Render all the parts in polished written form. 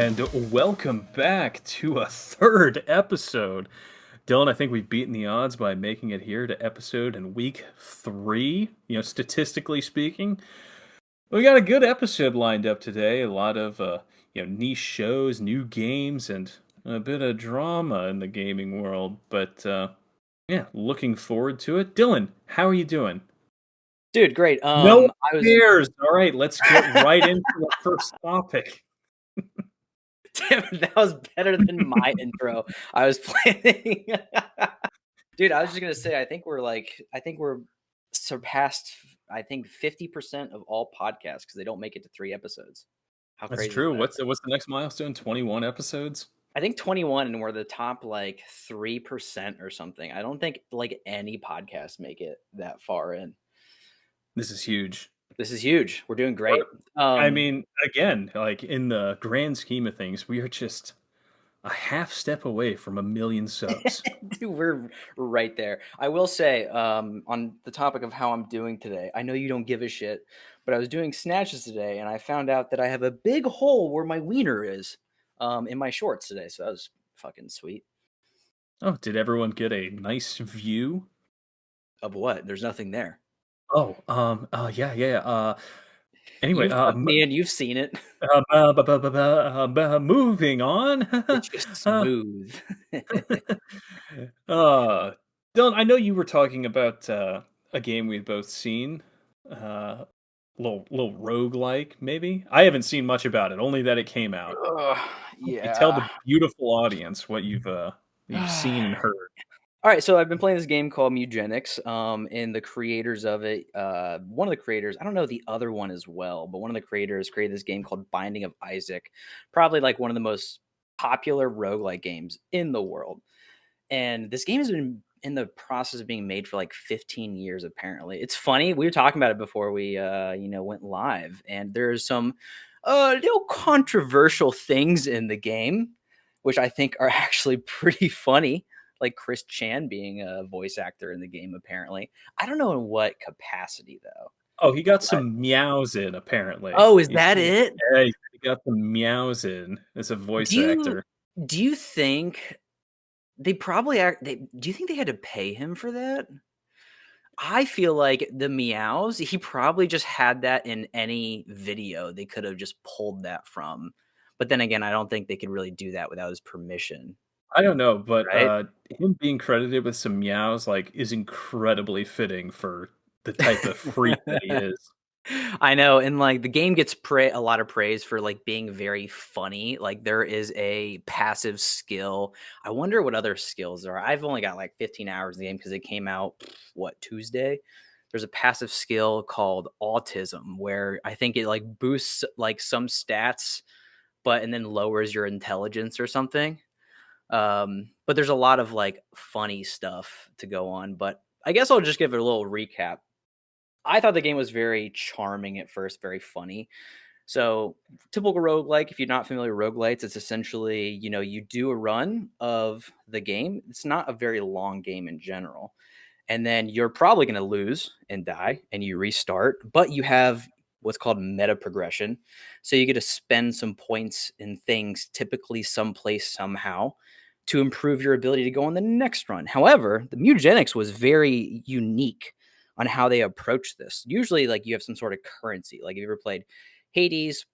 and welcome back to a third episode. Dylan, I think we've beaten the odds by making it here to episode in week 3, statistically speaking. We got a good episode lined up today, a lot of niche shows, new games, and a bit of drama in the gaming world, but looking forward to it. Dylan, how are you doing? Dude, great. No I was cares. All right, let's get right into the first topic. Damn, that was better than my intro. I was planning. Dude, I was just gonna say, I think we're surpassed. I think 50% of all podcasts because they don't make it to 3 episodes. How That's crazy is true. that? What's the next milestone? 21 episodes? I think 21, and we're the top like 3% or something. I don't think like any podcasts make it that far in. This is huge. This is huge. We're doing great. I mean, again, like in the grand scheme of things, we are just a half step away from 1,000,000 subs. Dude, we're right there. I will say, on the topic of how I'm doing today, I know you don't give a shit, but I was doing snatches today, and I found out that I have a big hole where my wiener is, in my shorts today. So that was fucking sweet. Oh, did everyone get a nice view? Of what? There's nothing there. Yeah. Anyway, You've fucked me and you've seen it. moving on. It's just smooth. Dylan, I know you were talking about a game we've both seen. Little roguelike, maybe. I haven't seen much about it, only that it came out. Yeah. Tell the beautiful audience what you've seen and heard. All right, so I've been playing this game called Mugenics, and the creators of it, one of the creators, I don't know the other one as well, but one of the creators created this game called Binding of Isaac, probably like one of the most popular roguelike games in the world. And this game has been in the process of being made for like 15 years, apparently. It's funny, we were talking about it before we went live, and there's some little controversial things in the game, which I think are actually pretty funny. Like Chris Chan being a voice actor in the game, apparently. I don't know in what capacity, though. Oh, he got some meows in, apparently. Oh, is that it? Yeah, he got some meows in as a voice actor. Do you think they probably do you think they had to pay him for that? I feel like the meows, he probably just had that in any video they could have just pulled that from. But then again, I don't think they could really do that without his permission. I don't know, but Right? him being credited with some meows is incredibly fitting for the type of freak that he is. I know, and like the game gets a lot of praise for like being very funny. Like there is a passive skill. I wonder what other skills there are. I've only got like 15 hours in the game because it came out Tuesday. There's a passive skill called autism where I think it like boosts like some stats, and then lowers your intelligence or something. But there's a lot of like funny stuff to go on. But I guess I'll just give it a little recap. I thought the game was very charming at first, very funny. So typical roguelike, if you're not familiar with roguelites, it's essentially, you do a run of the game. It's not a very long game in general. And then you're probably going to lose and die and you restart, but you have what's called meta progression. So you get to spend some points in things, typically someplace, somehow, to improve your ability to go on the next run. However, the Mugenics was very unique on how they approach this. Usually, like you have some sort of currency. Like if you ever played Hades,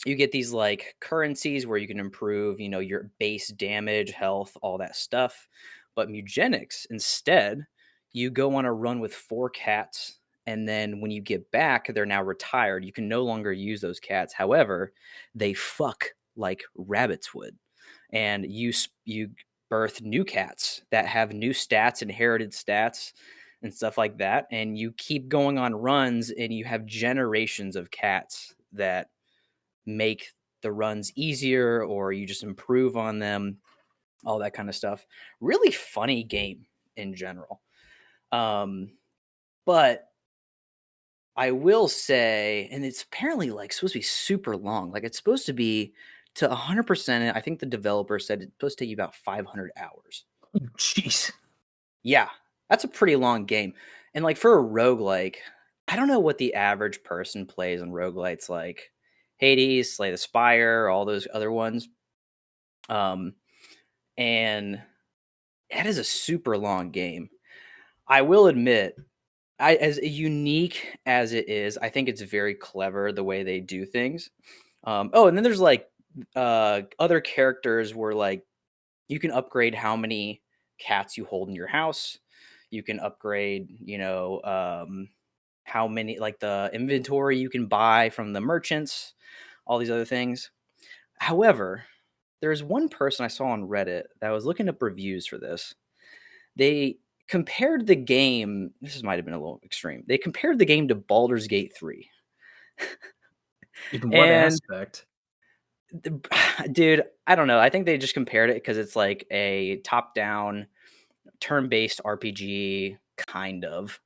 you get these like currencies where you can improve, your base damage, health, all that stuff. But Mugenics, instead, you go on a run with 4 cats, and then when you get back, they're now retired. You can no longer use those cats. However, they fuck like rabbits would, and you birth new cats that have new stats, inherited stats, and stuff like that. And you keep going on runs, and you have generations of cats that make the runs easier, or you just improve on them, all that kind of stuff. Really funny game in general. But I will say, and it's apparently like supposed to be super long. Like it's supposed to be to 100%. I think the developer said it's supposed to take you about 500 hours. Jeez. Yeah, that's a pretty long game. And like for a roguelike, I don't know what the average person plays on roguelites like Hades, Slay the Spire, all those other ones. And that is a super long game. I will admit, as unique as it is, I think it's very clever the way they do things. Oh, and then there's like other characters where like you can upgrade how many cats you hold in your house. You can upgrade, how many, like the inventory you can buy from the merchants, all these other things. However, there's one person I saw on Reddit that was looking up reviews for this. They compared the game. This might have been a little extreme. They compared the game to Baldur's Gate 3. In what And aspect? dude, I don't know. I think they just compared it because it's like a top-down, turn-based RPG, kind of.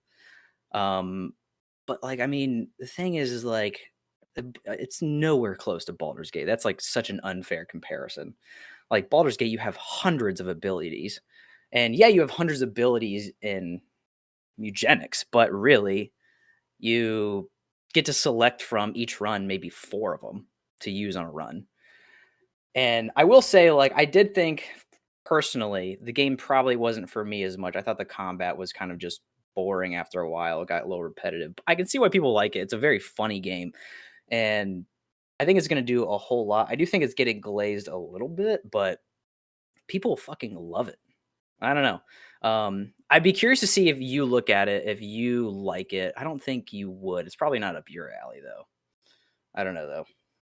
But like, I mean, the thing is like, it's nowhere close to Baldur's Gate. That's like such an unfair comparison. Like Baldur's Gate, you have hundreds of abilities, and yeah, you have hundreds of abilities in eugenics, but really, you get to select from each run maybe 4 of them to use on a run. And I will say, like, I did think personally, the game probably wasn't for me as much. I thought the combat was kind of just boring after a while. It got a little repetitive. I can see why people like it. It's a very funny game. And I think it's going to do a whole lot. I do think it's getting glazed a little bit, but people fucking love it. I don't know. I'd be curious to see if you look at it, if you like it. I don't think you would. It's probably not up your alley, though. I don't know, though.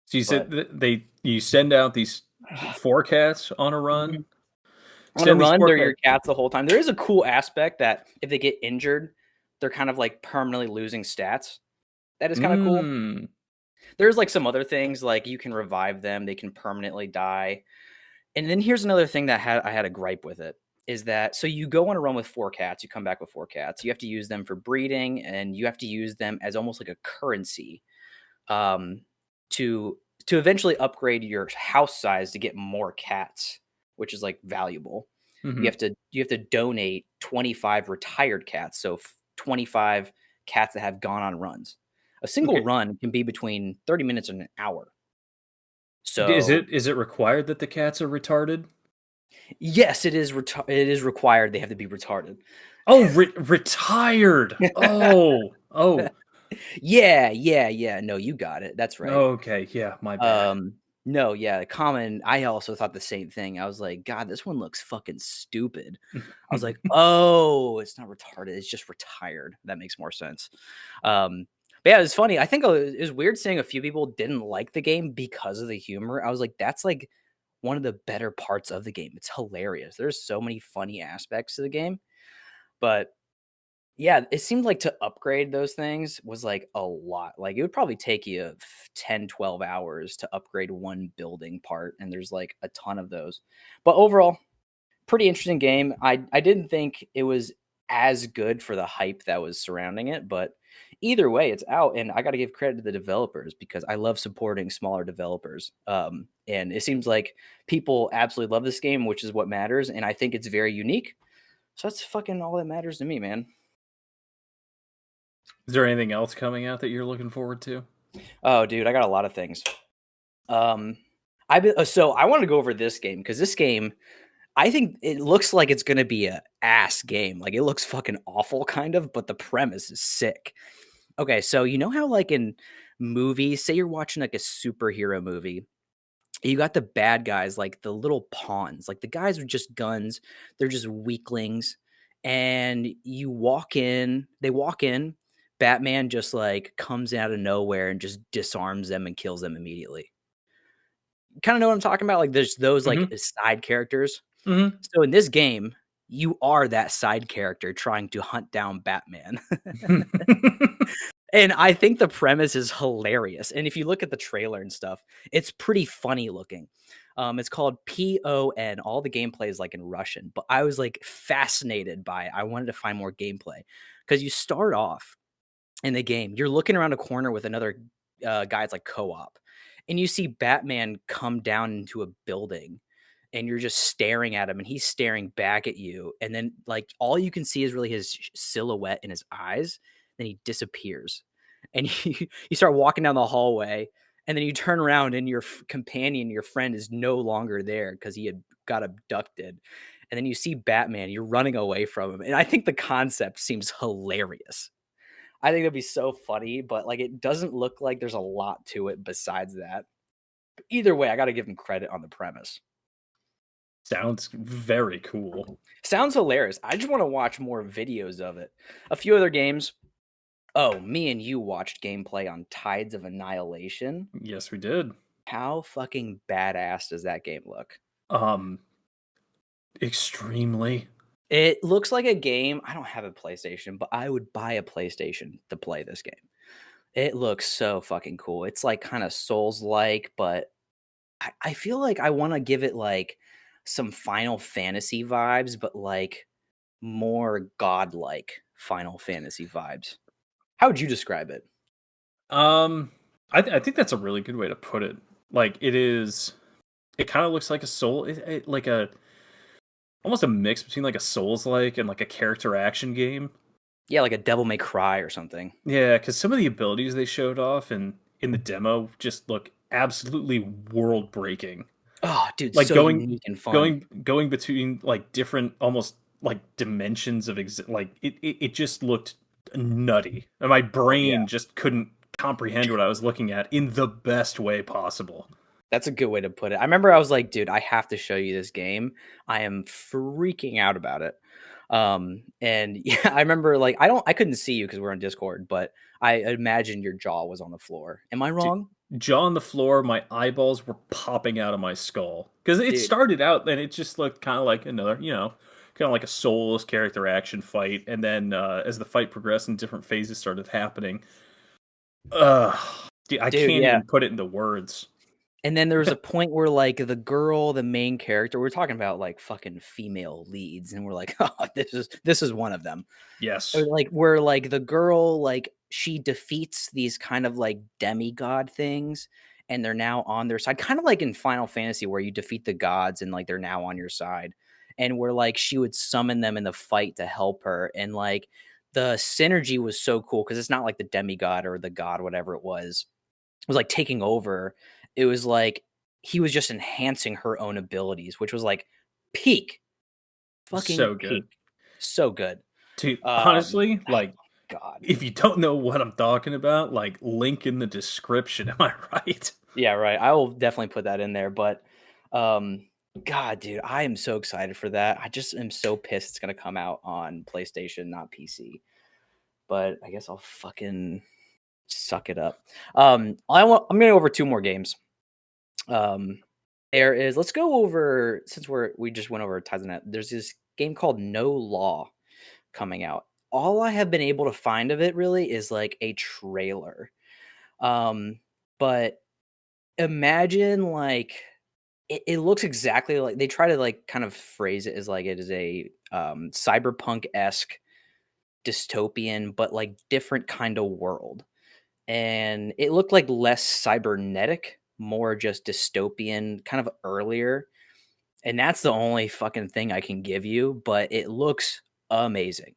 So you But said you send out these 4 cats on a run. on a Send these run, 4 they're cats. your cats the whole time. There is a cool aspect that if they get injured, they're kind of like permanently losing stats. That is kind of cool. Mm. There's like some other things like you can revive them, they can permanently die. And then here's another thing that I had a gripe with it is that so you go on a run with 4 cats, you come back with 4 cats. You have to use them for breeding and you have to use them as almost like a currency um, to eventually upgrade your house size to get more cats, which is like valuable. Hmm. You have to donate 25 retired cats, so 25 cats that have gone on runs. A single Okay. run can be between 30 minutes and an hour. Is So it required that the cats are retarded? yes, it is required they have to be retarded. Oh, retired. Oh. Yeah. No, you got it. That's right. Okay, yeah, my bad. Um, no, yeah, common. I also thought the same thing. I was like, God, this one looks fucking stupid. I was like, oh, it's not retarded. It's just retired. That makes more sense. But yeah, it's funny. I think it was weird seeing a few people didn't like the game because of the humor. I was like, that's like one of the better parts of the game. It's hilarious. There's so many funny aspects to the game, but yeah, it seemed like to upgrade those things was, like, a lot. Like, it would probably take you 10, 12 hours to upgrade one building part, and there's, like, a ton of those. But overall, pretty interesting game. I didn't think it was as good for the hype that was surrounding it, but either way, it's out, and I gotta give credit to the developers because I love supporting smaller developers. And it seems like people absolutely love this game, which is what matters, and I think it's very unique. So that's fucking all that matters to me, man. Is there anything else coming out that you're looking forward to? Oh, dude, I got a lot of things. Um, so I want to go over this game because this game, I think it looks like it's gonna be a ass game. Like it looks fucking awful, kind of, but the premise is sick. Okay, so you know how like in movies, say you're watching like a superhero movie, you got the bad guys, like the little pawns, like the guys with just guns, they're just weaklings. And they walk in, Batman just like comes out of nowhere and just disarms them and kills them immediately. Kind of know what I'm talking about? Like there's those like Mhm. side characters. Mhm. So in this game, you are that side character trying to hunt down Batman. And I think the premise is hilarious. And if you look at the trailer and stuff, it's pretty funny looking. It's called PON. All the gameplay is like in Russian, but I was like fascinated by it. I wanted to find more gameplay because you start off in the game, you're looking around a corner with another guy. It's like co-op, and you see Batman come down into a building, and you're just staring at him, and he's staring back at you, and then like all you can see is really his silhouette and his eyes. Then he disappears, and you start walking down the hallway, and then you turn around and your companion, your friend, is no longer there because he had got abducted, and then you see Batman, you're running away from him, and I think the concept seems hilarious. I think that'd be so funny, but like it doesn't look like there's a lot to it besides that. But either way, I got to give him credit on the premise. Sounds very cool. Sounds hilarious. I just want to watch more videos of it. A few other games. Oh, me and you watched gameplay on Tides of Annihilation. Yes, we did. How fucking badass does that game look? Um, Extremely. It looks like a game. I don't have a PlayStation, but I would buy a PlayStation to play this game. It looks so fucking cool. It's like kind of Souls-like, but I feel like I want to give it like some Final Fantasy vibes, but like more godlike Final Fantasy vibes. How would you describe it? Um, I think that's a really good way to put it. Like it is, it kind of looks like a soul, like a almost a mix between like a Souls like and like a character action game. Yeah, like a Devil May Cry or something. Yeah, because some of the abilities they showed off in the demo just look absolutely world breaking. Oh, dude, Like so unique and fun. going between like different almost like dimensions of like it just looked nutty, and my Oh yeah. brain just couldn't comprehend what I was looking at in the best way possible. That's a good way to put it. I remember I was like, dude, I have to show you this game. I am freaking out about it. And yeah, I remember like I couldn't see you because we're on Discord, but I imagine your jaw was on the floor. Am I Dude, wrong? jaw on the floor, my eyeballs were popping out of my skull because it Dude, started out and it just looked kind of like another, kind of like a soulless character action fight, and then as the fight progressed and different phases started happening, uh, dude, I dude, can't yeah. even put it into words. And then there was a point where like the girl, the main character, we're talking about like fucking female leads, and we're like, oh, this is one of them. Or Yes, like where like the girl like she defeats these kind of like demigod things and they're now on their side, kind of like in Final Fantasy where you defeat the gods and like they're now on your side, and where like she would summon them in the fight to help her, and like the synergy was so cool because it's not like the demigod or the god, whatever it was like taking over. It was like he was just enhancing her own abilities, which was like peak, fucking so peak, good, so good. dude. Um, Honestly, like God. if you don't know what I'm talking about, like link in the description. Am I right? Yeah, right. I will definitely put that in there, but um God, dude, I am so excited for that. I just am so pissed it's gonna come out on PlayStation, not PC. But I guess I'll fucking suck it up. I'm gonna go over two more games. Um there is let's go over since we just went over Titannet. There's this game called No Law coming out. All I have been able to find of it really is like a trailer. But imagine like it looks exactly like they try to like kind of phrase it as like it is a cyberpunk-esque dystopian, but like different kind of world. And it looked like less cybernetic, more just dystopian, kind of earlier. And that's the only fucking thing I can give you, but it looks amazing.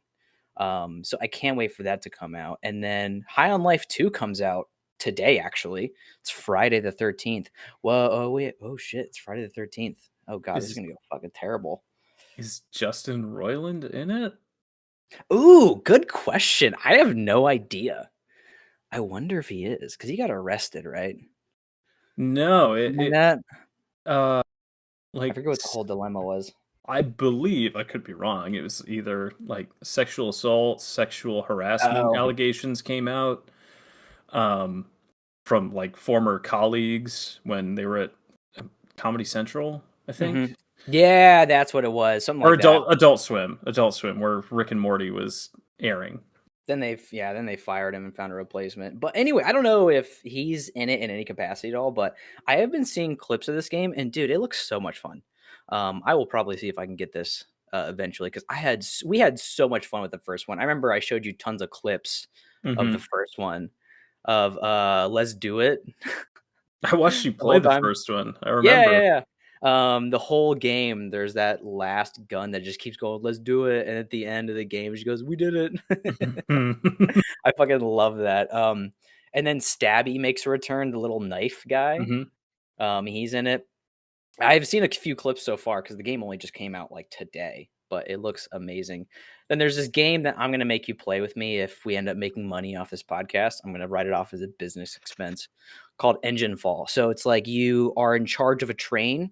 So I can't wait for that to come out. And then High on Life 2 comes out today, actually. It's Friday the 13th. Whoa, oh wait, oh shit, it's Friday the 13th. Oh god, this is Is gonna go fucking terrible. is Justin Roiland in it? Ooh, good question. I have no idea. I wonder if he is, because he got arrested, right? No, Something like that. uh I like forget what the whole dilemma was. I believe, I could be wrong, it was either like sexual assault, sexual harassment Oh. allegations came out um from like former colleagues when they were at Comedy Central, I Hmm. think. Yeah, that's what it was. Something Or like that. Adult Swim, where Rick and Morty was airing. Then they fired him and found a replacement. But anyway, I don't know if he's in it in any capacity at all, but I have been seeing clips of this game and dude, it looks so much fun. I will probably see if I can get this eventually because we had so much fun with the first one. I remember I showed you tons of clips of the Hmm. first one of Let's Do It I watched you the play whole the time. first one. I Yeah, yeah, remember. yeah. The whole game, there's that last gun that just keeps going, let's do it. And at the end of the game, she goes, we did it. I fucking love that. And then Stabby makes a return, the little knife guy. Hmm. He's in it. I've seen a few clips so far because the game only just came out like today, but it looks amazing. Then there's this game that I'm going to make you play with me if we end up making money off this podcast. I'm going to write it off as a business expense called Engine Fall. So it's like you are in charge of a train,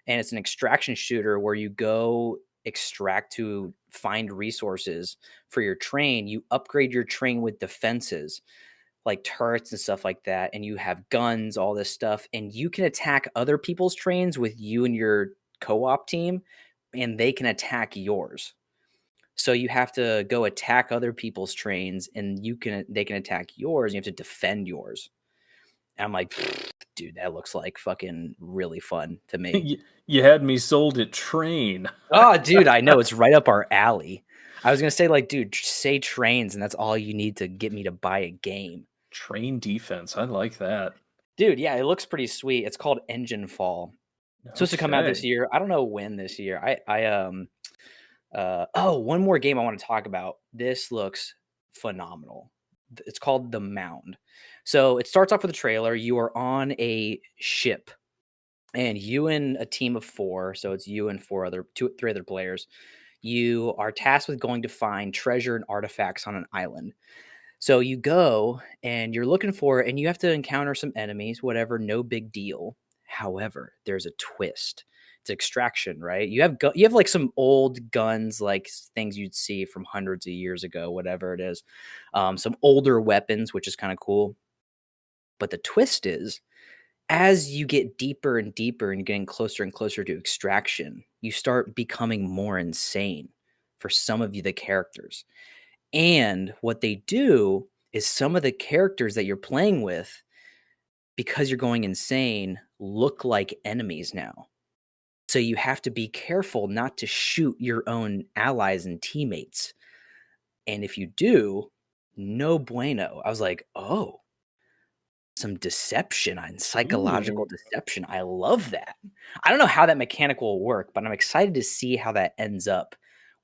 and it's an extraction shooter where you go extract to find resources for your train. You upgrade your train with defenses like turrets and stuff like that, and you have guns, all this stuff, and you can attack other people's trains with you and your co-op team, and they can attack yours. So you have to go attack other people's trains, and they can attack yours. And you have to defend yours. And I'm like, dude, that looks like fucking really fun to me. You had me sold at train. Oh, dude, I know it's right up our alley. I was gonna say, like, dude, say trains, and that's all you need to get me to buy a game. Train defense. I like that. Dude, yeah, it looks pretty sweet. It's called Engine Fall. It's supposed to come out this Okay. year. I don't know when this year. Oh, one more game I want to talk about. This looks phenomenal. It's called The Mound. So it starts off with a trailer. You are on a ship, and you and a team of 4, so it's you and 3 other players. You are tasked with going to find treasure and artifacts on an island. So you go and you're looking for it, and you have to encounter some enemies, whatever, no big deal. However, there's a twist. It's extraction, right? You have like some old guns, like things you'd see from hundreds of years ago, whatever it is. Some older weapons, which is kind of cool. But the twist is, as you get deeper and deeper and getting closer and closer to extraction, you start becoming more insane for some of the characters. And what they do is some of the characters that you're playing with, because you're going insane, look like enemies now. So you have to be careful not to shoot your own allies and teammates. And if you do, no bueno. I was like, oh, some deception and psychological Ooh. deception. I love that. I don't know how that mechanic will work, but I'm excited to see how that ends up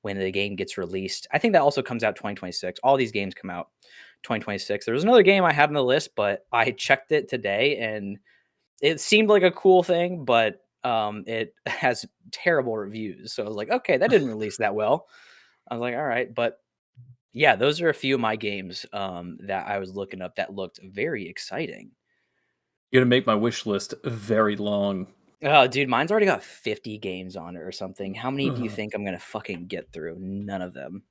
when the game gets released. I think that also comes out 2026. All these games come out 2026. There was another game I had on the list, but I checked it today and it seemed like a cool thing, but it has terrible reviews. So I was like, okay, that didn't release that well. I was like, all right, but yeah, those are a few of my games that I was looking up that looked very exciting. You're gonna make my wish list very long. Oh, dude, mine's already got 50 games on it or something. How many do you Uh, think I'm gonna fucking get through? None of them.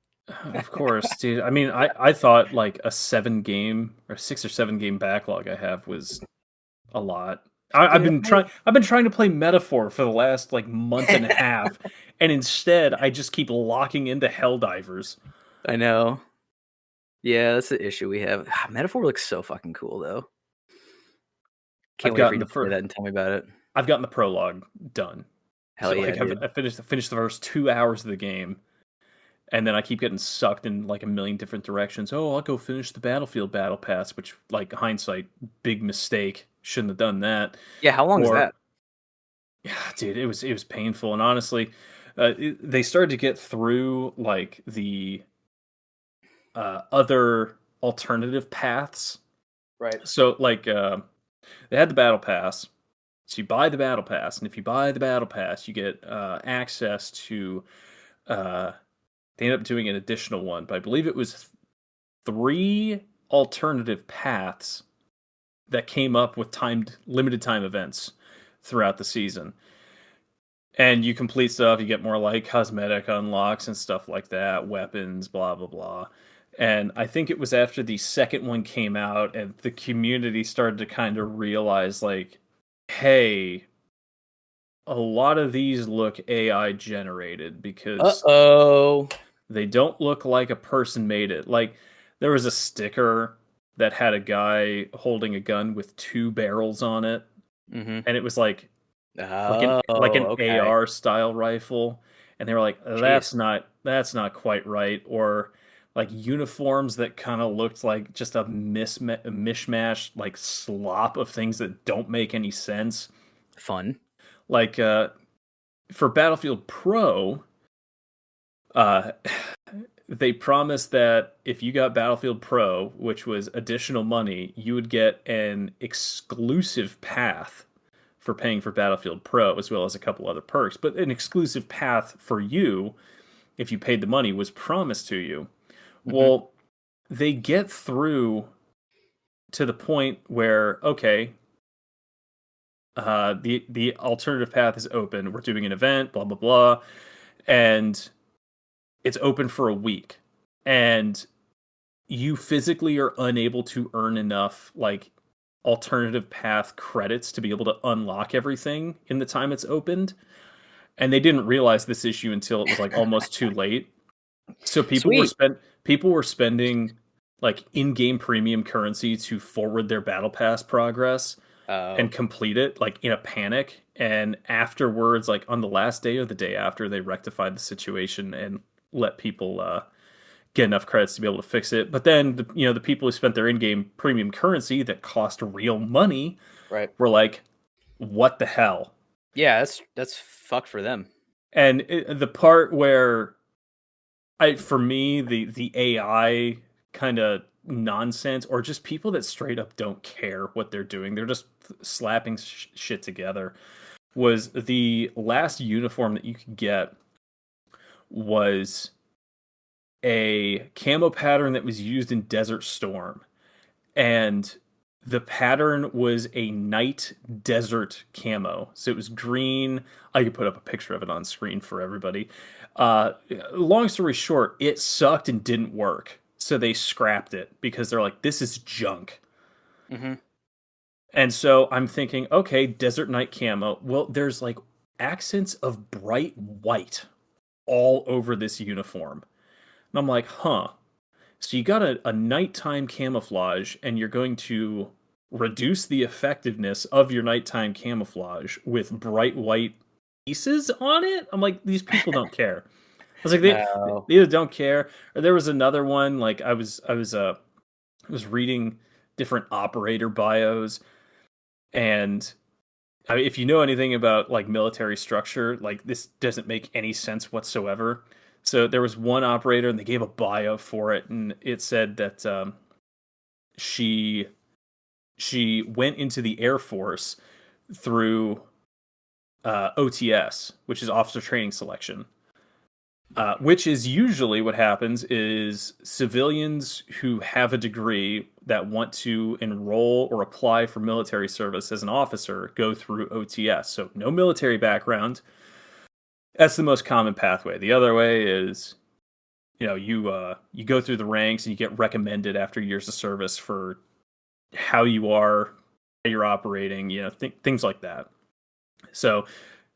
of course, dude. I mean, I thought like a 7 game or 6 or 7 game backlog I have was a lot. Dude, I've been trying to play Metaphor for the last like month and a half, and instead I just keep locking into Helldivers. I know. Yeah, that's the issue we have. Metaphor looks so fucking cool though. Can't I've wait for gotten you the to play first. that and tell me about it. I've gotten the prologue done. Hell So yeah, like dude. I finished the first 2 hours of the game, and then I keep getting sucked in like a million different directions. Oh, I'll go finish the Battlefield Battle Pass, which like hindsight, big mistake. Shouldn't have done that. Yeah, how long is Or that? yeah, dude, it was painful, and honestly, they started to get through like the other alternative paths. Right. So like they had the battle pass. So you buy the battle pass, and if you buy the battle pass, you get access to. Uh, they ended up doing an additional one, but I believe it was 3 alternative paths that came up with timed limited time events throughout the season. And you complete stuff, you get more like cosmetic unlocks and stuff like that, weapons, blah blah blah. And I think it was after the second one came out and the community started to kind of realize like, hey, a lot of these look AI generated because Uh-oh. they don't look like a person made it. Like there was a sticker that had a guy holding a gun with 2 barrels on it, Mm-hmm. and it was Oh, like an okay. AR style rifle, and they were like, Jeez. that's not quite right, or like uniforms that kind of looked like just a mishmash, like slop of things that don't make any sense. Fun. Like for Battlefield Pro, uh, they promised that if you got Battlefield Pro, which was additional money, you would get an exclusive path for paying for Battlefield Pro, as well as a couple other perks. But an exclusive path for you, if you paid the money, was promised to you. Hmm. Well, they get through to the point where, okay, the alternative path is open. We're doing an event, blah blah blah, and it's open for a week, and you physically are unable to earn enough like alternative path credits to be able to unlock everything in the time it's opened. And they didn't realize this issue until it was like almost too late. So Sweet. people were spending like in-game premium currency to forward their battle pass progress and Oh, complete it like in a panic. And afterwards, like on the last day or the day after, they rectified the situation and let people get enough credits to be able to fix it. But then the people who spent their in-game premium currency that cost real money right. were like, what the hell? Yeah, that's fucked for them. And the part where for me, the AI kind of nonsense, or just people that straight up don't care what they're doing, they're just slapping shit together, was the last uniform that you could get was a camo pattern that was used in Desert Storm. And the pattern was a night desert camo. So it was green. I could put up a picture of it on screen for everybody. Long story short, it sucked and didn't work. So they scrapped it because they're like, this is junk. Hmm. And so I'm thinking, okay, desert night camo. Well, there's like accents of bright white all over this uniform. And I'm like, huh. So you got a nighttime camouflage, and you're going to reduce the effectiveness of your nighttime camouflage with bright white pieces on it? I'm like, these people don't care. I was like, No. they either don't care, or there was another one. Like I was reading different operator bios, and I mean, if you know anything about like military structure, like this doesn't make any sense whatsoever. So there was one operator, and they gave a bio for it, and it said that she she went into the Air Force through OTS, which is Officer Training Selection, which is usually what happens is civilians who have a degree that want to enroll or apply for military service as an officer go through OTS. So no military background. That's the most common pathway. The other way is you go through the ranks and you get recommended after years of service for how you are, how you're operating, things like that. So it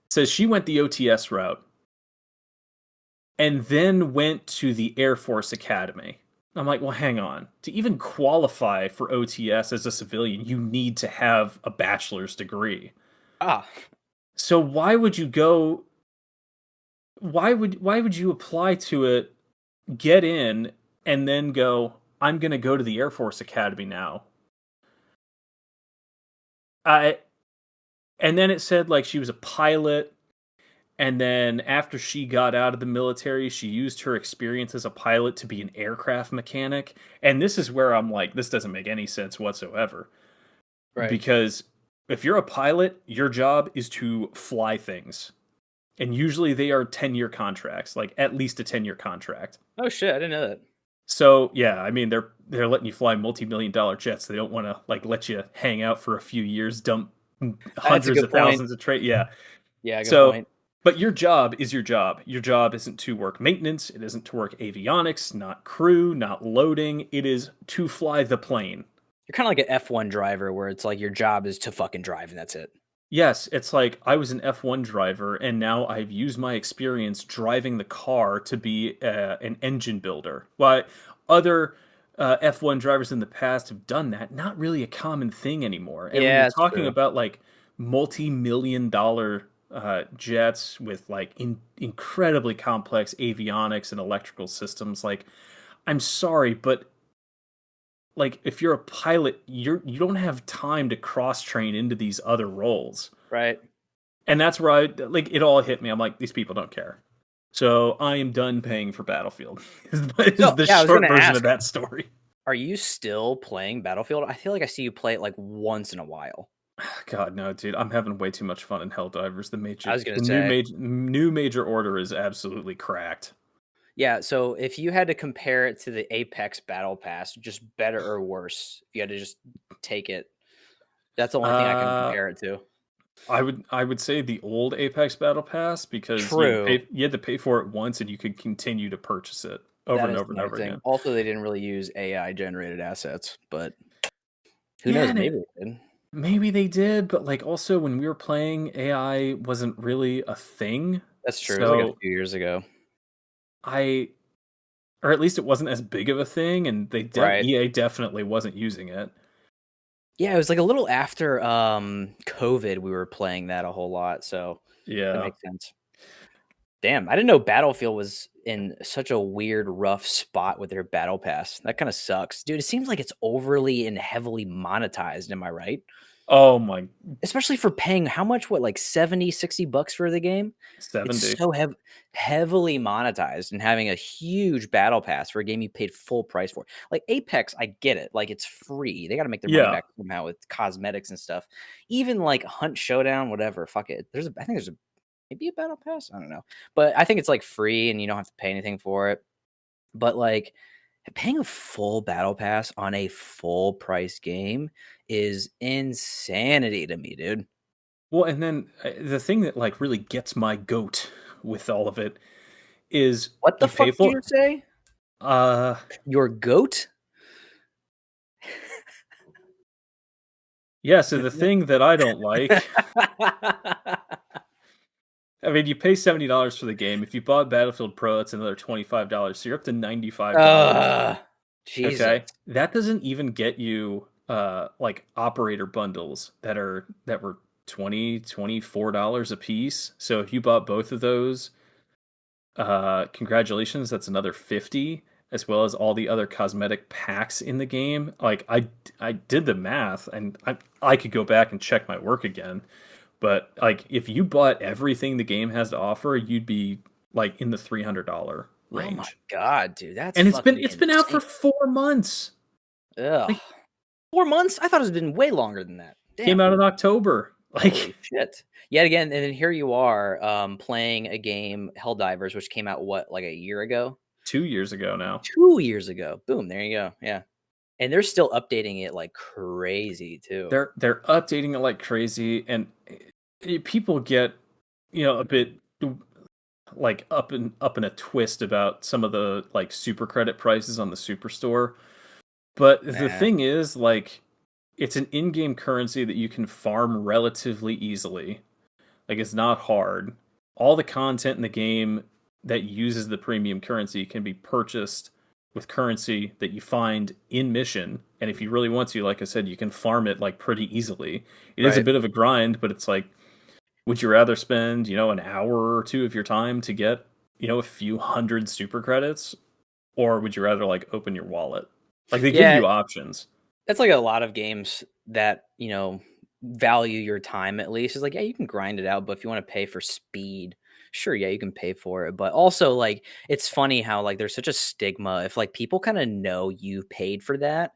says she went the OTS route and then went to the Air Force Academy. I'm like, well, hang on. To even qualify for OTS as a civilian, you need to have a bachelor's degree. Ah, So why would you apply to it, get in, and then go, I'm going to go to the Air Force Academy now? I And then it said like she was a pilot, and then after she got out of the military, she used her experience as a pilot to be an aircraft mechanic. And this is where I'm like, this doesn't make any sense whatsoever. right. Because if you're a pilot, your job is to fly things. And usually they are 10-year contracts, like at least a 10-year contract. Oh shit, I didn't know that. So yeah, I mean they're letting you fly multi-million-dollar jets. They don't want to like let you hang out for a few years, dump That's a hundreds good of point. thousands of trade. Yeah. Yeah, good So, point. but your job is your job. Your job isn't to work maintenance. It isn't to work avionics, not crew, not loading. It is to fly the plane. You're kind of like an F1 driver where it's like your job is to fucking drive and that's it. Yes, it's like I was an F1 driver, and now I've used my experience driving the car to be an engine builder. Why other F1 drivers in the past have done that, not really a common thing anymore. And when you're Yeah, it's talking true. about like multi-million-dollar jets with like incredibly complex avionics and electrical systems, like I'm sorry, but like if you're a pilot, you don't have time to cross train into these other roles. Right. And that's where I like it all hit me. I'm like, these people don't care. So I am done paying for Battlefield. Is So the yeah, I was short gonna version of ask, that story. are you still playing Battlefield? I feel like I see you play it like once in a while. God no, dude, I'm having way too much fun in Helldivers. I was gonna The say, new major order is absolutely cracked. yeah. So if you had to compare it to the Apex Battle Pass, just better or worse, if you had to just take it. That's the only thing I can Uh, compare it to. I would say the old Apex Battle Pass because True. you had to pay for it once and you could continue to purchase it over That and is over and another over thing. again. Also, they didn't really use AI generated assets, but who Yeah, knows? and Maybe they did. maybe they did, but like also when we were playing, AI wasn't really a thing. That's true. It was like a So few years ago. I or at least it wasn't as big of a thing, and Right. EA definitely wasn't using it. Yeah, it was like a little after COVID we were playing that a whole lot, so that Yeah. makes sense. Damn, I didn't know Battlefield was in such a weird, rough spot with their battle pass. That kind of sucks. Dude, it seems like it's overly and heavily monetized, am I right? Oh my Especially for paying how much? What, like 70, $60 for the game? It's 70. so heavily monetized and having a huge battle pass for a game you paid full price for. Like Apex, I get it. Like it's free. They got to make their money Yeah. back somehow with cosmetics and stuff. Even like Hunt Showdown, whatever. Fuck it. I think there's maybe a battle pass. I don't know, but I think it's like free and you don't have to pay anything for it. But like paying a full battle pass on a full price game is insanity to me, dude. Well, and then the thing that like really gets my goat with all of it is What the you pay fuck did for you say? uh Your goat? yeah, so the thing that I don't like, I mean, you pay $70 for the game. If you bought Battlefield Pro, it's another $25. So you're up to $95. Ugh, Jesus. Okay. That doesn't even get you like operator bundles that were $24 a piece. So if you bought both of those, congratulations, that's another 50, as well as all the other cosmetic packs in the game. Like I did the math, and I could go back and check my work again, but like if you bought everything the game has to offer, you'd be like in the $300 Oh my range. god, dude, that's And fucking it's been out for insane. 4 months. Ugh. Like 4 months? I thought it's been way longer than that. came Damn. out in October. Like Holy shit. Yet again, and then here you are, playing a game, Helldivers, which came out, what, like a year ago? 2 years ago now. 2 years ago. Boom, there you go. Yeah. And they're still updating it like crazy too. They're updating it like crazy, and people get, a bit like up in a twist about some of the like super credit prices on the superstore. But the Nah. thing is, like, it's an in-game currency that you can farm relatively easily. Like, it's not hard. All the content in the game that uses the premium currency can be purchased with currency that you find in mission. And if you really want to, like I said, you can farm it like pretty easily. It is a Right. bit of a grind, but it's like, would you rather spend, an hour or two of your time to get, a few hundred super credits? Or would you rather like open your wallet? Like they give Yeah, you options. that's like a lot of games that, value your time at least. It's like, yeah, you can grind it out, but if you want to pay for speed, sure, yeah, you can pay for it. But also, like, it's funny how like there's such a stigma. If like people kind of know you paid for that,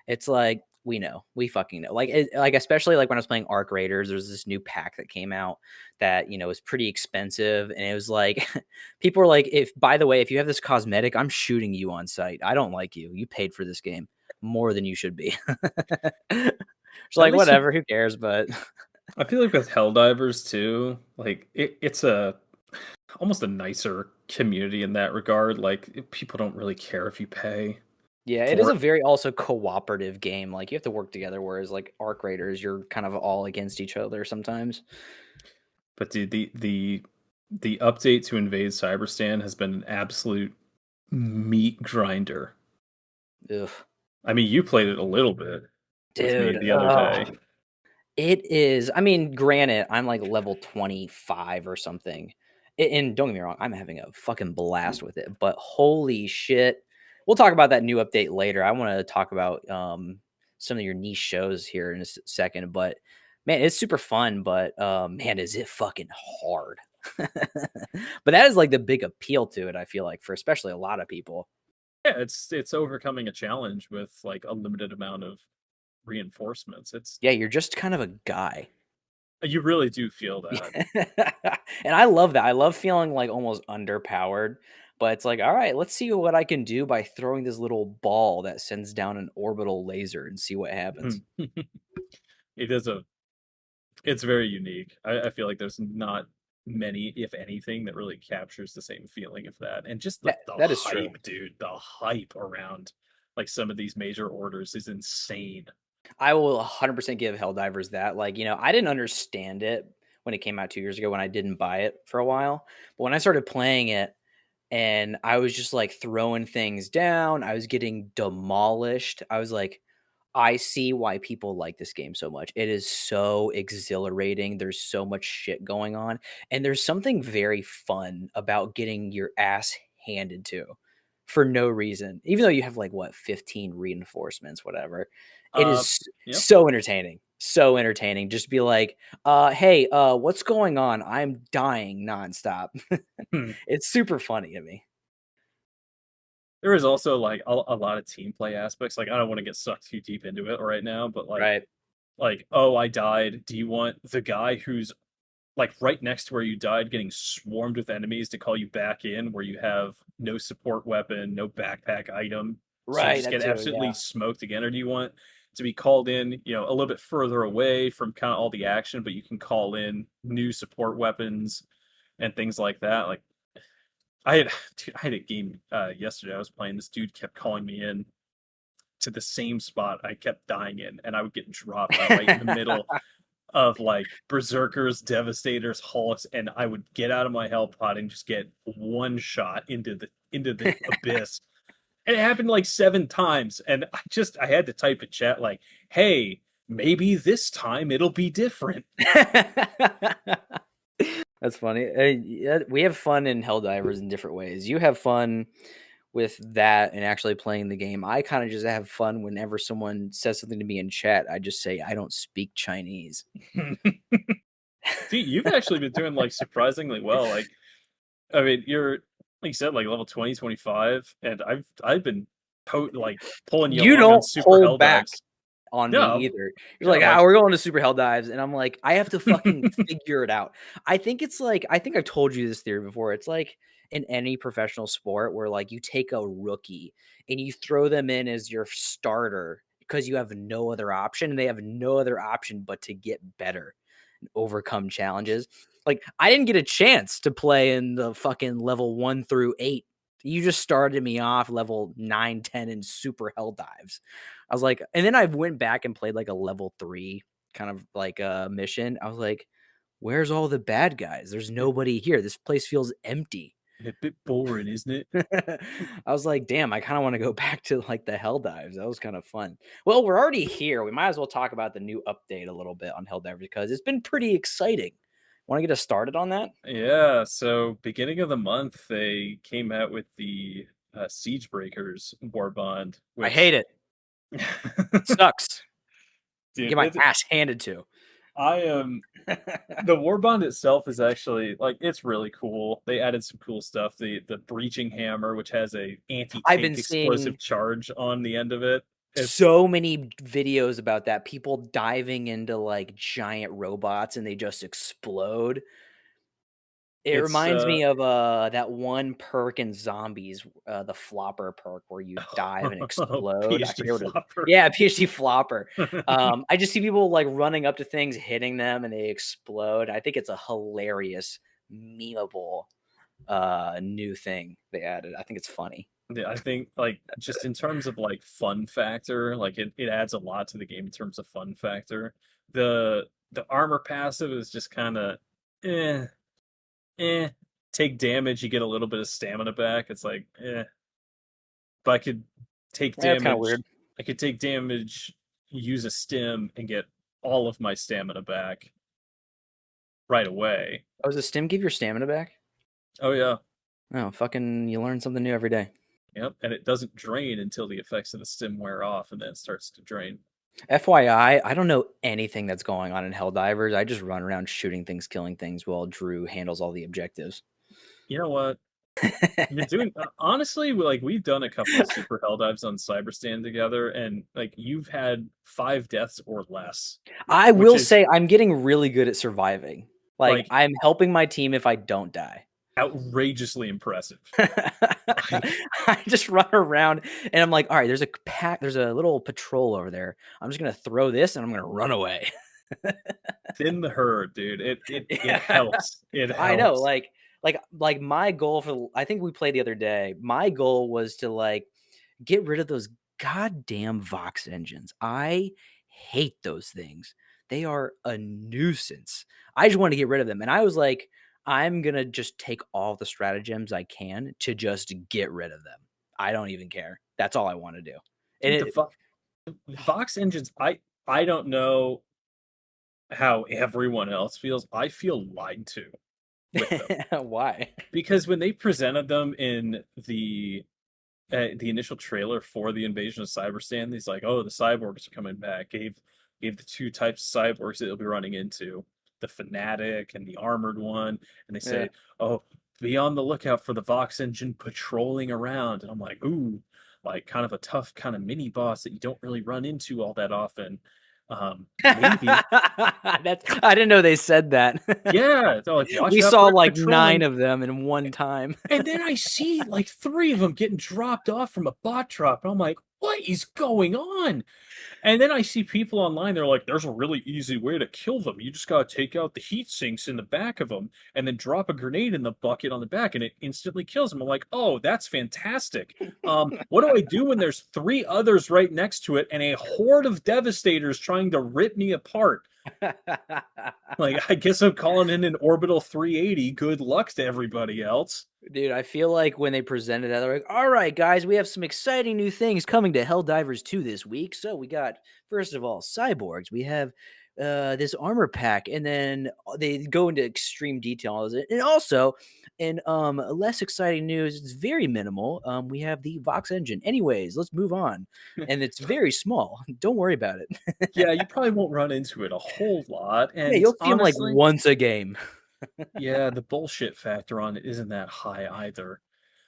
it's like we know, we fucking know. Like especially like when I was playing Arc Raiders, there's this new pack that came out that was pretty expensive, and it was like people were like, if by the way, if you have this cosmetic, I'm shooting you on sight. I don't like you. You paid for this game more than you should be. It's At like least with whatever, who cares? But I feel like with Helldivers too, like it's a almost a nicer community in that regard. Like people don't really care if you pay yeah, it is for a it. very also cooperative game. Like you have to work together, whereas like Arc Raiders, you're kind of all against each other sometimes. But dude, the update to Invade Cyberstan has been an absolute meat grinder. Ugh. I mean, you played it a little bit with me Dude, the other day. it is. I mean, granted, I'm like level 25 or something. And don't get me wrong, I'm having a fucking blast with it. But holy shit. We'll talk about that new update later. I want to talk about some of your niche shows here in a second. But man, it's super fun. But man, is it fucking hard. But that is like the big appeal to it, I feel like, for especially a lot of people. Yeah, it's overcoming a challenge with like a limited amount of reinforcements. It's Yeah, you're just kind of a guy. you really do feel that. And I love that. I love feeling like almost underpowered, but it's like, all right, let's see what I can do by throwing this little ball that sends down an orbital laser and see what happens. It is a it's very unique. I feel like there's not many, if anything, that really captures the same feeling of that. And just the That is true. hype, dude, the hype around like some of these major orders is insane. I will 100% give Helldivers that. Like, I didn't understand it when it came out 2 years ago when I didn't buy it for a while. But when I started playing it and I was just like throwing things down, I was getting demolished. I was like, I see why people like this game so much. It is so exhilarating. There's so much shit going on. And there's something very fun about getting your ass handed to for no reason. Even though you have like what, 15 reinforcements, whatever. It Uh, is yep. so entertaining. So entertaining. Just be like, hey, what's going on? I'm dying nonstop. It's super funny to me. There is also like a lot of team play aspects. Like I don't want to get sucked too deep into it right now, but Right. like oh I died. Do you want the guy who's like right next to where you died getting swarmed with enemies to call you back in where you have no support weapon, no backpack item, so you Right. just That get too. absolutely Yeah. smoked again? Or do you want to be called in, a little bit further away from kind of all the action, but you can call in new support weapons and things like that? Like I had dude, I had a game yesterday I was playing. This dude kept calling me in to the same spot I kept dying in, and I would get dropped right in the middle of like berserkers, devastators, hulks, and I would get out of my health pod and just get one shot into the abyss. And it happened like 7 times, and I had to type in chat like, "Hey, maybe this time it'll be different." That's funny. Yeah, we have fun in Helldivers in different ways. You have fun with that and actually playing the game. I kind of just have fun whenever someone says something to me in chat. I just say, I don't speak Chinese. See, you've actually been doing like surprisingly well. Like, I mean, you're like you said, like level 20, 25, and I've been like pulling you You along on don't super hold hell back dives. on me No, either. You're no, like, like we're going to super hell dives. And I'm like, I have to fucking figure it out. I think it's like, I think I've told you this theory before. It's like in any professional sport where like you take a rookie and you throw them in as your starter because you have no other option and they have no other option but to get better and overcome challenges. Like, I didn't get a chance to play in the fucking level 1 through 8. You just started me off level 9, 10 in super hell dives. I was like, and then I went back and played like a level 3 kind of like a mission. I was like, where's all the bad guys? There's nobody here. This place feels empty. a bit boring, isn't it? I was like, damn, I kind of want to go back to like the hell dives. That was kind of fun. Well, we're already here. We might as well talk about the new update a little bit on hell dives because it's been pretty exciting. Want to get us started on that? Yeah, so beginning of the month they came out with the Siege Breakers War Bond, I hate which it. It sucks. dude, Get my ass handed to. I am the War Bond itself is actually like it's really cool. They added some cool stuff. The breaching hammer, which has a I've been anti-tank seeing explosive charge on the end of it. It's so many videos about that. People diving into like giant robots and they just explode. It it's reminds me of that one perk in Zombies, the flopper perk where you dive and explode. I PhD forget what it. flopper. Yeah, PhD flopper. I just see people like running up to things, hitting them, and they explode. I think it's a hilarious, memeable new thing they added. I think it's funny. Yeah, I think like just in terms of like fun factor, like it adds a lot to the game in terms of fun factor. The armor passive is just kind of eh eh. Take damage, you get a little bit of stamina back. It's like eh. But take Yeah, it's kind of damage. weird. I could take damage, use a stim, and get all of my stamina back right away. Oh, does the stim give your stamina back? Oh yeah, Oh, fucking! You learn something new every day. yep. And it doesn't drain until the effects of the stim wear off, and then it starts to drain. FYI, I don't know anything that's going on in Helldivers. I just run around shooting things, killing things while Drew handles all the objectives. You know what? You're doing honestly, like we've done a couple of super hell dives on Cyberstand together, and like you've had 5 deaths or less, I which will is say I'm getting really good at surviving. Like, like I'm helping my team if I don't die. outrageously impressive. Like I just run around and I'm like, all right, there's a little patrol over there. I'm just gonna throw this and I'm gonna run away. thin the herd, dude. It Yeah. helps. It I know, helps. like my goal I think we played the other day. My goal was to like get rid of those goddamn Vox engines. I hate those things. They are a nuisance. I just want to get rid of them. And I was like, I'm going to just take all the stratagems I can to just get rid of them. I don't even care. That's all I want to do. And Dude, the Vox engines, I don't know how everyone else feels. I feel lied to with them. why? Because when they presented them in the initial trailer for the invasion of Cyberstan, he's like, "Oh, the cyborgs are coming back." Gave the 2 types of cyborgs that they'll be running into, the fanatic and the armored one, and they Yeah. say, "Oh, be on the lookout for the Vox engine patrolling around." And I'm like, "Ooh, like kind of a tough kind of mini boss that you don't really run into all that often." Maybe, I didn't know they said that. yeah. They're like, "Watch We out saw for it like 9 patrolling." of them in one time. And then I see like 3 of them getting dropped off from a bot drop. And I'm like, what is going on? And then I see people online, they're like, there's a really easy way to kill them. You just got to take out the heat sinks in the back of them and then drop a grenade in the bucket on the back and it instantly kills them. I'm like, oh, that's fantastic. What do I do when there's 3 others right next to it and a horde of devastators trying to rip me apart? Like, I guess I'm calling in an orbital 380. Good luck to everybody else. Dude, I feel like when they presented that, they're like, all right, guys, we have some exciting new things coming to Helldivers 2 this week. So we got, first of all, cyborgs. We have this armor pack, and then they go into extreme detail on it. And also, in less exciting news, it's very minimal. We have the Vox engine. Anyways, let's move on. And it's very small. Don't worry about it. Yeah, you probably won't run into it a whole lot. Yeah, And you'll see them like honestly, once a game. yeah, the bullshit factor on it isn't that high either.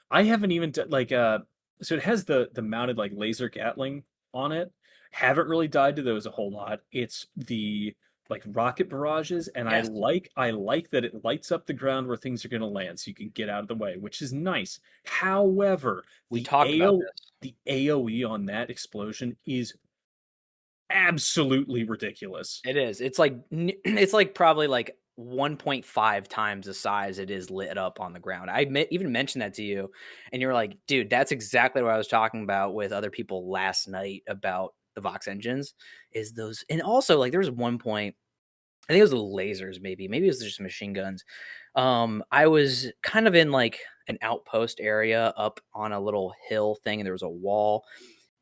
I haven't even like so it has the mounted like laser Gatling on it. Haven't really died to those a whole lot. It's the like rocket barrages, and Yes, I like that it lights up the ground where things are going to land, so you can get out of the way, which is nice. However, we talked about this. the AOE on that explosion is absolutely ridiculous. It is. It's like it's like probably like 1.5 times the size it is lit up on the ground. Even mentioned that to you, and you were like, "Dude, that's exactly what I was talking about with other people last night about the Vox engines." Is those, and also like there was one point, I think it was the lasers, maybe it was just machine guns. I was kind of in like an outpost area up on a little hill thing, and there was a wall,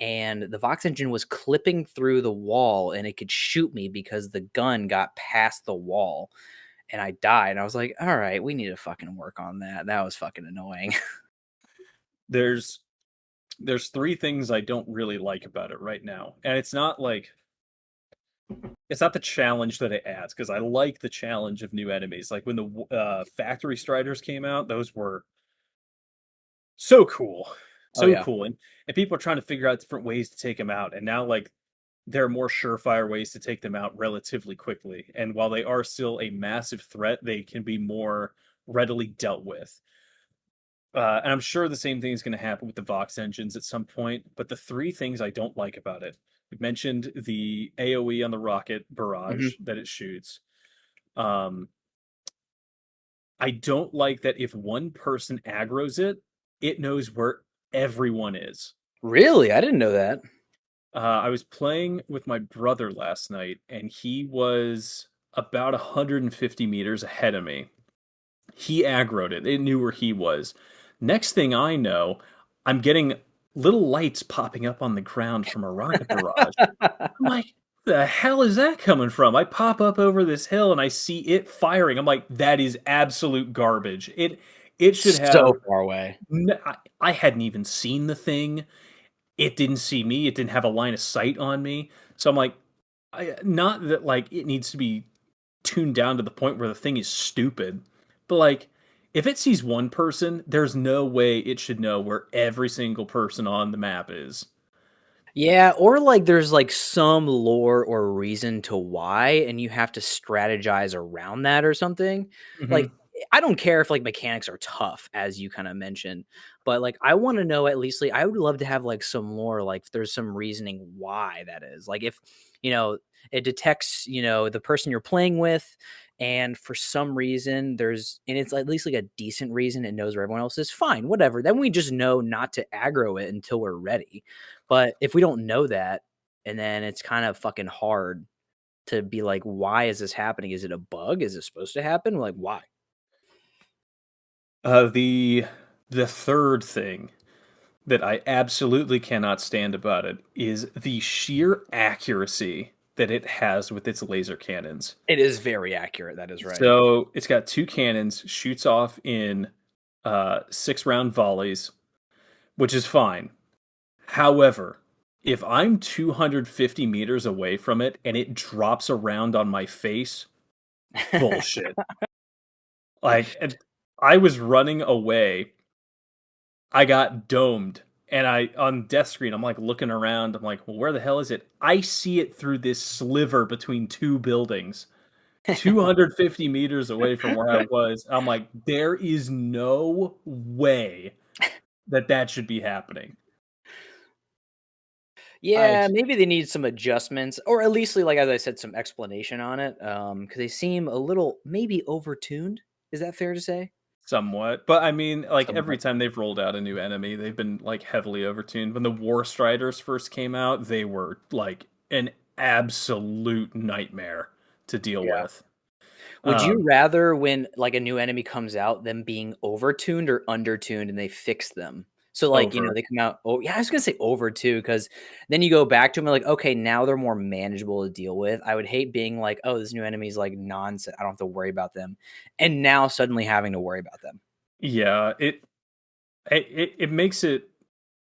and the Vox engine was clipping through the wall and it could shoot me because the gun got past the wall and I died. And I was like, all right, we need to fucking work on that. That was fucking annoying. There's 3 things I don't really like about it right now. And it's not the challenge that it adds because I like the challenge of new enemies. Like when the factory striders came out, those were so cool. Oh So yeah. cool. And people are trying to figure out different ways to take them out. And now like there are more surefire ways to take them out relatively quickly. And while they are still a massive threat, they can be more readily dealt with. And I'm sure the same thing is going to happen with the Vox engines at some point. But the 3 things I don't like about it, we mentioned the AOE on the rocket barrage Hmm. that it shoots. Um, I don't like that if one person aggroes it, it knows where everyone is. Really? I didn't know that. I was playing with my brother last night, and he was about 150 meters ahead of me. He aggroed it. It knew where he was. Next thing I know, I'm getting little lights popping up on the ground from a rocket barrage. I'm like, the hell is that coming from? I pop up over this hill and I see it firing. I'm like, that is absolute garbage. It should have. So far away. I hadn't even seen the thing. It didn't see me. It didn't have a line of sight on me. So I'm like, not that like it needs to be tuned down to the point where the thing is stupid, but like if it sees one person, there's no way it should know where every single person on the map is. Yeah, or like there's like some lore or reason to why, and you have to strategize around that or something. Like, Hmm. I don't care if like mechanics are tough, as you kind of mentioned, but like I want to know at least like I would love to have like some lore, like if there's some reasoning why that is. Like if you know it detects, the person you're playing with, and for some reason and it's at least like a decent reason, it knows where everyone else is, fine, whatever. Then we just know not to aggro it until we're ready. But if we don't know that, and then it's kind of fucking hard to be like, why is this happening? Is it a bug? Is it supposed to happen? Like, why? The third thing that I absolutely cannot stand about it is the sheer accuracy that it has with its laser cannons. It is very accurate. That is right. So it's got two cannons, shoots off in 6 round volleys, which is fine. However, if I'm 250 meters away from it and it drops around on my face, bullshit. Like, and I was running away. I got domed. And I on death screen, I'm like looking around. I'm like, well, where the hell is it? I see it through this sliver between two buildings, 250 meters away from where I was. I'm like, there is no way that that should be happening. I Yeah, maybe they need some adjustments, or at least like as I said, some explanation on it. Because they seem a little maybe overtuned. Is that fair to say? Somewhat, but I mean, like every Somewhat. time they've rolled out a new enemy, they've been like heavily overtuned. When the War Striders first came out, they were like an absolute nightmare to deal Yeah. with. Would you Um, rather when like a new enemy comes out, them being overtuned or undertuned and they fix them? So like, over. they come out, oh yeah, I was gonna say over too, because then you go back to them and like, okay, now they're more manageable to deal with. I would hate being like, oh, this new enemy is like nonsense. I don't have to worry about them. And now suddenly having to worry about them. Yeah, it makes it.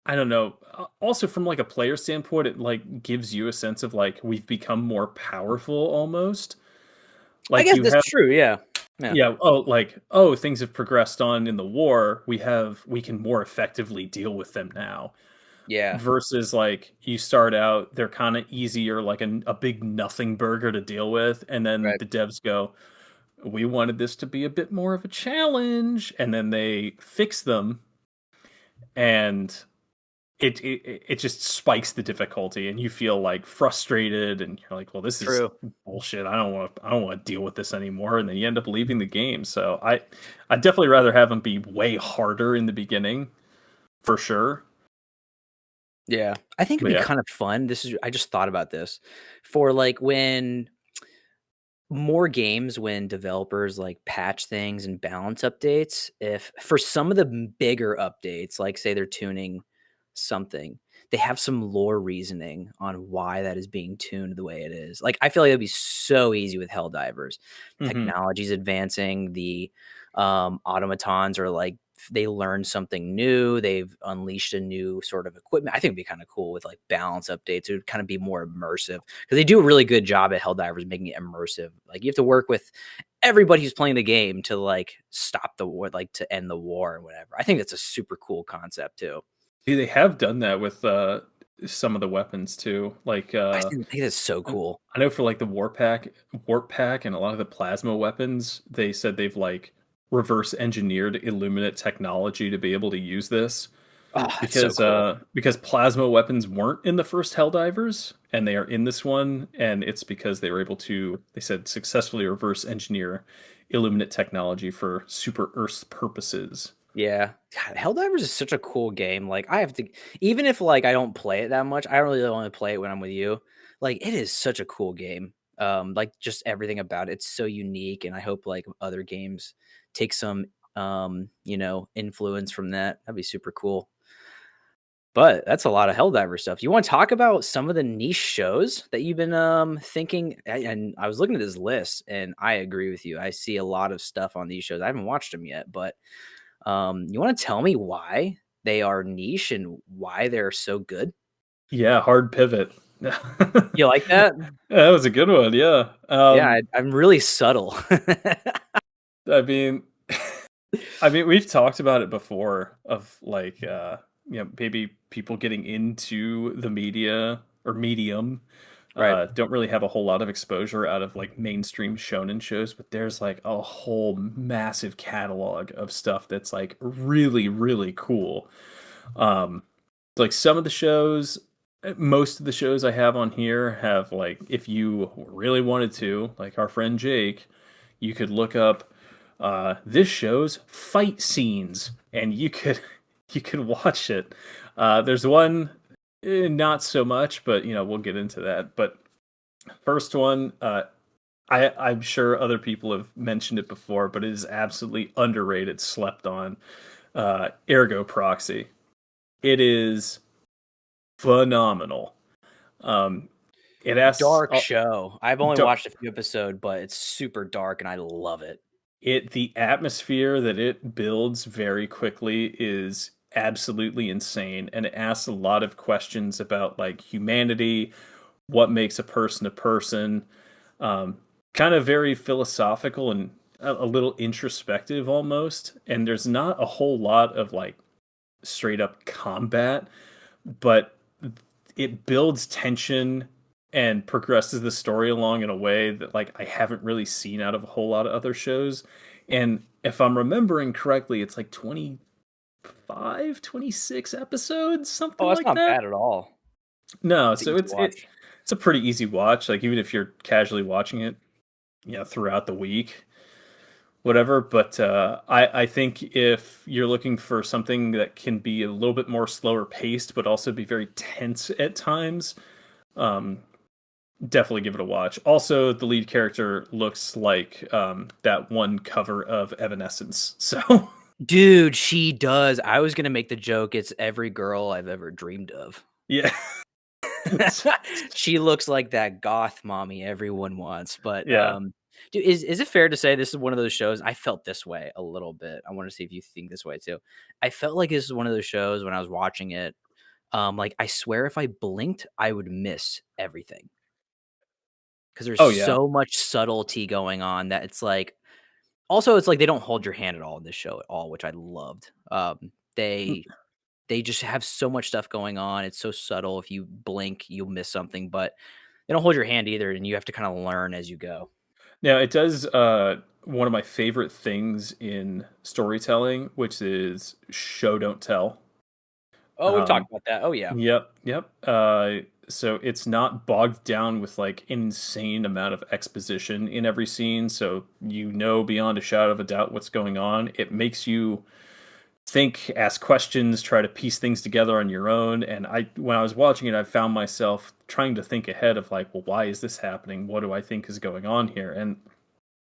I don't know. Also, from like a player standpoint, it like gives you a sense of like we've become more powerful almost. I Like guess you that's have. true, yeah. Yeah. Yeah, oh, like, oh, things have progressed on in the war. We can more effectively deal with them now. Yeah. Versus like you start out, they're kind of easier, like a big nothing burger to deal with, and then Right. the devs go, "We wanted this to be a bit more of a challenge," and then they fix them, and it just spikes the difficulty, and you feel like frustrated, and you're like, "Well, this is True. bullshit. I don't want to deal with this anymore," and then you end up leaving the game. So I definitely rather have them be way harder in the beginning for sure. Yeah. I think it'd But be yeah. kind of fun. I just thought about this for like when more games when developers like patch things and balance updates, if for some of the bigger updates, like say they're tuning something, they have some lore reasoning on why that is being tuned the way it is. Like I feel like it'd be so easy with Helldivers. Hmm. Technology's advancing, the automatons are like they learned something new. They've unleashed a new sort of equipment. I think it'd be kind of cool with like balance updates. It would kind of be more immersive because they do a really good job at Helldivers making it immersive. Like you have to work with everybody who's playing the game to like stop the war, like to end the war and whatever. I think that's a super cool concept too. They have done that with some of the weapons too. Like I think that's so cool. I know for like the warp pack, and a lot of the plasma weapons, they said they've like reverse engineered Illuminate technology to be able to use this Oh, that's so cool. because plasma weapons weren't in the first Helldivers and they are in this one, and it's because they were able to, they said, successfully reverse engineer Illuminate technology for super Earth purposes. Yeah. God, Helldivers is such a cool game. Like I have to even if like I don't play it that much, I don't really want to play it when I'm with you. Like it is such a cool game. Like just everything about it. It's so unique and I hope like other games take some influence from that. That'd be super cool. But that's a lot of Helldiver stuff. You want to talk about some of the niche shows that you've been thinking? And I was looking at this list, and I agree with you. I see a lot of stuff on these shows. I haven't watched them yet, but you want to tell me why they are niche and why they're so good? Yeah, hard pivot. You like that? That was a good one, yeah. Yeah, I'm really subtle. I mean, we've talked about it before of like, maybe people getting into the media or medium, Right. don't really have a whole lot of exposure out of like mainstream shonen shows, but there's like a whole massive catalog of stuff that's like really, really cool. Um, like some of the shows, most of the shows I have on here have like, if you really wanted to, like our friend Jake, you could look up this show's fight scenes, and you could you could watch it. There's one, not so much, but we'll get into that. But first one, I'm sure other people have mentioned it before, but it is absolutely underrated, slept on. Ergo Proxy. It is phenomenal. Um, it asks Dark show. I've only dar- watched a few episodes, but it's super dark and I love it. the atmosphere that it builds very quickly is absolutely insane, and it asks a lot of questions about like humanity, what makes a person. Um, Kind of very philosophical and a little introspective almost. And there's not a whole lot of like straight up combat, but it builds tension and progresses the story along in a way that like I haven't really seen out of a whole lot of other shows. And if I'm remembering correctly, it's like 25, 26 episodes, Oh, something that's like not that. bad at all. No, It's an so easy it's watch. a pretty easy watch. Like even if you're casually watching it, throughout the week, whatever. But I think if you're looking for something that can be a little bit more slower paced, but also be very tense at times, um, definitely give it a watch. Also, the lead character looks like that one cover of Evanescence. So Dude, she does. I was gonna make the joke, it's every girl I've ever dreamed of. yeah, She looks like that goth mommy everyone wants, but, yeah. dude, is it fair to say this is one of those shows I felt this way a little bit. I wanna see if you think this way too. I felt like this is one of those shows when I was watching it, like, I swear if I blinked, I would miss everything because there's Oh yeah. so much subtlety going on that it's like also, it's like they don't hold your hand at all in this show at all, which I loved. They just have so much stuff going on. It's so subtle. If you blink, you'll miss something, but they don't hold your hand either, and you have to kind of learn as you go. Now it does one of my favorite things in storytelling, which is show don't tell. Oh, we've talked Um, about that. Oh yeah. Yep, yep. So it's not bogged down with like insane amount of exposition in every scene, so beyond a shadow of a doubt what's going on. It makes you think, ask questions, try to piece things together on your own. And when I was watching it, I found myself trying to think ahead of like, well, why is this happening? What do I think is going on here? And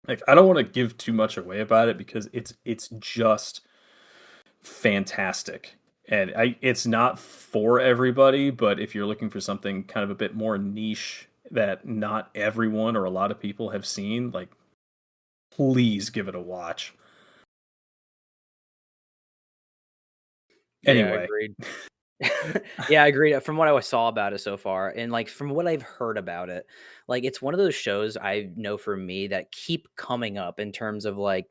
like, I don't want to give too much away about it because it's just fantastic. And it's not for everybody, but if you're looking for something kind of a bit more niche that not everyone or a lot of people have seen, like please give it a watch. Yeah, Anyway, agreed. Yeah, I agree. From what I saw about it so far, and like from what I've heard about it, like it's one of those shows I know for me that keep coming up in terms of like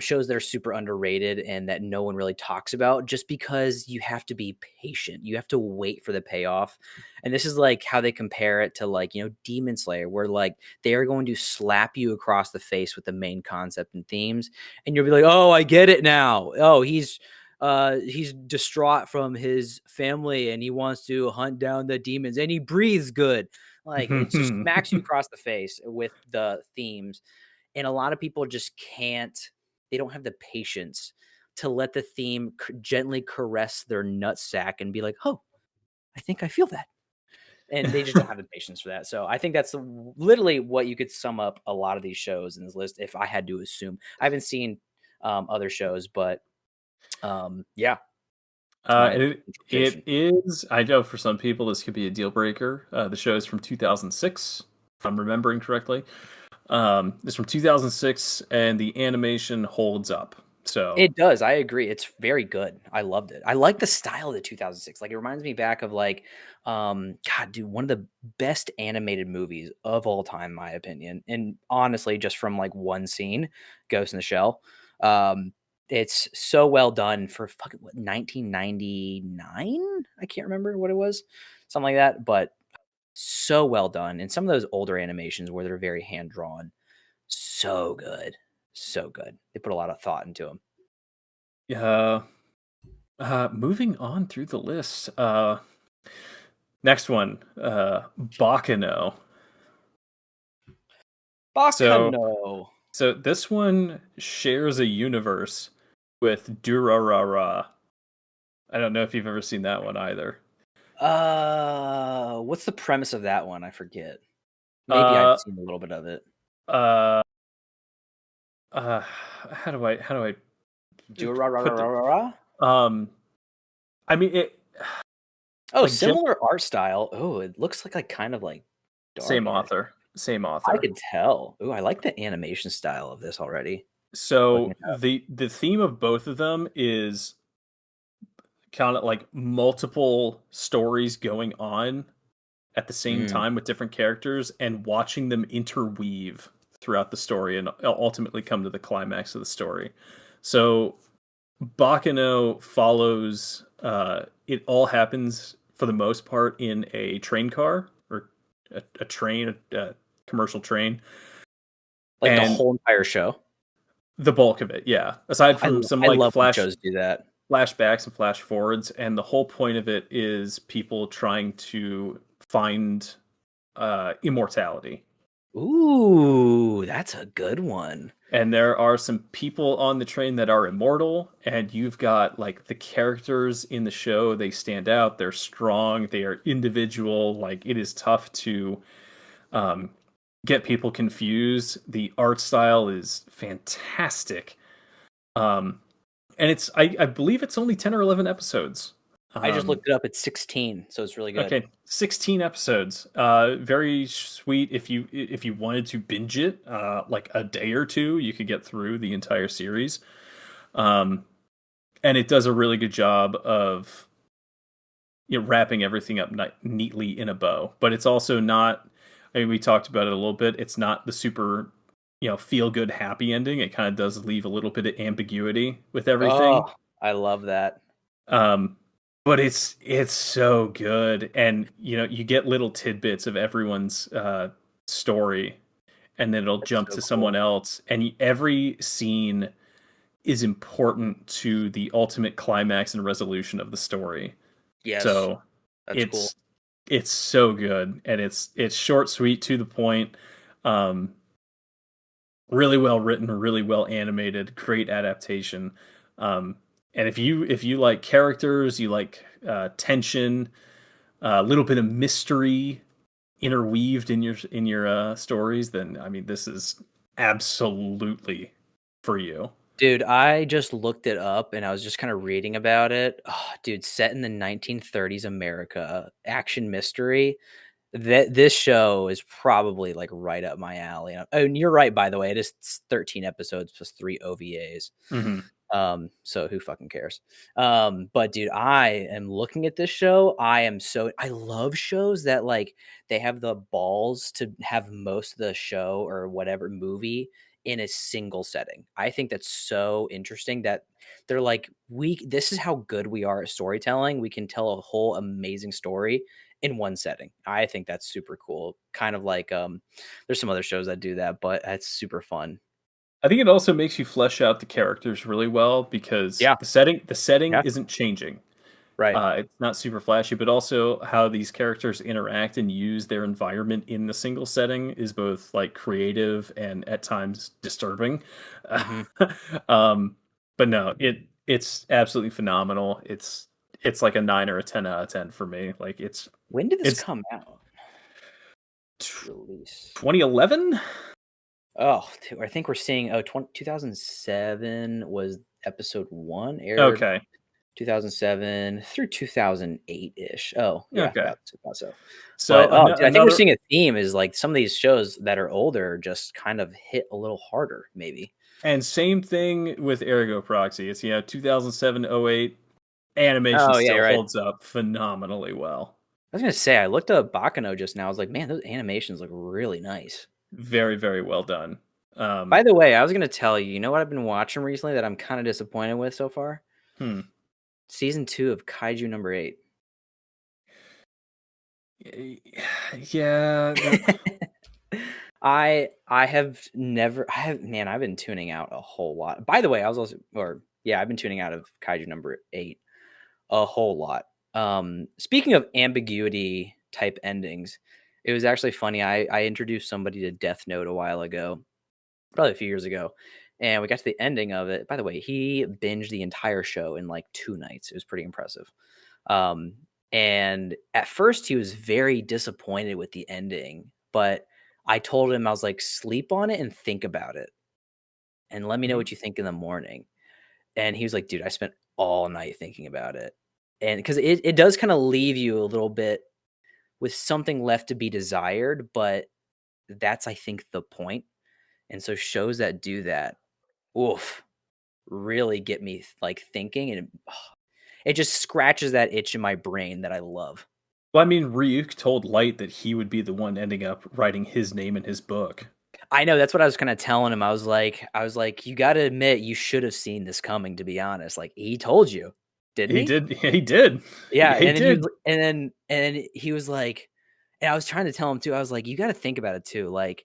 shows that are super underrated and that no one really talks about just because you have to be patient. You have to wait for the payoff. And this is like how they compare it to like, Demon Slayer, where like they are going to slap you across the face with the main concept and themes. And you'll be like, oh, I get it now. Oh, he's distraught from his family and he wants to hunt down the demons and he breathes good. Like it's just smacks you across the face with the themes, and a lot of people just can't, they don't have the patience to let the theme gently caress their nutsack and be like, oh, I think I feel that. And they just don't have the patience for that. So I think that's literally what you could sum up a lot of these shows in this list if I had to assume. I haven't seen other shows, but yeah, it's my it interpretation. is. I know for some people this could be a deal breaker. The show is from 2006, if I'm remembering correctly. It's from 2006, and the animation holds up. So It does. I agree. It's very good. I loved it. I like the style of the 2006. Like it reminds me back of like, God, dude, one of the best animated movies of all time, in my opinion. And honestly, just from like one scene, Ghost in the Shell. Um, it's so well done for fucking what, 1999. I can't remember what it was, something like that. But so well done. And some of those older animations where they're very hand drawn, so good, so good. They put a lot of thought into them. yeah. Moving on through the list. Next one, Bakano. So Bakano. so this one shares a universe with Durarara. I don't know if you've ever seen that one either. What's the premise of that one? I forget. Maybe I've Uh, seen a little bit of it. uh, uh, how do I put the Durarararara? um? I mean it Oh, like gen- similar art style. Oh, it looks like kind of like dark same art. author, same I author. could tell. Oh, I like the animation style of this already. Looking So it up. the theme of both of them is kind of like multiple stories going on at the same Mm. time with different characters and watching them interweave throughout the story and ultimately come to the climax of the story. So Bakano follows it all happens for the most part in a train car or a train, a commercial train. Like the And whole entire show. the bulk of it, yeah. Aside from some I like love when shows do that. flashbacks and flash forwards, and the whole point of it is people trying to find immortality. Ooh, that's a good one. And there are some people on the train that are immortal, and you've got like the characters in the show, they stand out, they're strong, they are individual. Like it is tough to um, get people confused. The art style is fantastic. Um, and I believe it's only 10 or 11 episodes. I just Um, looked it up. It's 16, so it's really good. Okay, 16 episodes. Very sweet. If you wanted to binge it, like a day or two, you could get through the entire series. Um, and it does a really good job of wrapping everything up neatly in a bow. But it's also not. I mean, we talked about it a little bit. It's not the super, feel good happy ending. It kind of does leave a little bit of ambiguity with Oh, everything. I love that. Um, but it's so good, and you get little tidbits of everyone's story, and then it'll That's jump so to someone cool. else, and every scene is important to the ultimate climax and resolution of the story. Yes, So that's cool. it's it's so good, and it's short, sweet, to the point. Um, really well written, really well animated, great adaptation. Um, and if you like characters, you like tension, a little bit of mystery interweaved in your stories, then I mean this is absolutely for you. Dude, I just looked it up and I was just kind of reading about it. Oh, dude, set in the 1930s America, action mystery. That this show is probably like right up my alley. Oh, and you're right, by the way. It is 13 episodes plus 3 OVAs. Hmm. So who fucking cares? But dude, I am looking at this show. I love shows that like they have the balls to have most of the show or whatever movie in a single setting. I think that's so interesting that they're like, this is how good we are at storytelling. We can tell a whole amazing story in one setting. I think that's super cool. Kind of like there's some other shows that do that, but that's super fun. I think it also makes you flesh out the characters really well because Yeah. the setting Yeah. isn't changing. Right. It's not super flashy, but also how these characters interact and use their environment in the single setting is both like creative and at times disturbing. Mhm. um, but no, it's absolutely phenomenal. It's like a 9 or a 10 out of 10 for me. Like When did this it's come out? Release. 2011. Oh, I think we're seeing 2007 was episode 1 aired Okay, 2007 through 2008-ish. Oh, yeah, okay. about so. So But oh, dude, I think we're another seeing a theme is like some of these shows that are older just kind of hit a little harder maybe. And same thing with Ergo Proxy. It's 2007, '08. Animation Oh yeah, still you're right. holds up phenomenally well. I was gonna say I looked up Bakano just now. I was like, man, those animations look really nice. Very, very well done. By the way, I was gonna tell you, you know what I've been watching recently that I'm kind of disappointed with so far? Hmm. Season 2 of Kaiju number 8. Yeah, I have never I have man, I've been tuning out a whole lot. By the way, I was also or yeah, I've been tuning out of Kaiju number 8 a whole lot. Speaking of ambiguity type endings, it was actually funny. I introduced somebody to Death Note a while ago, probably a few years ago, and we got to the ending of it. By the way, he binged the entire show in like 2 nights. It was pretty impressive. Um, and at first he was very disappointed with the ending, but I told him, I was like, sleep on it and think about it and let me know Mhm. what you think in the morning. And he was like, dude, I spent all night thinking about it. And because it does kind of leave you a little bit with something left to be desired, but that's, I think, the point. And so shows that do that, oof, really get me like thinking, and it just scratches that itch in my brain that I love. Well, I mean, Ryuk told Light that he would be the one ending up writing his name in his book. I know, that's what I was kinda telling him. I was like, "You gotta admit you should have seen this coming, to be honest." Like, he told you, didn't He he? did. He did. Yeah, He and then he did. was and then he was like, and I was trying to tell him too, I was like, "You gotta think about it too, like,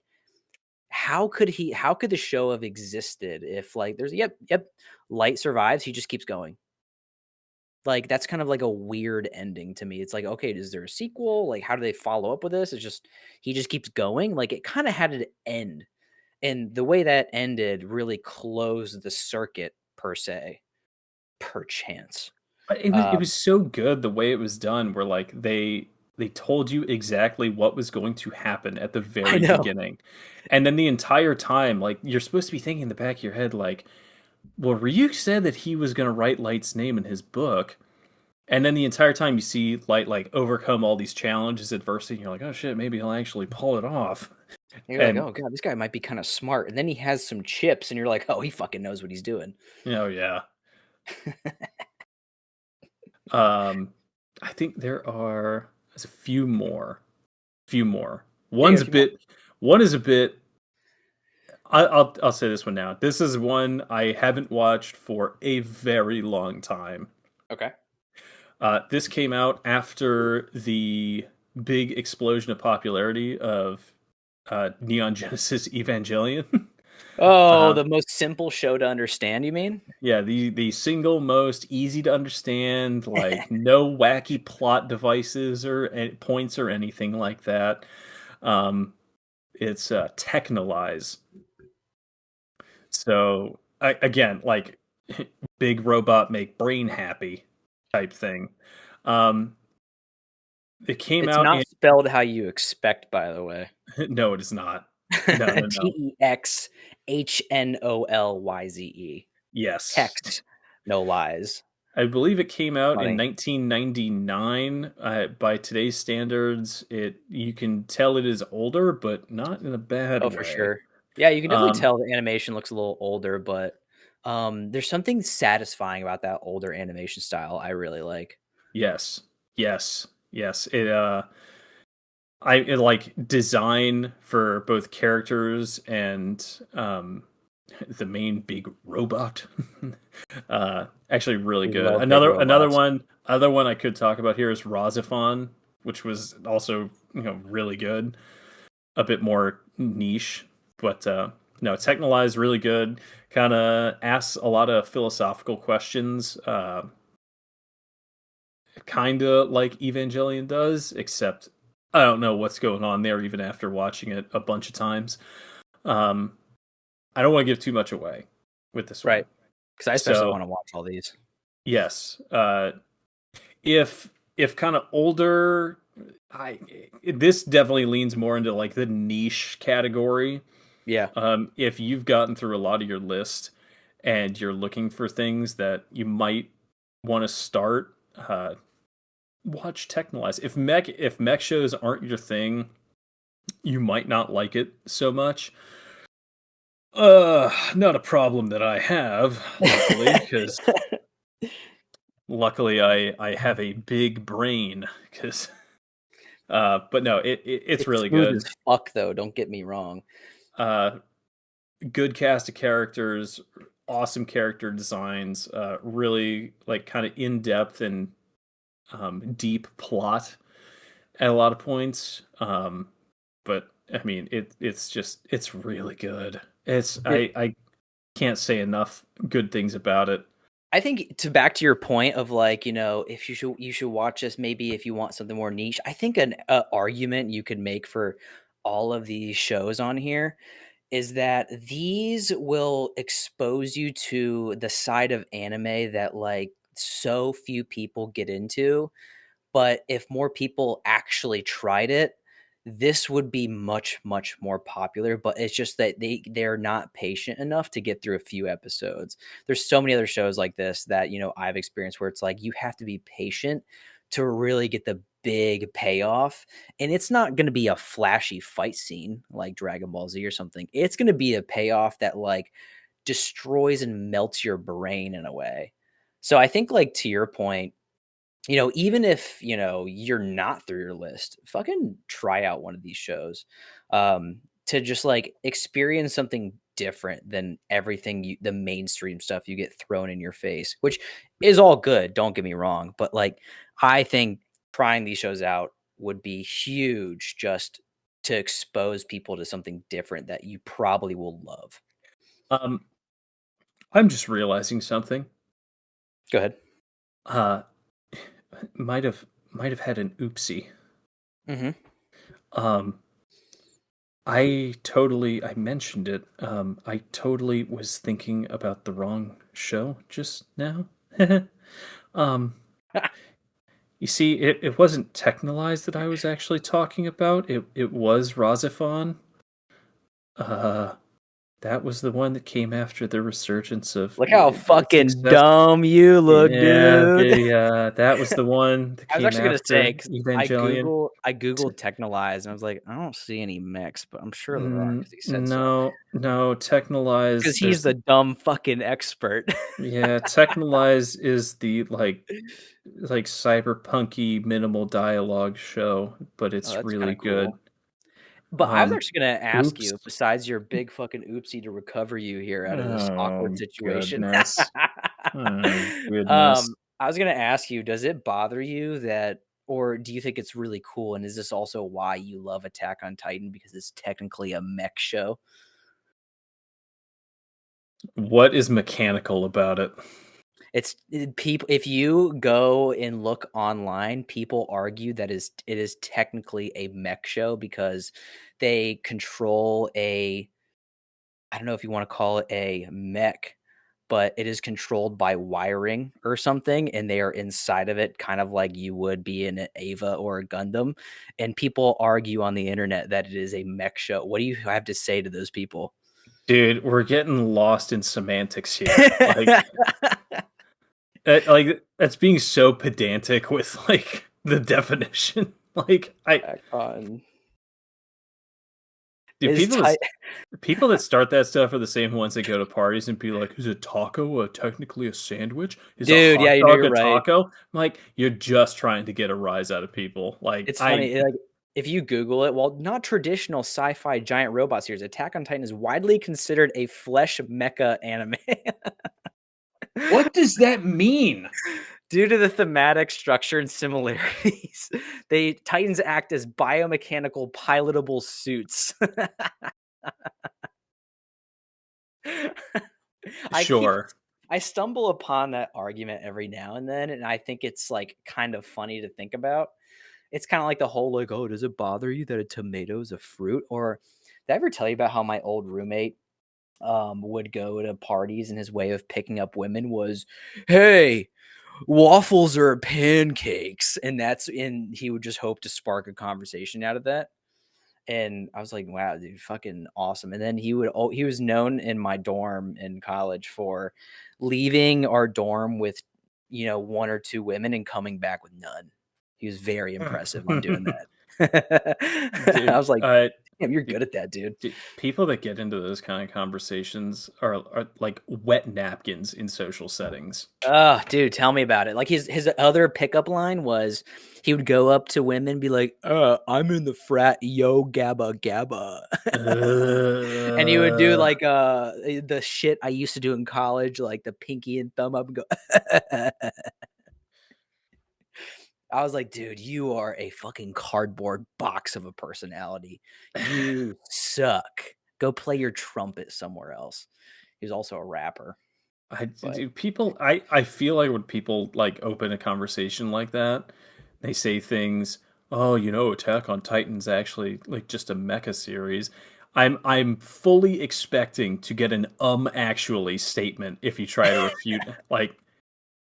how could the show have existed if, like, there's yep, Light survives, he just keeps going." Like, that's kind of like a weird ending to me. It's like, okay, is there a sequel? Like, how do they follow up with this? It's just he just keeps going? Like, it kinda had to end. And the way that ended really closed the circuit per se, perchance. But it was Um, so good the way it was done, where like they told you exactly what was going to happen at the I very know. beginning. And then the entire time, like you're supposed to be thinking in the back of your head, like, well, Ryuk said that he was gonna write Light's name in his book. And then the entire time you see Light like overcome all these challenges, adversity, and you're like, oh shit, maybe he'll actually pull it off. You're like, And "Oh god, this guy might be kinda smart." And then he has some chips and you're like, "Oh, he fucking knows what he's doing." yeah. Um I think there's a few more. Few more. Yeah, you got One's a a few more. bit one is a bit I'll say this one now. This is one I haven't watched for a very long time. Okay. This came out after the big explosion of popularity of Neon Genesis Evangelion. Oh, uh, the most simple show to understand, you mean? yeah, the single most easy to understand, like no wacky plot devices or points or anything like that. Um, it's Technolize. So again, like big robot make brain happy type thing. Um, it came It's out not in spelled how you expect, by the way. no, it is not. No, no, no. TexhnolYze. Yes, Text, no lies. I believe it came out in Funny. 1999. By today's standards, it you can tell it is older, but not in a bad Oh, for way. sure. Yeah, you can definitely Um, tell the animation looks a little older, but, there's something satisfying about that older animation style I really like. yes, yes, yes. It like design for both characters and the main big robot. Actually, really We good. love big robots. Other one I could talk about here is Razafon, which was also really good. A bit more niche, but no, Technolize really good. Kind of asks a lot of philosophical questions. Kind of like Evangelion does, except I don't know what's going on there even after watching it a bunch of times. Um, I don't want to give too much away with this one. Right. Because I especially So wanna watch all these. yes, if kind of older, I this definitely leans more into like the niche category. Yeah. If you've gotten through a lot of your list and you're looking for things that you might want to start, watch Technolize. If mech shows aren't your thing, you might not like it so much. Not a problem that I have, luckily, because luckily I have a big brain. Because but no, it's It's really smooth as good. fuck, though. Don't get me wrong. Uh, Good cast of characters, awesome character designs, really like kind of in depth and deep plot at a lot of points. But I mean, it's really good. It's I can't say enough good things about it. I think to back to your point of like, if you should watch this maybe if you want something more niche. I think an argument you could make for all of these shows on here is that these will expose you to the side of anime that like so few people get into. But if more people actually tried it, this would be much, much more popular. But it's just that they're not patient enough to get through a few episodes. There's so many other shows like this that I've experienced where it's like you have to be patient to really get the big payoff. And it's not going to be a flashy fight scene like Dragon Ball Z or something. It's going to be a payoff that like destroys and melts your brain in a way. So I think like to your point, even if, you're not through your list, fucking try out one of these shows, to just like experience something different than the mainstream stuff you get thrown in your face, which is all good. Don't get me wrong. But like, I think trying these shows out would be huge just to expose people to something different that you probably will love. Um, I'm just realizing something. Go ahead. Uh, might have had an oopsie. Hmm. Um, I mentioned it. I totally was thinking about the wrong show just now. um, you see, it wasn't Technolize that I was actually talking about. It was Razifon. Uh, that was the one that came after the resurgence of Look how great fucking success. dumb you look, Yeah, dude. that was the one that I was came actually gonna say after because Evangelion. I googled Technolize and I was like, I don't see any mix, but I'm sure there are because he said so. No, no, Because Technolize. he's There's the dumb fucking expert. Yeah, Technolize is the like cyberpunky minimal dialogue show, but Oh, it's that's kind really of good. cool. But I was Um, actually gonna ask oops. you, besides your big fucking oopsie to recover you here out of this awkward Oh situation. goodness. Oh goodness. I was gonna ask you, does it bother you that, or do you think it's really cool? And is this also why you love Attack on Titan because it's technically a mech show? What is mechanical about it? People. If you go and look online, people argue that it is technically a mech show because they control a. I don't know if you want to call it a mech, but it is controlled by wiring or something, and they are inside of it, kind of like you would be in an Ava or a Gundam. And people argue on the internet that it is a mech show. What do you have to say to those people? Dude, we're getting lost in semantics here. Like that's being so pedantic with like the definition. Like I Attack on do is people tight. People that start that stuff are the same ones that go to parties and be like, "Is a taco technically a sandwich? Is a Dude, yeah, hot dog you're a right. taco?" I'm like, you're just trying to get a rise out of people. It's funny, like, if you Google it, while not traditional sci-fi giant robot series, Attack on Titan is widely considered a flesh mecha anime. What does that mean? Due to the thematic structure and similarities, Titans act as biomechanical pilotable suits. I keep Sure. I stumble upon that argument every now and then, and I think it's like kind of funny to think about. It's kind of like the whole like, oh, does it bother you that a tomato is a fruit? Or did I ever tell you about how my old roommate would go to parties and his way of picking up women was, hey, waffles are pancakes, and he would just hope to spark a conversation out of that. And I was like, wow, dude, fucking awesome. And then he was known in my dorm in college for leaving our dorm with, one or two women and coming back with none. He was very impressive on doing that. I Dude, was like, Damn, you're good at that, dude. People that get into those kind of conversations are like wet napkins in social settings. Oh, dude, tell me about it. Like his other pickup line was he would go up to women and be like, I'm in the frat, yo gabba gabba. And he would do like the shit I used to do in college, like the pinky and thumb up and go. I was like, dude, you are a fucking cardboard box of a personality. You suck. Go play your trumpet somewhere else. He was also a rapper, I but do people I feel like when people like open a conversation like that, they say things, "Oh, Attack on Titan's actually like just a mecha series." I'm fully expecting to get an actually statement if you try to refute like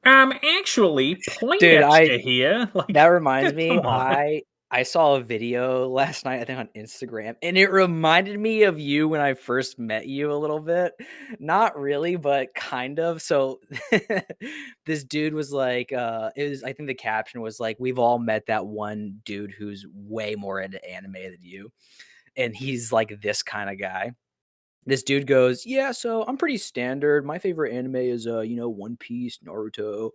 actually dude, Poindexter here. that Like reminds me, come on. I saw a video last night, I think on Instagram, and it reminded me of you when I first met you a little bit. Not really, but kind of. So this dude was like, I think the caption was like, we've all met that one dude who's way more into anime than you. And he's like this kind of guy. This dude goes, yeah, so I'm pretty standard. My favorite anime is One Piece, Naruto.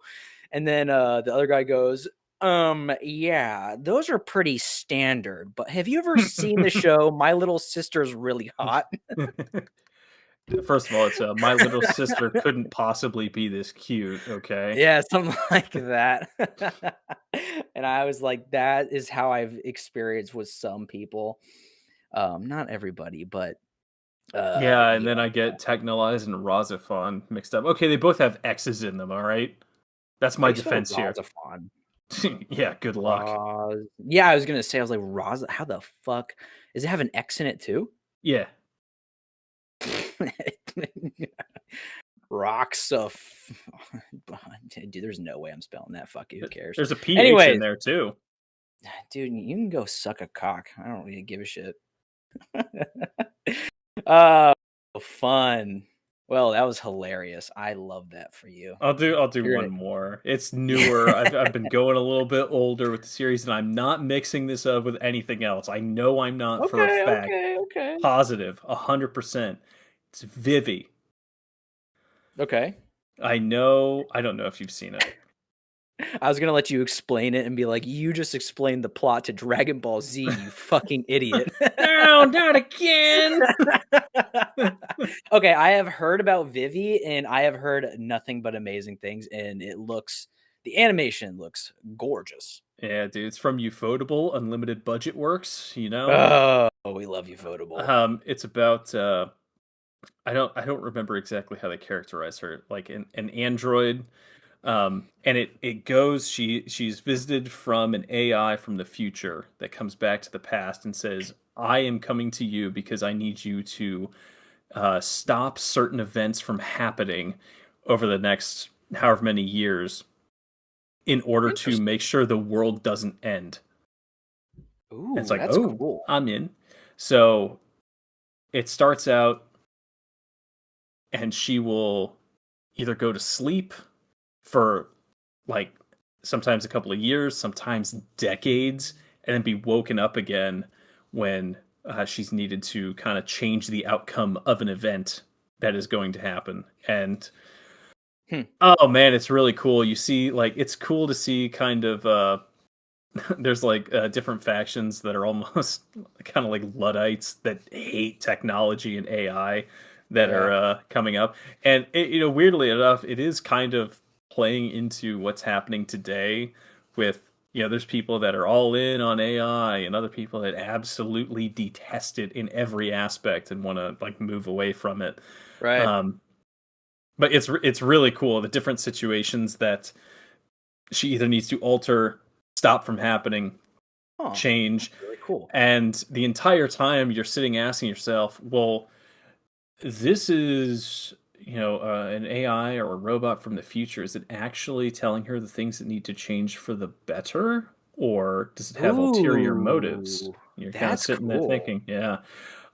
And then the other guy goes, yeah, those are pretty standard. But have you ever seen the show My Little Sister's Really Hot? First of all, it's my little sister couldn't possibly be this cute, okay? Yeah, something like that. And I was like, that is how I've experienced with some people. Not everybody, but Yeah, and yeah. then I get Technolize and Razafon mixed up. Okay, they both have X's in them, all right? That's How my do you spell defense here. Razafon? Yeah, good luck. Yeah, I was gonna say, I was like, Raz, how the fuck does it have an X in it too? Yeah. Rocks of dude, there's no way I'm spelling that. Fuck it, who cares? There's a PH in Anyways, there too. dude, you can go suck a cock. I don't really give a shit. Oh, fun. Well, that was hilarious. I love that for you. I'll do You're one gonna more. It's newer. I've been going a little bit older with the series, and I'm not mixing this up with anything else. I know I'm not for a okay, fact. okay, okay, Positive, 100%. It's Vivi. okay. I know. I don't know if you've seen it. I was gonna let you explain it and be like, "You just explained the plot to Dragon Ball Z, you fucking idiot." No, not again. Okay, I have heard about Vivi, and I have heard nothing but amazing things, and the animation looks gorgeous. Yeah, dude, it's from Ufotable, Unlimited Budget Works. Oh, we love you, Votable. It's about I don't remember exactly how they characterize her, like an android. And it goes she's visited from an AI from the future that comes back to the past and says, I am coming to you because I need you to stop certain events from happening over the next however many years in order to Interesting. make sure the world doesn't end. And it's Ooh, like, that's oh, cool. I'm in. So it starts out and she will either go to sleep for like sometimes a couple of years, sometimes decades, and then be woken up again when she's needed to kind of change the outcome of an event that is going to happen. And Hmm. oh man, it's really cool. You see, like, it's cool to see kind of there's like different factions that are almost kind of like Luddites that hate technology and AI that Yeah. are coming up. And weirdly enough, it is kind of playing into what's happening today with there's people that are all in on AI and other people that absolutely detest it in every aspect and want to like move away from it. Right. Um, but it's really cool the different situations that she either needs to alter, stop from happening, Oh, change, that's really cool. and the entire time you're sitting asking yourself, well, this is an AI or a robot from the future. Is it actually telling her the things that need to change for the better, or does it have ulterior motives? Ooh, You're kind of that's sitting there cool. thinking, yeah.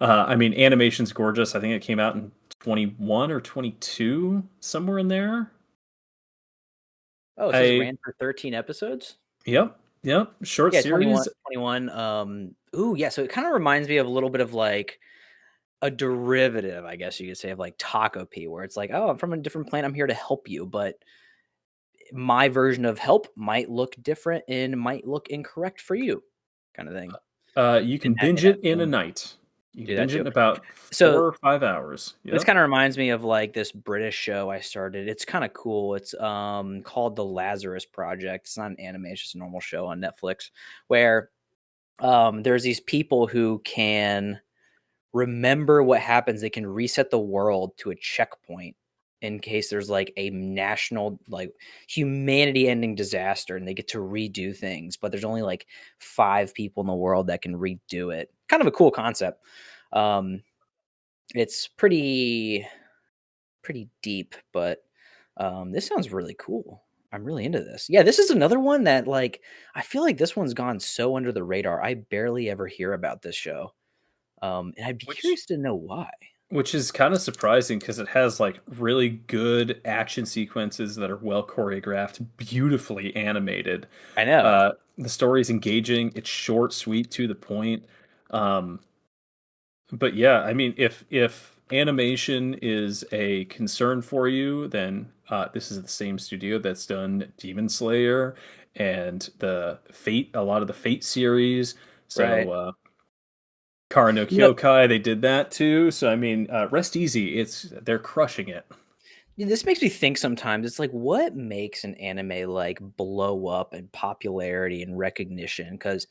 I mean, animation's gorgeous. I think it came out in 21 or 22, somewhere in there. Oh, it says I ran for 13 episodes? Yep, yep, short Yeah, series. 21. Ooh, yeah. So it kind of reminds me of a little bit of like a derivative, I guess you could say, of like Taco P, where it's like, oh, I'm from a different planet. I'm here to help you, but my version of help might look different and might look incorrect for you, kind of thing. You In can that, binge it in a night. You can do that binge it too. in about So 4 or 5 hours. this Yep. kind of reminds me of like this British show I started. It's kind of cool. It's called The Lazarus Project. It's not an anime, it's just a normal show on Netflix where there's these people who can remember what happens. They can reset the world to a checkpoint in case there's like a national, like humanity ending disaster and they get to redo things. But there's only like 5 people in the world that can redo it. Kind of a cool concept. Um, it's pretty deep, but this sounds really cool. I'm really into this. Yeah, this is another one that like I feel like this one's gone so under the radar. I barely ever hear about this show. And I'd be Which curious to know why. which is kind of surprising because it has like really good action sequences that are well choreographed, beautifully animated. I know, The story's engaging. It's short, sweet, to the point. Um, but yeah, I mean, if animation is a concern for you, then this is the same studio that's done Demon Slayer and the Fate, a lot of the Fate series. right? So Kara no You know, Kyokai, they did that too. So I mean, rest easy. They're crushing it. this makes me think sometimes. It's like, what makes an anime like blow up in popularity and recognition? Because,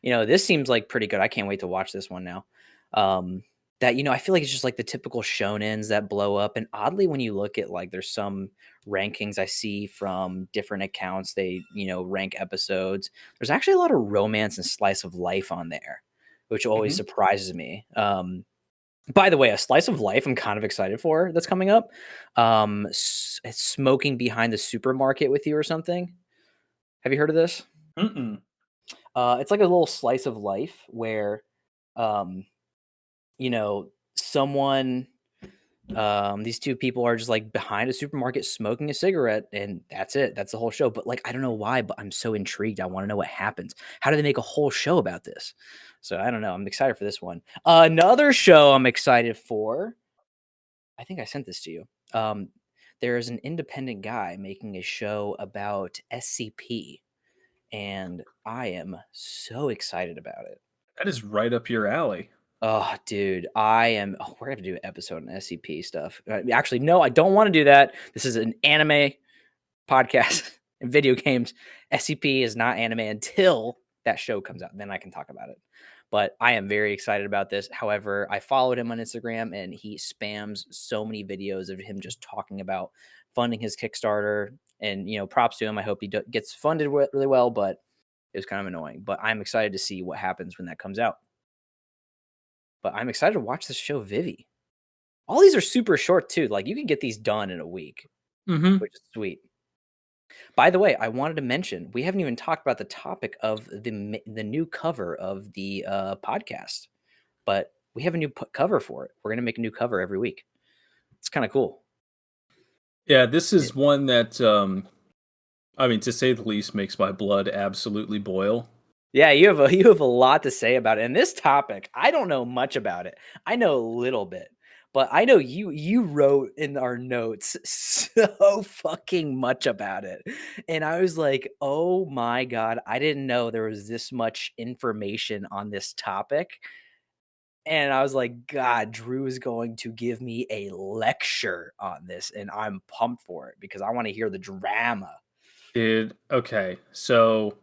this seems like pretty good. I can't wait to watch this one now. Um, that I feel like it's just like the typical shonens that blow up. And oddly, when you look at like, there's some rankings I see from different accounts. They rank episodes. There's actually a lot of romance and slice of life on there, which always Hmm. surprises me. By the way, a slice of life I'm kind of excited for that's coming up. It's Smoking Behind the Supermarket with You or something. Have you heard of this? Mm-mm. It's like a little slice of life where, um, someone, these two people are just like behind a supermarket smoking a cigarette, and that's it. That's the whole show. But like, I don't know why, but I'm so intrigued. I want to know what happens. How do they make a whole show about this? So I don't know. I'm excited for this one. Another show I'm excited for. I think I sent this to you. There is an independent guy making a show about SCP, and I am so excited about it. That is right up your alley. Oh, dude, I am. Oh, we're gonna do an episode on SCP stuff. Actually, no, I don't want to do that. This is an anime podcast and video games. SCP is not anime until that show comes out. Then I can talk about it. But I am very excited about this. However, I followed him on Instagram and he spams so many videos of him just talking about funding his Kickstarter. And, props to him. I hope he gets funded really well, but it was kind of annoying. But I'm excited to see what happens when that comes out. But I'm excited to watch this show, Vivi. All these are super short, too. Like, you can get these done in a week, Mm-hmm. which is sweet. By the way, I wanted to mention we haven't even talked about the topic of the new cover of the podcast, but we have a new cover for it. We're gonna make a new cover every week. It's kind of cool. Yeah, this It- is one that I mean, to say the least, makes my blood absolutely boil. yeah, you have a lot to say about it. And this topic, I don't know much about it. I know a little bit, but I know you wrote in our notes so fucking much about it. And I was like, "Oh my god, I didn't know there was this much information on this topic." And I was like, "God, Drew is going to give me a lecture on this, and I'm pumped for it because I want to hear the drama." Okay, so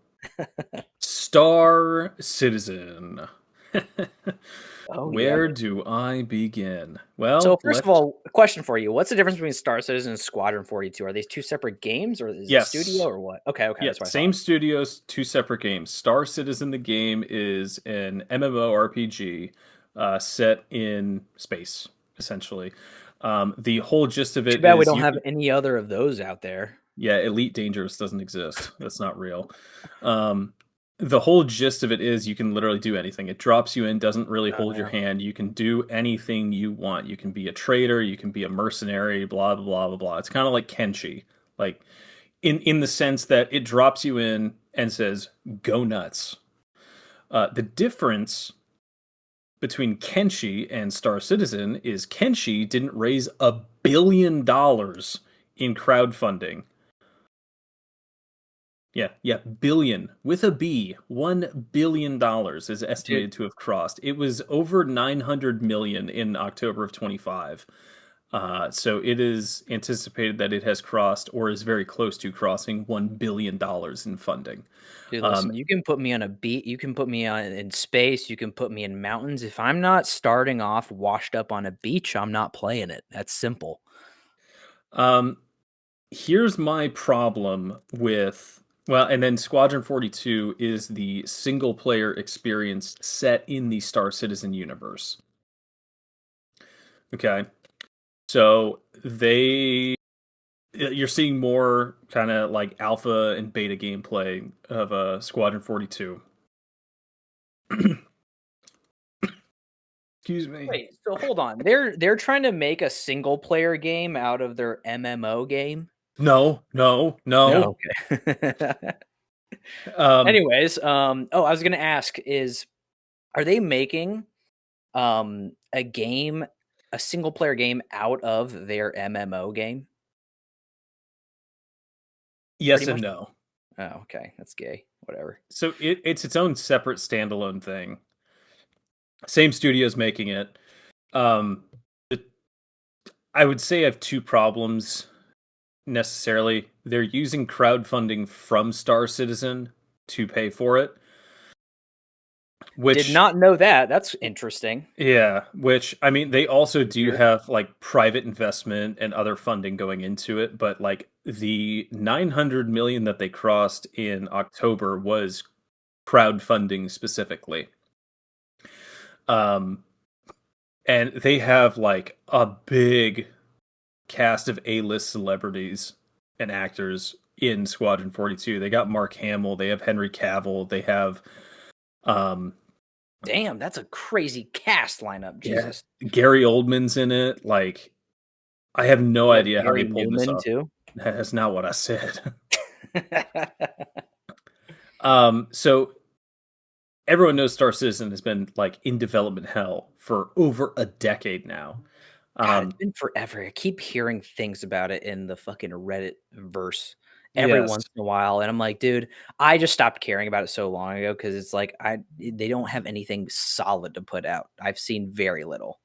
Star Citizen. Oh yeah. Where do I begin? So Well, first of let's. all, a question for you: what's the difference between Star Citizen and Squadron 42? Are these two separate games, or is it a studio, Yes. or what? Okay, okay, Yeah, that's what I same thought. studios, two separate games. Star Citizen, the game, is an MMORPG set in space, essentially. The whole gist of Too it bad we is don't you have can. any other of those out there. Yeah, Elite Dangerous doesn't exist. That's not real. Um, the whole gist of it is you can literally do anything. It drops you in, doesn't really Oh hold your yeah. hand. You can do anything you want. You can be a trader, you can be a mercenary, blah blah blah blah blah. It's kind of like Kenshi, like in the sense that it drops you in and says go nuts. The difference between Kenshi and Star Citizen is Kenshi didn't raise $1 billion in crowdfunding. Yeah, billion with a B. $1 billion is Dude, estimated to have crossed. It was over 900 million in October of 25. So it is anticipated that it has crossed or is very close to crossing $1 billion in funding. dude, Um, listen, you can put me on a beat, you can put me on in space, you can put me in mountains. If I'm not starting off washed up on a beach, I'm not playing it. That's simple. um, Here's my problem with, well, and then Squadron 42 is the single player experience set in the Star Citizen universe. Okay. So you're seeing more kind of like alpha and beta gameplay of Squadron 42. Excuse me. Wait, so hold on. They're trying to make a single player game out of their MMO game? No, no, no. No, okay. Um, Anyways, oh, I was gonna ask are they making a game, a single player game out of their MMO game? Pretty yes and much. no. Oh, okay. That's gay. Whatever. So it's its own separate standalone thing. Same studios making it. Um, I would say I have two problems necessarily. They're using crowdfunding from Star Citizen to pay for it, Did which, not know that. That's interesting. yeah, which I mean, they also do Weird. have like private investment and other funding going into it, but like the 900 million that they crossed in October was crowdfunding specifically. Um, and they have like a big cast of A-list celebrities and actors in Squadron 42. They got Mark Hamill, they have Henry Cavill, they have um Damn, that's a crazy cast lineup. yeah, Jesus. Gary Oldman's in it. Like I have no You have idea how they Gary pulled this Newman off. too. That's not what I said. So everyone knows Star Citizen has been like in development hell for over a decade now. God, it's Um been forever. I keep hearing things about it in the fucking Reddit verse every yes, once in a while, and I'm like, dude, I just stopped caring about it so long ago because it's like they don't have anything solid to put out. I've seen very little.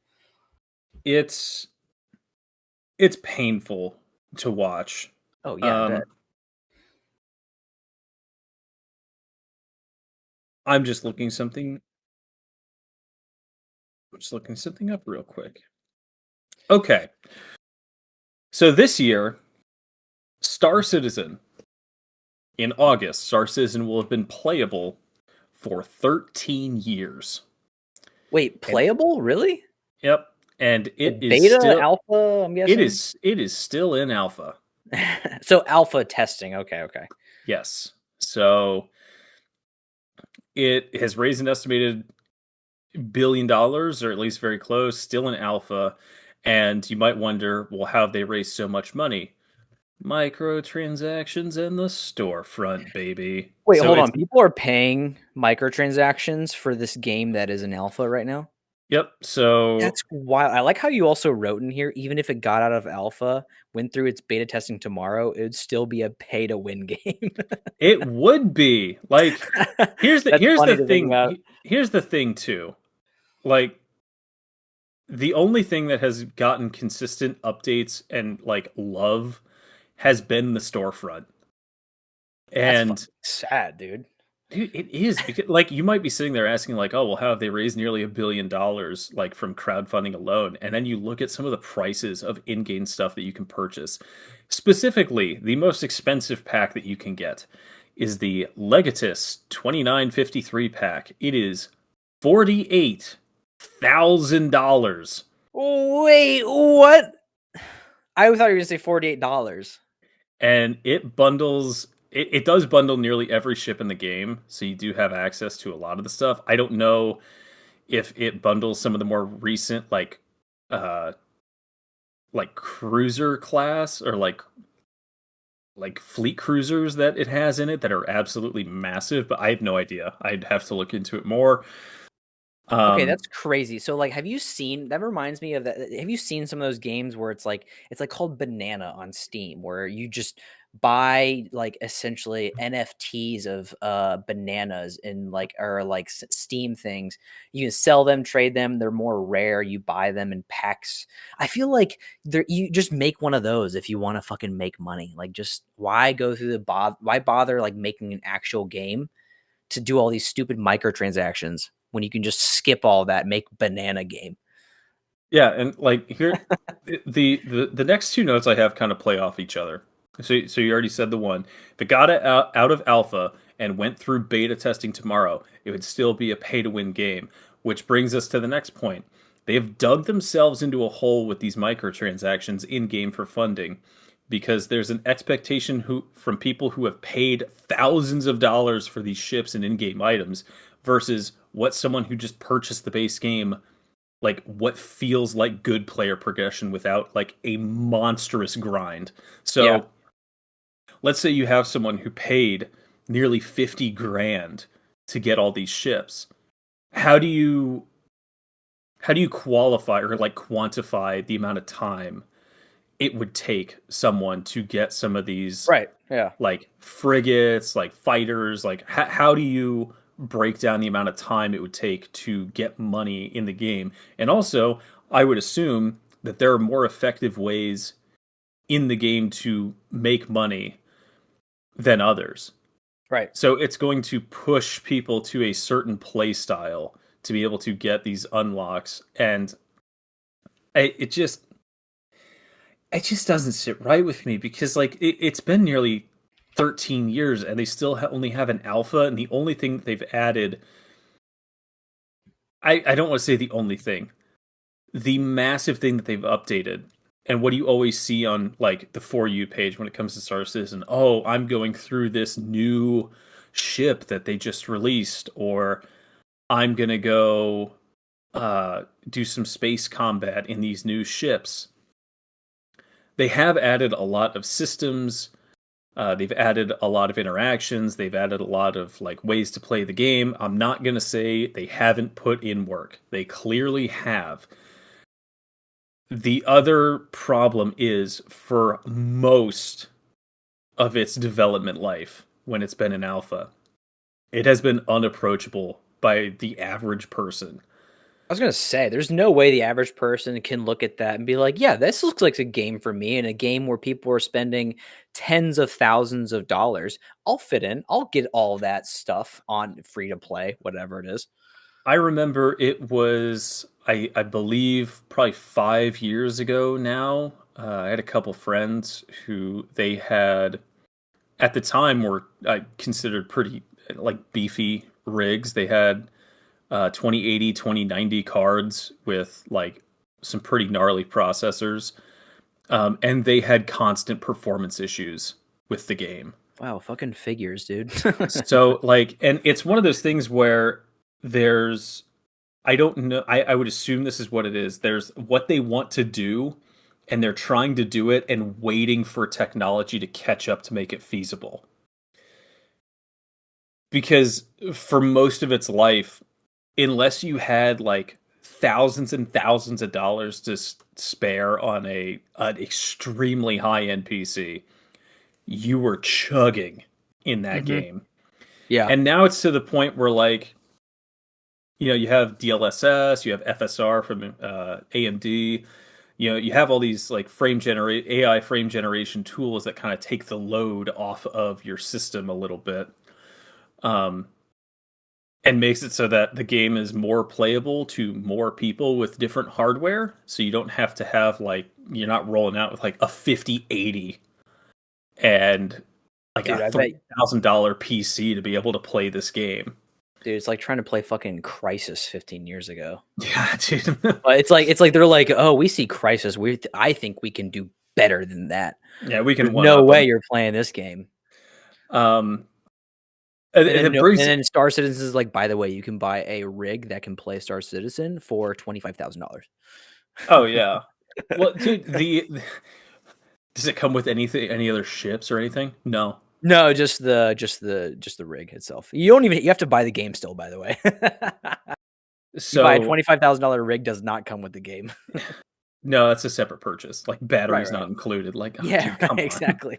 it's it's painful to watch. Oh yeah, I bet. Um I'm just looking something up real quick. Okay. So this year, Star Citizen in August, Star Citizen will have been playable for 13 years. Wait, And playable? Really? yep, and Like beta, alpha? I'm guessing. it is still in alpha. So alpha testing. Okay, okay. Yes. So it has raised an estimated $1 billion, or at least very close, still in alpha. And you might wonder, well, how have they raised so much money? Microtransactions and the storefront, baby. Wait, So hold it's on. People are paying microtransactions for this game that is in alpha right now. yep. So That's wild. I like how you also wrote in here, even if it got out of alpha, went through its beta testing tomorrow, it would still be a pay to win game. it would be like That's funny to think about. here's the thing too. Like the only thing that has gotten consistent updates and like love has been the storefront. That's fucking And sad, dude. dude, it is because like you might be sitting there asking like, oh well, how have they raised nearly $1 billion like from crowdfunding alone? And then you look at some of the prices of in-game stuff that you can purchase. Specifically, the most expensive pack that you can get is the Legatus 2953 pack. It is $48,000. Wait, what? I thought you were gonna say $48. And it does bundle nearly every ship in the game, so you do have access to a lot of the stuff. I don't know if it bundles some of the more recent uh like cruiser class or like fleet cruisers that it has in it that are absolutely massive, but I have no idea. I'd have to look into it more. Okay, Um, that's crazy. So, like, have you seen that reminds me of that have you seen some of those games where it's like called Banana on Steam, where you just buy, like, essentially NFTs of, bananas in, like or, like, Steam things. You can sell them, trade them, they're more rare, you buy them in packs. I feel like there you just make one of those if you wanna fucking make money. Like, just why go through why bother, like, making an actual game to do all these stupid microtransactions when you can just skip all that, make banana game. yeah, and like here, the next two notes I have kind of play off each other. So you already said the one. If it got it out of alpha and went through beta testing tomorrow, it would still be a pay to win game. Which brings us to the next point. They have dug themselves into a hole with these microtransactions in game for funding because there's an expectation from people who have paid thousands of dollars for these ships and in-game items versus what someone who just purchased the base game, like what feels like good player progression without like a monstrous grind. Yeah. So let's say you have someone who paid nearly 50 grand to get all these ships. How do you qualify or like quantify the amount of time it would take someone to get some of these Right. Yeah. like frigates, like fighters, like how do you break down the amount of time it would take to get money in the game? And also, I would assume that there are more effective ways in the game to make money than others. Right. So it's going to push people to a certain play style to be able to get these unlocks, and it just doesn't sit right with me because like it's been nearly 13 years and they still only have an alpha, and the only thing that they've added, I don't want to say the only thing, the massive thing that they've updated, and what do you always see on like the For You page when it comes to Star Citizen? Oh, I'm going through this new ship that they just released, or I'm gonna go do some space combat in these new ships. They have added a lot of systems. They've added a lot of interactions. They've added a lot of like ways to play the game. I'm not gonna say they haven't put in work. They clearly have. The other problem is for most of its development life, when it's been in alpha, it has been unapproachable by the average person. I was gonna say, there's no way the average person can look at that and be like, "Yeah, this looks like a game for me." And a game where people are spending tens of thousands of dollars, I'll fit in. I'll get all that stuff on free to play, whatever it is. I remember it was, I believe, probably 5 years ago now. I had a couple friends who they had, at the time, were considered pretty like beefy rigs. They had 2080, 2090 cards with like some pretty gnarly processors. And they had constant performance issues with the game. Wow, fucking figures, dude. So like, and it's one of those things where there's, I don't know, I would assume this is what it is. There's what they want to do, and they're trying to do it and waiting for technology to catch up to make it feasible. Because for most of its life, unless you had like thousands and thousands of dollars to spare on an extremely high end PC, you were chugging in that Hmm. game. Yeah. And now it's to the point where like, you have DLSS, you have FSR from AMD, you have all these like AI frame generation tools that kind of take the load off of your system a little bit. Um, and makes it so that the game is more playable to more people with different hardware. So you don't have to have like, you're not rolling out with like a 5080 and like Dude, a I bet $3,000 PC to be able to play this game. dude, it's like trying to play fucking Crisis 15 years ago. Yeah, dude. But it's like they're like, "Oh, we see Crisis. I think we can do better than that." Yeah, we can There's one no up way them. you're playing this game. Um, and And then it no, and brings, then Star Citizen is like, by the way, you can buy a rig that can play Star Citizen for $25,000. oh yeah. Well, dude, Does it come with anything, any other ships or anything? No. No, just the rig itself. You have to buy the game still, by the way. You buy a So $25,000 rig, does not come with the game. no, that's a separate purchase. Like Right, batteries right. not included. Like, oh, Yeah, dude, right, come on. exactly.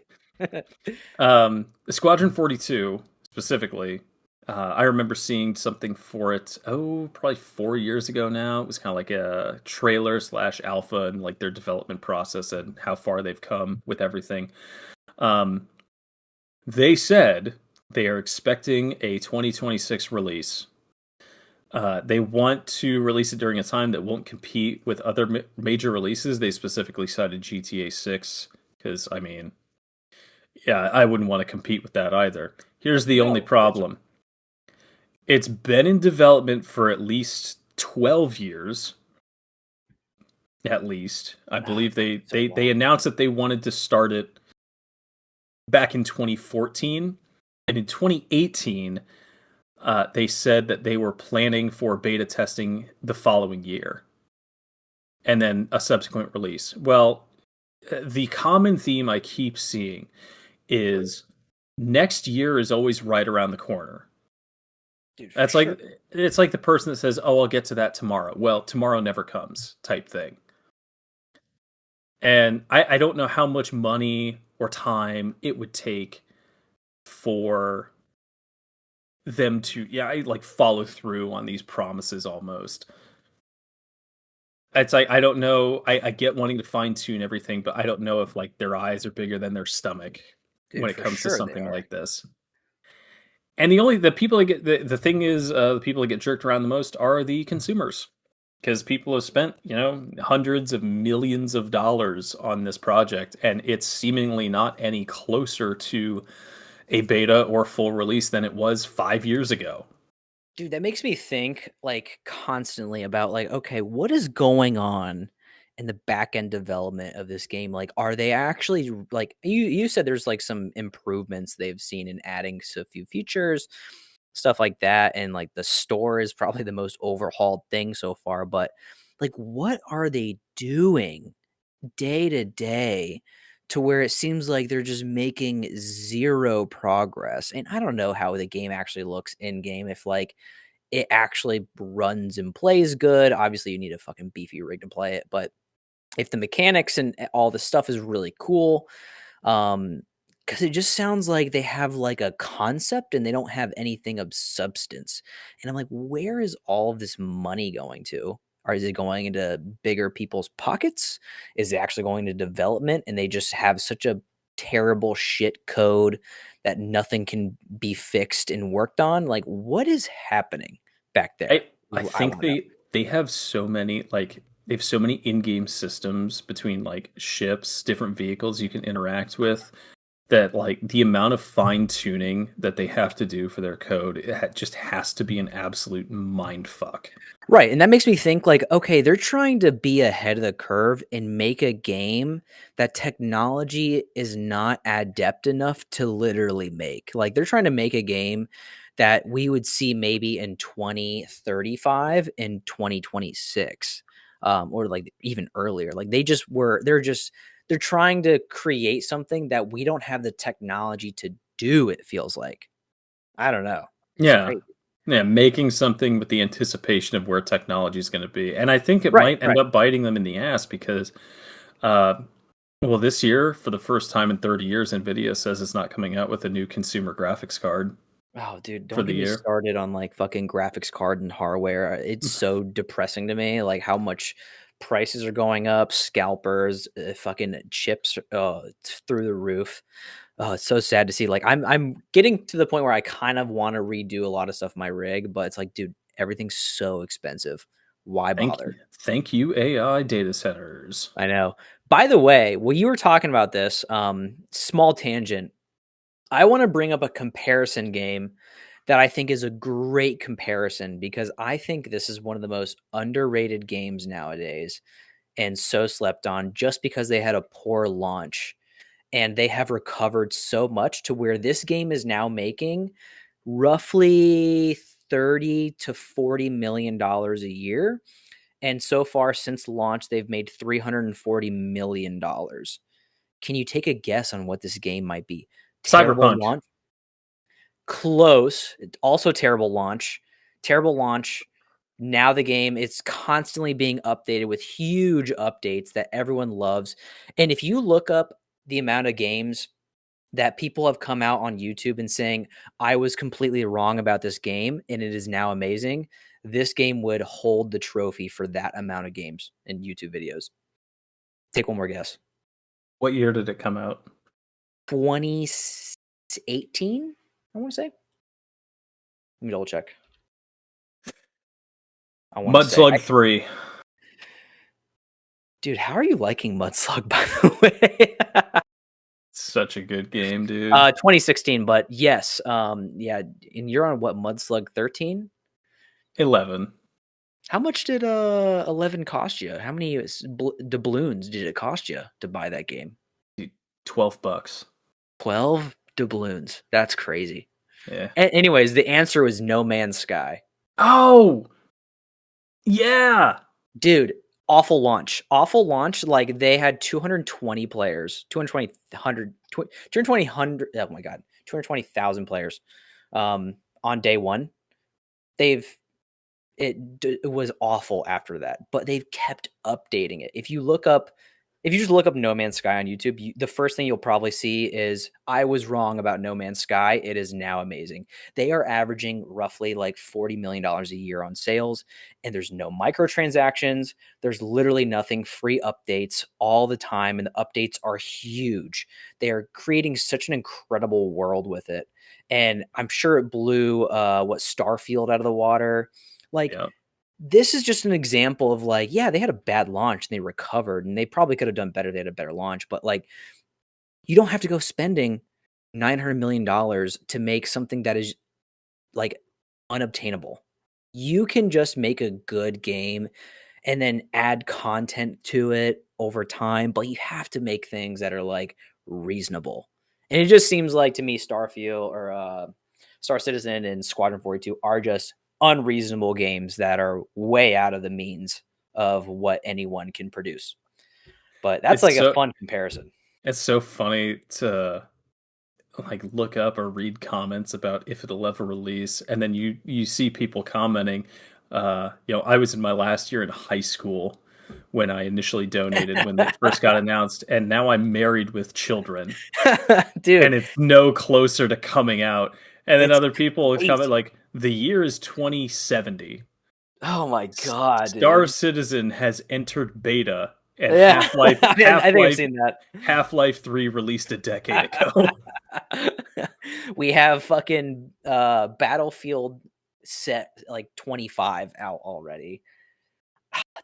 Squadron 42 specifically. I remember seeing something for it. Oh, probably 4 years ago now. It was kind of like a trailer slash alpha and like their development process and how far they've come with everything. Um, they said they are expecting a 2026 release. They want to release it during a time that won't compete with other major releases. They specifically cited GTA 6 because, I mean, yeah, I wouldn't want to compete with that either. Here's the only No, of course not. problem. It's been in development for at least 12 years, at least. I Ah, believe they so they they long. announced that they wanted to start it back in 2014, and in 2018 they said that they were planning for beta testing the following year and then a subsequent release. Well, the common theme I keep seeing is next year is always right around the corner. Dude, for That's sure. like it's like the person that says, "Oh, I'll get to that tomorrow." Well, tomorrow never comes, type thing. And I don't know how much money or time it would take for them to, yeah, like follow through on these promises almost. It's like I don't know. I get wanting to fine tune everything, but I don't know if like their eyes are bigger than their stomach when Dude, it for comes to sure they something are. like this. And the people that get the thing is the people that get jerked around the most are the consumers because people have spent hundreds of millions of dollars on this project and it's seemingly not any closer to a beta or full release than it was 5 years ago. Dude, that makes me think, like, constantly about, like, okay, what is going on in the back end development of this game? Like, are they actually like you said there's like some improvements they've seen in adding a few features, stuff like that, and like the store is probably the most overhauled thing so far, but like what are they doing day to day to where it seems like they're just making zero progress? And I don't know how the game actually looks in game if like it actually runs and plays good. Obviously, you need a fucking beefy rig to play it, but if the mechanics and all the stuff is really cool, um, because it just sounds like they have like a concept and they don't have anything of substance. And I'm like, where is all of this money going to? Or is it going into bigger people's pockets? Is it actually going to development and they just have such a terrible shit code that nothing can be fixed and worked on? Like, what is happening back there? I I think want to know. they have so many like they have so many in-game systems between like ships, different vehicles you can interact with that like the amount of fine tuning that they have to do for their code just has to be an absolute mind fuck. Right, and that makes me think like, okay, they're trying to be ahead of the curve and make a game that technology is not adept enough to literally make. Like they're trying to make a game that we would see maybe in 2035 and 2026. Or like even earlier. Like they're trying to create something that we don't have the technology to do, it feels like. I don't know. It's Yeah. crazy. Yeah, making something with the anticipation of where technology is going to be. And I think it Right, might end right. up biting them in the ass because uh well, this year, for the first time in 30 years, Nvidia says it's not coming out with a new consumer graphics card Oh, dude, for don't the get me year. started on like fucking graphics card and hardware. It's so depressing to me, like how much prices are going up, scalpers, fucking chips, it's through the roof. Oh, it's so sad to see. Like I'm getting to the point where I kind of want to redo a lot of stuff in my rig, but it's like, dude, everything's so expensive. Why bother? Thank you, AI data centers. I know. By the way, while you were talking about this, small tangent, I want to bring up a comparison game that I think is a great comparison because I think this is one of the most underrated games nowadays and so slept on just because they had a poor launch and they have recovered so much to where this game is now making roughly 30 to 40 million dollars a year, and so far since launch they've made 340 million dollars. Can you take a guess on what this game might be? Terrible Cyberpunk. launch? Close. Also terrible launch. Terrible launch. Now the game is constantly being updated with huge updates that everyone loves. And if you look up the amount of games that people have come out on YouTube and saying, I was completely wrong about this game and it is now amazing, this game would hold the trophy for that amount of games and YouTube videos. Take one more guess. What year did it come out? 2018, I want to say. Let me double check. I want to say. Mudslug 3. Dude, how are you liking Mudslug, by the way? Such a good game, dude. 2016, but yes. Yeah, and you're on what, Mudslug 13? 11. How much did 11 cost you? How many doubloons did it cost you to buy that game? $12. 12 doubloons. That's crazy. Yeah. Anyways, the answer was No Man's Sky. Oh! Yeah! Dude, awful launch. Awful launch. Like, they had 220 players. 220, oh my God. 220,000 players on day one. It was awful after that, but they've kept updating it. If you just look up No Man's Sky on YouTube, the first thing you'll probably see is, I was wrong about No Man's Sky. It is now amazing. They are averaging roughly like $40 million a year on sales, and there's no microtransactions. There's literally nothing, free updates all the time, and the updates are huge. They are creating such an incredible world with it, and I'm sure it blew Starfield out of the water. Like, Yep. this is just an example of, like, yeah, they had a bad launch and they recovered, and they probably could have done better. They had a better launch, but like, you don't have to go spending $900 million to make something that is like unobtainable. You can just make a good game and then add content to it over time, but you have to make things that are like reasonable. And it just seems like to me, Starfield or Star Citizen and Squadron 42 are just unreasonable games that are way out of the means of what anyone can produce. But that's like a fun comparison. It's so funny to like look up or read comments about if it'll ever release, and then you see people commenting, I was in my last year in high school when I initially donated when it first got announced, and now I'm married with children. Dude. And it's no closer to coming out. And then other people comment like, the year is 2070. Oh my God. Star Citizen has entered beta, and Yeah. Half-Life I think I've seen that. Half-Life 3 released a decade ago. We have fucking Battlefield set like 25 out already.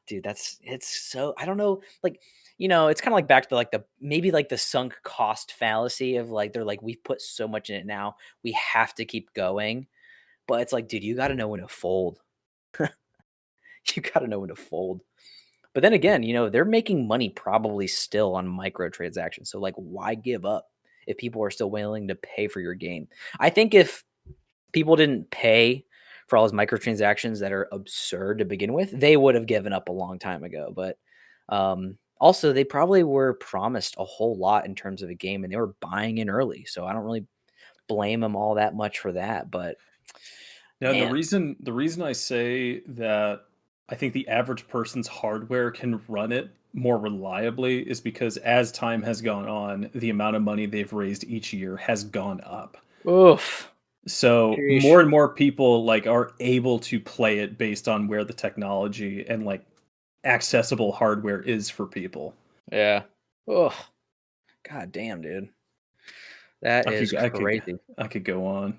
Dude, it's so, I don't know, like, it's kind of like back to like maybe like the sunk cost fallacy of like, they're like, we've put so much in it now, we have to keep going. But it's like, dude, you got to know when to fold. You got to know when to fold. But then again, they're making money probably still on microtransactions. So like, why give up if people are still willing to pay for your game? I think if people didn't pay for all those microtransactions that are absurd to begin with, they would have given up a long time ago. But also, they probably were promised a whole lot in terms of a game, and they were buying in early. So I don't really blame them all that much for that. But now, man. the reason I say that I think the average person's hardware can run it more reliably is because as time has gone on, the amount of money they've raised each year has gone up. Oof. So Sheesh. more and more people like are able to play it based on where the technology and like accessible hardware is for people. Yeah. Oh, God damn, dude. That is crazy. I could go on.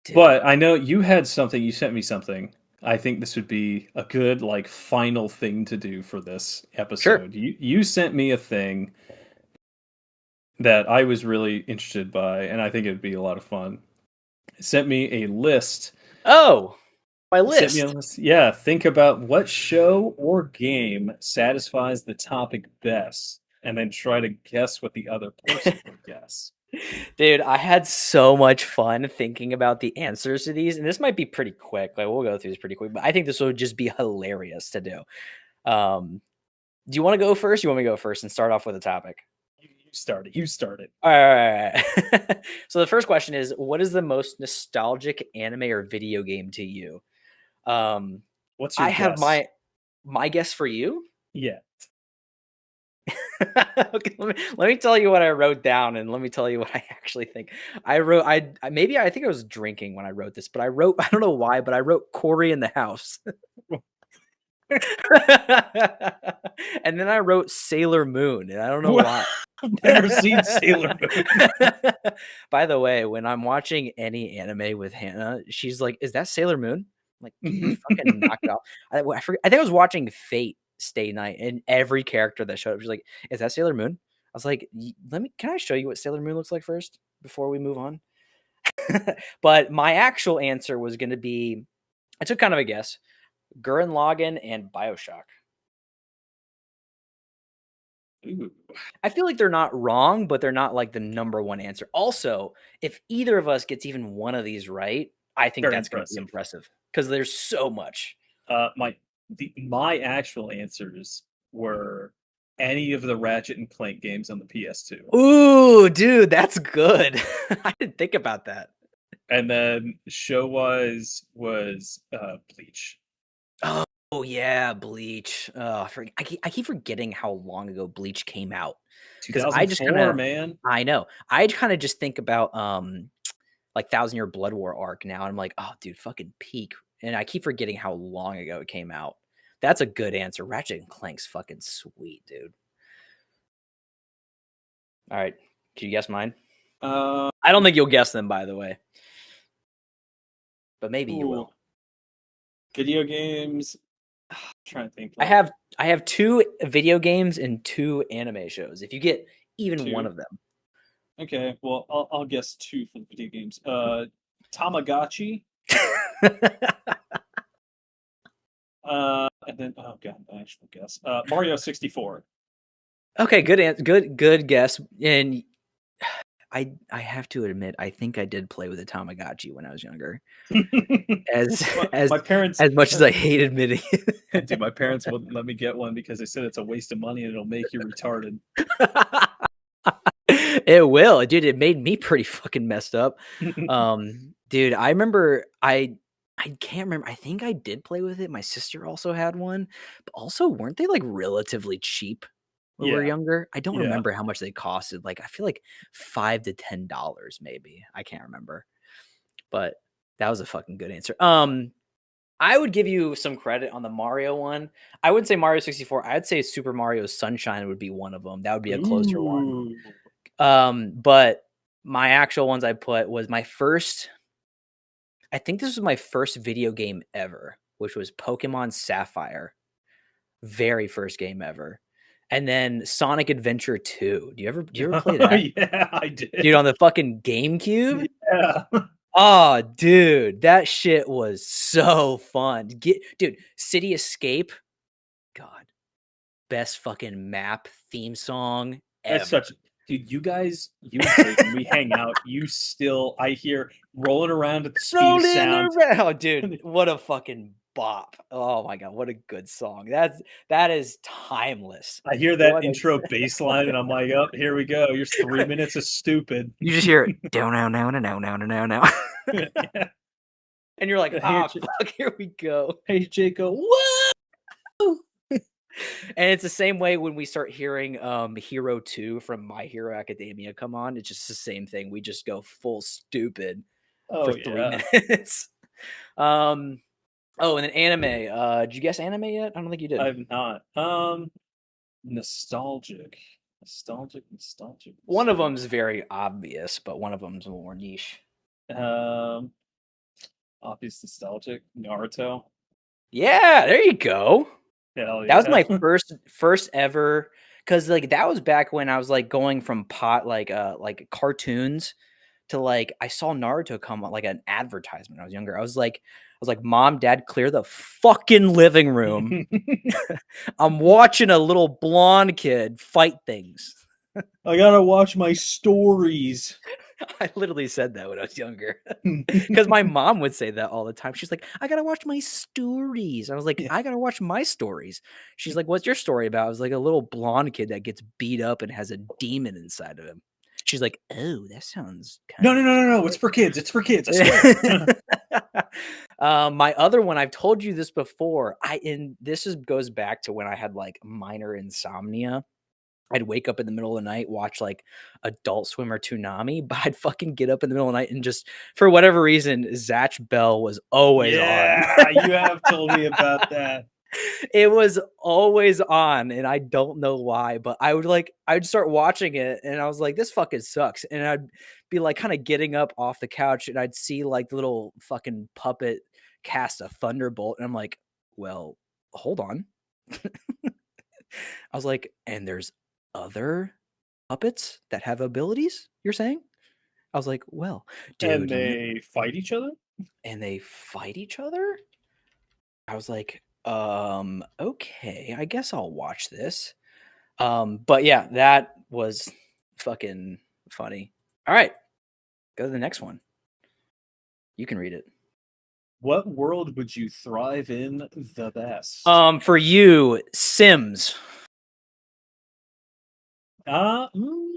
Dude. But I know you had something, you sent me something. I think this would be a good like final thing to do for this episode. Sure. You sent me a thing that I was really interested by, and I think it'd be a lot of fun. It sent me a list. Oh, my list. Sent me a list. Yeah, think about what show or game satisfies the topic best, and then try to guess what the other person would guess. Dude, I had so much fun thinking about the answers to these, and this might be pretty quick. Like, we'll go through this pretty quick, but I think this would just be hilarious to do. Do you want to go first? You want me to go first and start off with a topic? You started. All right. So the first question is, what is the most nostalgic anime or video game to you? What's your I have guess? my guess for you. Yeah. Okay, let me tell you what I wrote down, and let me tell you what I actually think. I wrote I think I was drinking when I wrote this, but I wrote I don't know why, but I wrote Corey in the house. And then I wrote Sailor Moon, and I don't know why. I've never seen Sailor Moon. By the way, when I'm watching any anime with Hannah, she's like, "Is that Sailor Moon?" I'm like, "Can you fucking knock it off?" I forget, I think I was watching Fate Stay Night, and every character that showed up, she's like, "Is that Sailor Moon?" I was like, "Let me. Can I show you what Sailor Moon looks like first before we move on?" But my actual answer was going to be, I took kind of a guess: Gurren Lagann and Bioshock. Ooh. I feel like they're not wrong, but they're not like the number one answer. Also, if either of us gets even one of these right, I think Very that's going to be impressive. impressive because there's so much. My actual answers were any of the Ratchet and Clank games on the PS2, Ooh, dude, that's good. I didn't think about that. and then show was Bleach. Oh yeah, Bleach. I keep forgetting how long ago Bleach came out because I just kind 2004, of man. I know I kind of just think about like Thousand Year Blood War arc now, and I'm like, oh, dude, fucking peak. And I keep forgetting how long ago it came out. That's a good answer. Ratchet and Clank's fucking sweet, dude. All right, can you guess mine? Uh, I don't think you'll guess them, by the way, but maybe you ooh, will. video games. I'm trying to think. I Like have I have 2 video games and 2 anime shows. If you get even one two. of them, Okay, well, I'll guess two for the video games. Tamagotchi. And then oh god, I actually guess. Mario 64. okay, good guess. And I have to admit, I think I did play with a Tamagotchi when I was younger. As My parents, as much as I hate admitting it. dude, my parents wouldn't let me get one because they said it's a waste of money and it'll make you retarded. It will, dude. It made me pretty fucking messed up. Dude, I remember I can't remember. I think I did play with it. My sister also had one, but also weren't they like relatively cheap when we were Yeah, younger? I don't yeah. remember how much they costed. Like I feel like $5 to $10 maybe. I can't remember. But that was a fucking good answer. I would give you some credit on the Mario one. I wouldn't say Mario 64. I'd say Super Mario Sunshine would be one of them. That would be a closer one. Ooh. But my actual ones I put was my first. I think this was my first video game ever, which was Pokemon Sapphire. Very first game ever. And then Sonic Adventure 2. Do you ever play that? Yeah, I Dude, did. on the fucking GameCube? Yeah. Oh, dude, that shit was so fun. Dude, City Escape. God, best fucking map theme song That's ever. such dude, you and Jake, when we hang out, you still I hear rolling around at the speed of Rolling sound. around, dude. What a fucking bop. Oh my god, what a good song. That is timeless. I hear that What a intro bass line and I'm like, oh, here we go. Here's 3 minutes of stupid. You just hear it down now now now now now now. Yeah. And you're like, I hear ah, fuck, here we go. hey Jake go, whoa. And it's the same way when we start hearing Hero 2 from My Hero Academia come on. It's just the same thing. We just go full stupid for Oh 3 yeah. minutes. um oh, and then anime. Did you guess anime yet? I don't think you did. I've not. Nostalgic. Nostalgic, nostalgic, One of nostalgic. them's very obvious, but one of them's more niche. Um obvious nostalgic. Naruto. Yeah, there you go. Hell That was yeah. my first ever, because like that was back when I was like going from like cartoons to like I saw Naruto come on like an advertisement when I was younger. I was like, Mom, Dad, clear the fucking living room. I'm watching a little blonde kid fight things. I gotta watch my stories. I literally said that when I was younger. Because my mom would say that all the time. She's like, "I gotta watch my stories." I was like, Yeah. "I gotta watch my stories." She's like, "What's your story about?" I was like, "A little blonde kid that gets beat up and has a demon inside of him." She's like, "Oh, that sounds No, kind no, of no, no, no. It's for kids. It's for kids. I swear. My other one, I've told you this before. Goes back to when I had like minor insomnia. I'd wake up in the middle of the night, watch like Adult Swim or Toonami, but I'd fucking get up in the middle of the night and just, for whatever reason, Zatch Bell was always on. Yeah, you have told me about that. It was always on, and I don't know why, but I'd start watching it, and I was like, "This fucking sucks." And I'd be like, kind of getting up off the couch, and I'd see like the little fucking puppet cast a thunderbolt, and I'm like, "Well, hold on." I was like, "And there's other puppets that have abilities, you're saying?" I was like, "Well, And dude, they fight each other? and they fight each other?" I was like, okay, I guess I'll watch this." But yeah, that was fucking funny. All right, go to the next one. You can read it. What world would you thrive in the best? For you, Sims. Uh, mm,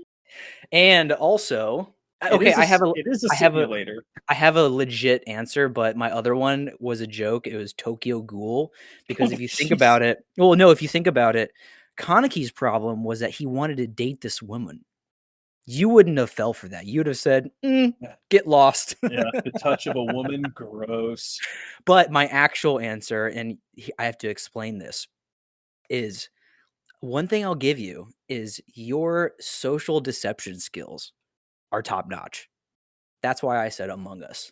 And also, it okay, is it is a I have a simulator. I have a legit answer, but my other one was a joke. It was Tokyo Ghoul, because Oh, if you think jeez. about it, well, no, if you think about it, Kaneki's problem was that he wanted to date this woman. You wouldn't have fell for that. You'd have said, Yeah, "Get lost." yeah, the touch of a woman, gross. But my actual answer, and I have to explain this, is one thing I'll give you is your social deception skills are top notch. That's why I said Among Us.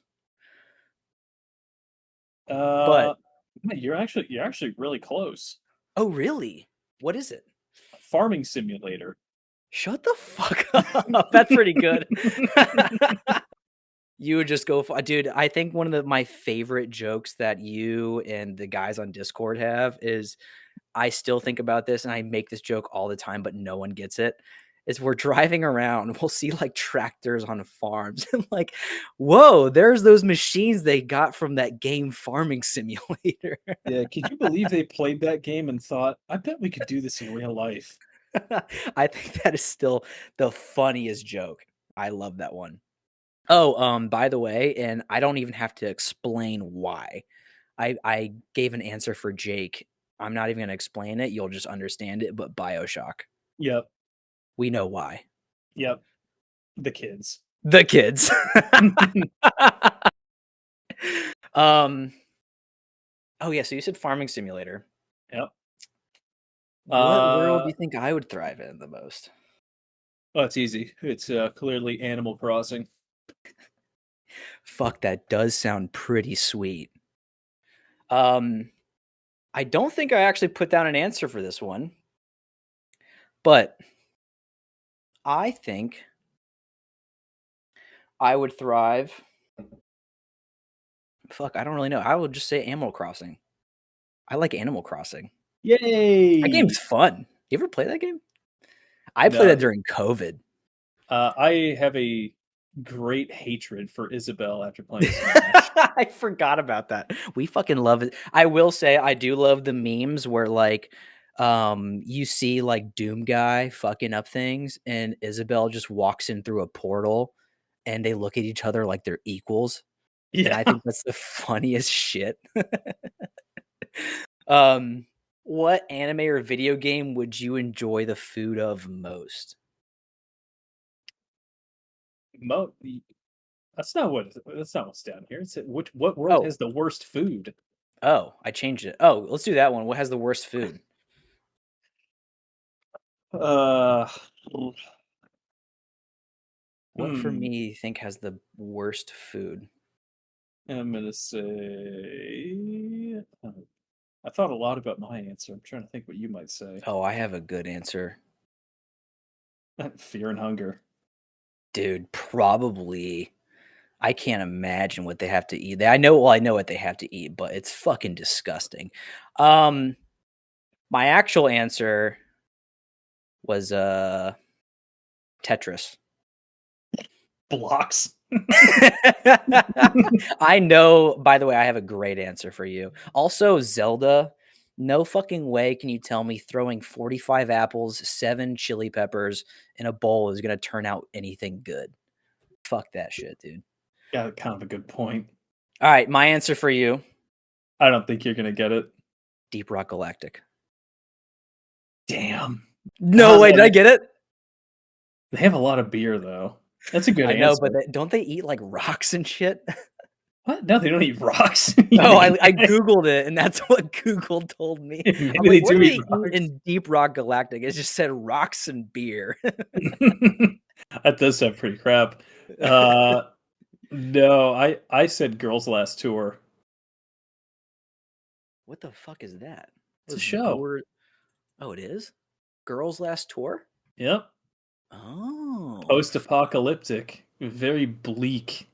But Uh, you're actually really close. oh, really? What is it? Farming simulator. Shut the fuck up. That's pretty good. You would just go for, dude. I think one of my favorite jokes that you and the guys on Discord have is, I still think about this and I make this joke all the time, but no one gets it. Is we're driving around, we'll see like tractors on farms and like, whoa, there's those machines they got from that game Farming Simulator. Yeah, could you believe they played that game and thought, I bet we could do this in real life? I think that is still the funniest joke. I love that one. Oh, by the way, and I don't even have to explain why. I gave an answer for Jake. I'm not even gonna explain it. You'll just understand it. But BioShock, Yep, we know why. yep. The kids. The kids. um. Oh yeah. So you said Farming Simulator. Yep. What world do Uh, you think I would thrive in the most? oh, it's easy. It's clearly Animal Crossing. Fuck, that does sound pretty sweet. Um, I don't think I actually put down an answer for this one, but I think I would thrive. Fuck, I don't really know. I would just say Animal Crossing. I like Animal Crossing. That Yay! game's fun. You ever play that game? I played No, that during COVID. I have a great hatred for Isabel after playing Smash. I forgot about that. We fucking love it. I will say I do love the memes where like you see like Doom guy fucking up things and Isabel just walks in through a portal and they look at each other like they're equals. And Yeah. I think that's the funniest shit. um what anime or video game would you enjoy the food of most? Mo that's not what's down here. It's what world Oh, has the worst food? oh, I changed it. Oh, let's do that one. What has the worst food? Uh What for hmm. me you think has the worst food? I'm gonna say I thought a lot about my answer. I'm trying to think what you might say. Oh, I have a good answer. Fear and hunger. Dude, probably I can't imagine what they have to eat. I know, well, I know what they have to eat, but it's fucking disgusting. Um my actual answer was Tetris. blocks. I know, by the way, I have a great answer for you. Also, Zelda, no fucking way can you tell me throwing 45 apples, 7 chili peppers in a bowl is going to turn out anything good. Fuck that shit, dude. Got kind of a good point. All right, my answer for you, I don't think you're gonna get it. Deep Rock Galactic. Damn. No way, did I get it? They have a lot of beer though. That's a good I know, but answer. don't they eat like rocks and shit? What? No, they don't eat rocks. Oh, I Googled it, and that's what Google told me. Maybe I'm they like, what do do eat they eat rocks. in Deep Rock Galactic? It just said rocks and beer. That does sound pretty crap. No, I said Girls Last Tour. What the fuck is that? It's a Was show. Oh, it is? Girls Last Tour? Yep. Oh. Post-apocalyptic. Very bleak.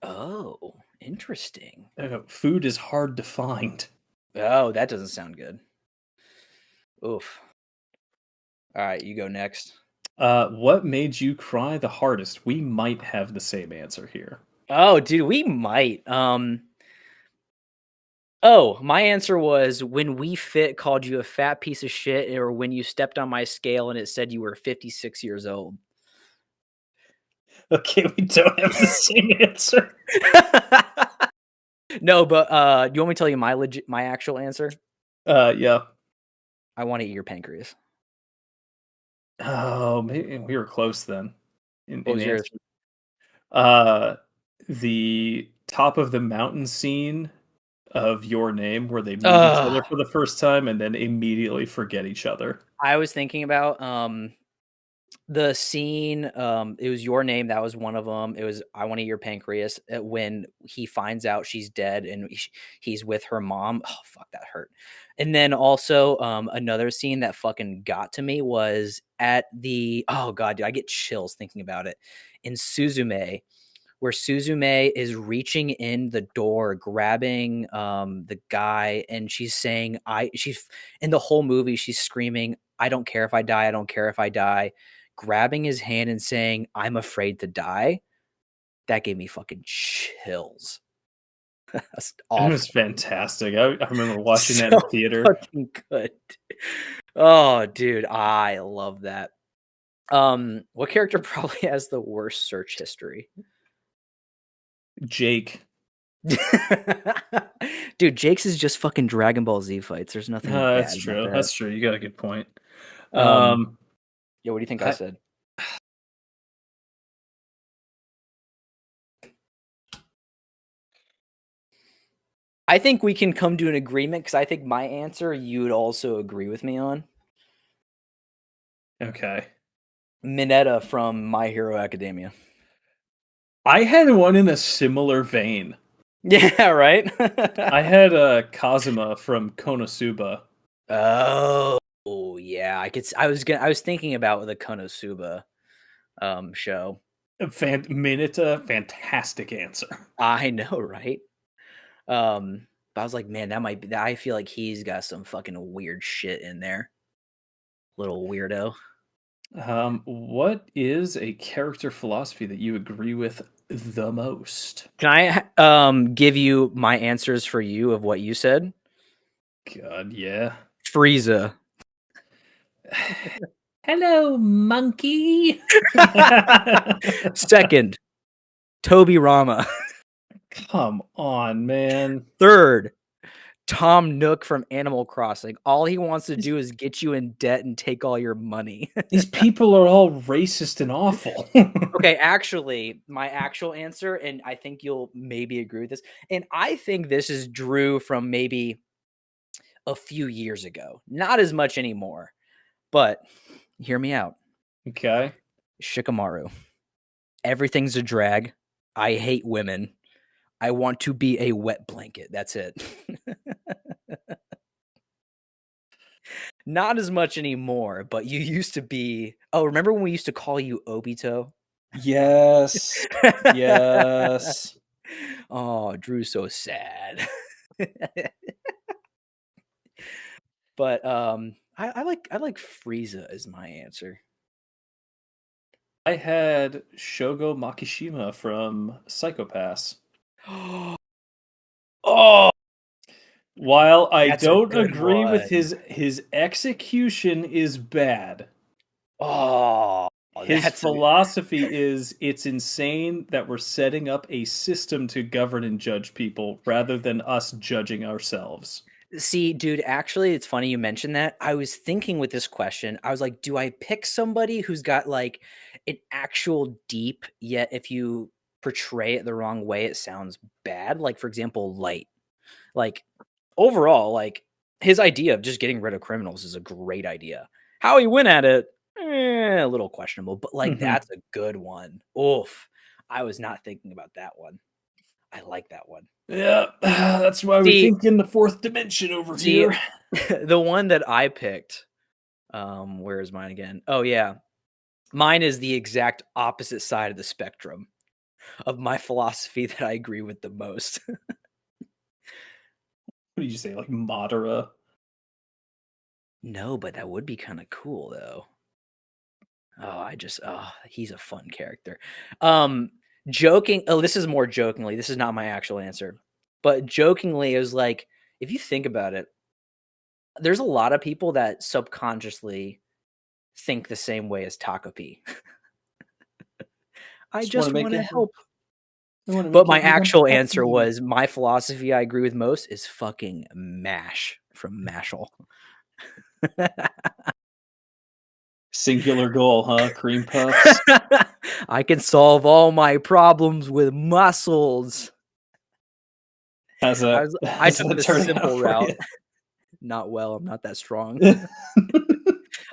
Oh, interesting. Food is hard to find. Oh, that doesn't sound good. Oof. All right, you go next. What made you cry the hardest? We might have the same answer here. Oh, dude, we might. Oh, my answer was when We Fit called you a fat piece of shit, or when you stepped on my scale and it said you were 56 years old. Okay, we don't have the same answer. No, but do you want me to tell you my actual answer? Yeah. I want to eat your pancreas. Oh, maybe we were close then. What In was yours? answer. Uh, the top of the mountain scene of Your Name, where they meet each other for the first time and then immediately forget each other. I was thinking about the scene. It was Your Name. That was one of them. It was I Want to Eat Your Pancreas. When he finds out she's dead and he's with her mom. Oh fuck, that hurt. And then also another scene that fucking got to me was at the oh god, dude, I get chills thinking about it. In Suzume, where Suzume is reaching in the door, grabbing the guy, and she's saying, she's in the whole movie, she's screaming, I don't care if I die, I don't care if I die, grabbing his hand and saying, I'm afraid to die. That gave me fucking chills. That's It was awful. fantastic. I remember watching that in So theater. fucking good. Oh, dude, I love that. What character probably has the worst search history? Jake. Dude, Jake's is just fucking Dragon Ball Z fights. There's nothing That's bad about true. that. That's true. You got a good point. Um, Um, yeah, what do you think I I, said? I think we can come to an agreement because I think my answer you would also agree with me on. okay. Mineta from My Hero Academia. I had one in a similar vein. Yeah, right? I had Kazuma from Konosuba. Oh, yeah. I was thinking about the Konosuba show. Mineta, fantastic answer. I know, right? But I was like, man, that might be. I feel like he's got some fucking weird shit in there. Little weirdo. What is a character philosophy that you agree with the most? Can I give you my answers for you of what you said? God, yeah. Frieza. Hello, monkey. Second, Toby Rama. Come on, man. Third, Tom Nook from Animal Crossing. All he wants to These, do is get you in debt and take all your money. these people are all racist and awful. Okay, actually, my actual answer, and I think you'll maybe agree with this, and I think this is Drew from maybe a few years ago. Not as much anymore, but hear me out. Okay. Shikamaru. Everything's a drag. I hate women. I want to be a wet blanket. That's it. Not as much anymore, but you used to be. Oh, remember when we used to call you Obito? Yes. Yes. Oh, Drew's so sad. But I like Frieza as my answer. I had Shogo Makishima from Psycho-Pass. Oh, While I that's a don't good agree with one. his execution is bad. Oh, His that's a philosophy is it's insane that we're setting up a system to govern and judge people rather than us judging ourselves. See, dude, actually, it's funny you mentioned that. I was thinking with this question, I was like, do I pick somebody who's got like an actual deep, yet if you portray it the wrong way, it sounds bad? Like, for example, Light. Like, overall, like his idea of just getting rid of criminals is a great idea. How he went at it, a little questionable, but like Mhm. that's a good one. Oof. I was not thinking about that one. I like that one. Yeah, that's why we See, think in the fourth dimension over see, here. the one that I picked, where is mine again? Oh yeah. Mine is the exact opposite side of the spectrum of my philosophy that I agree with the most. What did you say, like Madara? No, but that would be kind of cool though. He's a fun character. Um, this is more jokingly. This is not my actual answer, but jokingly, it was like, if you think about it, there's a lot of people that subconsciously think the same way as Taco P. I Just want to just make want to every, help. I want to But make my everyone actual answer happy. was my philosophy I agree with most is fucking MASH from Mashal. Singular goal, huh? Cream puffs. I can solve all my problems with muscles. How's I that? was I How's took that the turn out simple for route. you? Not well, I'm not that strong.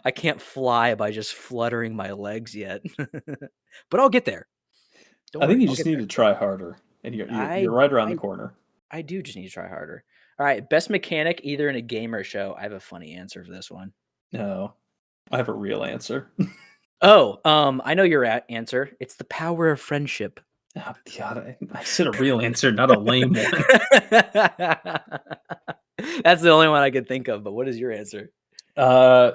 I can't fly by just fluttering my legs yet. But I'll get there. Don't I think worry, you I'll just get need there. to try harder, and you're I right around the I corner. I do just need to try harder. All right, best mechanic either in a game or show. I have a funny answer for this one. No, I have a real answer. Oh, I know your answer. It's the power of friendship. Oh, God, I said a real answer, not a lame one. That's the only one I could think of, but what is your answer? Uh,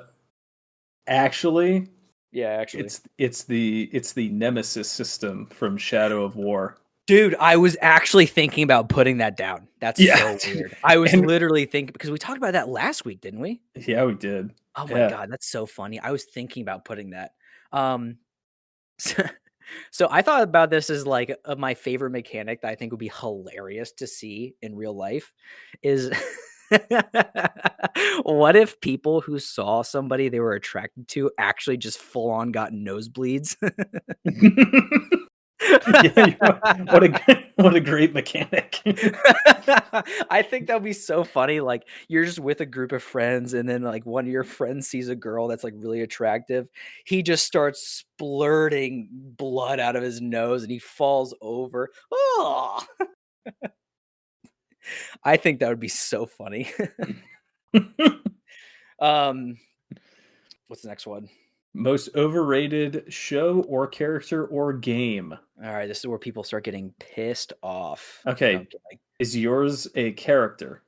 actually, Yeah, actually. it's the Nemesis system from Shadow of War. Dude, I was actually thinking about putting that down. That's Yeah, so dude. weird. I was And literally thinking because we talked about that last week, didn't we? yeah, we did. Oh my Yeah. god, that's so funny. I was thinking about putting that. Um, so, so I thought about this as like my favorite mechanic that I think would be hilarious to see in real life is what if people who saw somebody they were attracted to actually just full on got nosebleeds? Yeah, what a great mechanic. I think that would be so funny. Like you're just with a group of friends, and then like one of your friends sees a girl that's like really attractive. He just starts splurting blood out of his nose, and he falls over. Oh, I think that would be so funny. um, what's the next one? Most overrated show or character or game. All right, this is where people start getting pissed off. Okay, Okay. is yours a character?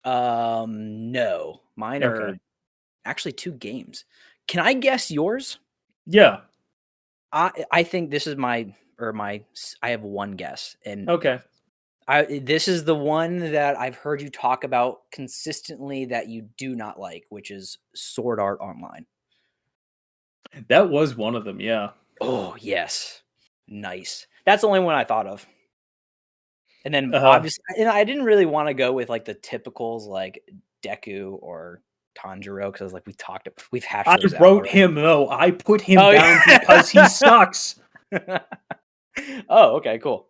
No, mine Okay. are actually two games. Can I guess yours? Yeah. I think this is I have one guess, and Okay. this is the one that I've heard you talk about consistently that you do not like, which is Sword Art Online. That was one of them, yeah. Oh, yes. Nice. That's the only one I thought of. And then Uh, obviously, and I didn't really want to go with like the typicals like Deku or Tanjiro because like we've hashed I those out wrote already. him though. I put him Oh down because he yeah. sucks. Oh, okay, cool.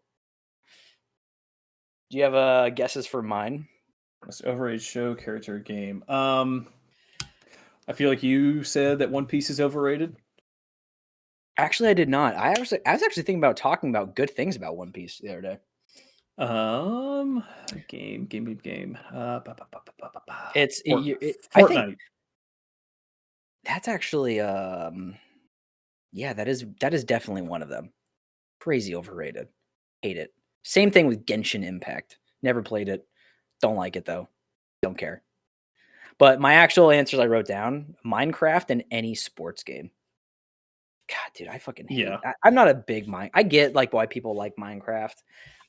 Do you have guesses for mine? Most overrated show, character, game. I feel like you said that One Piece is overrated. Actually, I did not. I was actually thinking about talking about good things about One Piece the other day. Um, game. I think Fortnite. that's actually yeah, that is definitely one of them. Crazy overrated. Hate it. Same thing with Genshin Impact. Never played it. Don't like it though. Don't care. But my actual answers I wrote down, Minecraft and any sports game. God, dude, I fucking hate. Yeah. I'm not a big mine. I get like why people like Minecraft.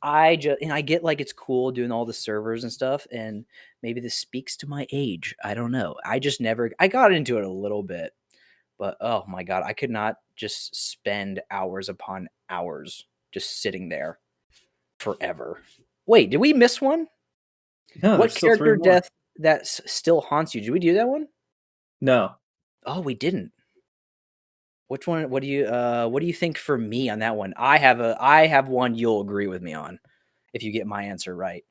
I get like it's cool doing all the servers and stuff, and maybe this speaks to my age. I don't know. I just never. I got into it a little bit, but oh my god, I could not just spend hours upon hours just sitting there forever. Wait, did we miss one? No, What there's still three character more. death that still haunts you? Did we do that one? No. Oh, we didn't. Which one? What do you think for me on that one? I have one you'll agree with me on if you get my answer right.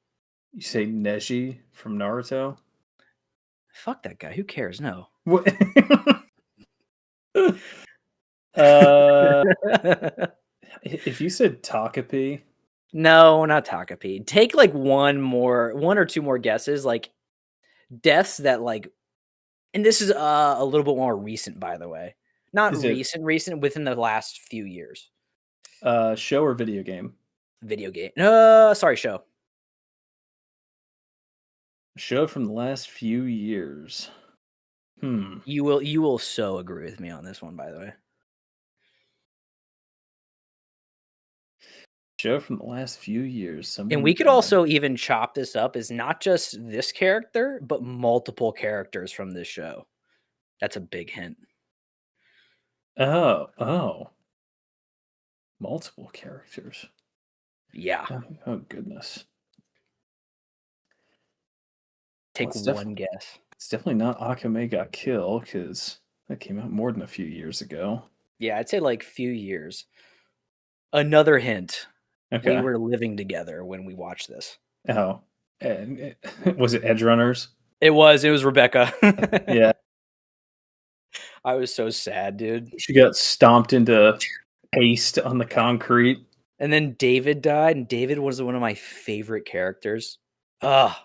You say Neji from Naruto? Fuck that guy. Who cares? No. What? uh, if you said Takapi, No, not Takapi. Take like one or two more guesses, like deaths that like, and this is a little bit more recent, by the way. Not is it recent within the last few years. show or video game? Video game. Sorry, show. Show from the last few years. You will so agree with me on this one, by the way. Show from the last few years. And Someone we could died. also even chop this up as not just this character, but multiple characters from this show. That's a big hint. Oh. Multiple characters. Yeah. Oh goodness. Take one guess. It's definitely not Akame Got Kill, because that came out more than a few years ago. Yeah, I'd say like few years. Another hint. Okay. We were living together when we watched this. Oh. And was it Edge Runners? It was Rebecca. Yeah. I was so sad, dude. She got stomped into paste on the concrete. And then David died, and David was one of my favorite characters. Ugh.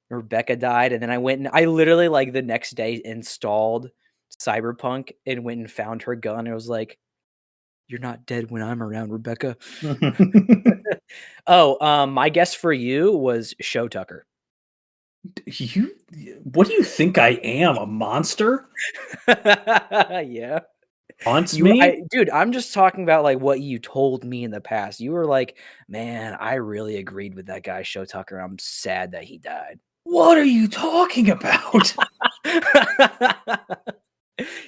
Rebecca died, and then I literally like the next day installed Cyberpunk and went and found her gun. I was like, "You're not dead when I'm around, Rebecca." My guess for you was Show Tucker. What do you think I am? A monster? Yeah. Haunts me? Dude, I'm just talking about like what you told me in the past. You were like, "Man, I really agreed with that guy, Show Tucker. I'm sad that he died." What are you talking about?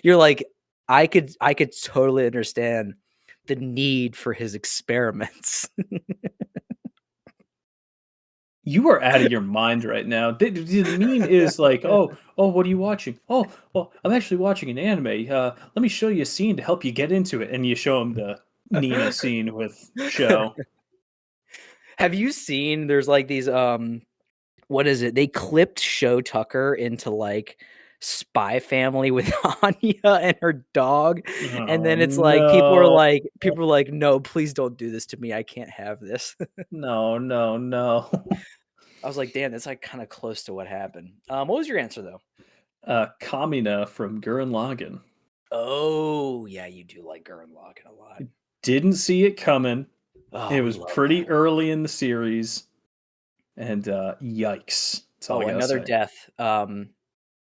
You're like, I could totally understand the need for his experiments. You are out of your mind right now. The meme is like, oh, what are you watching? Oh, well, I'm actually watching an anime. Let me show you a scene to help you get into it. And you show him the Nina scene with Show. Have you seen there's like these what is it? They clipped Show Tucker into like Spy Family with Anya and her dog. And then it's like people are like, no, please don't do this to me. I can't have this. No. I was like, damn, that's like kind of close to what happened. What was your answer though? Kamina from Gurren Lagann. Oh, yeah, you do like Gurren Lagann a lot. Didn't see it coming. Oh, It was pretty early in the series. And yikes. That's all I gotta another say. death.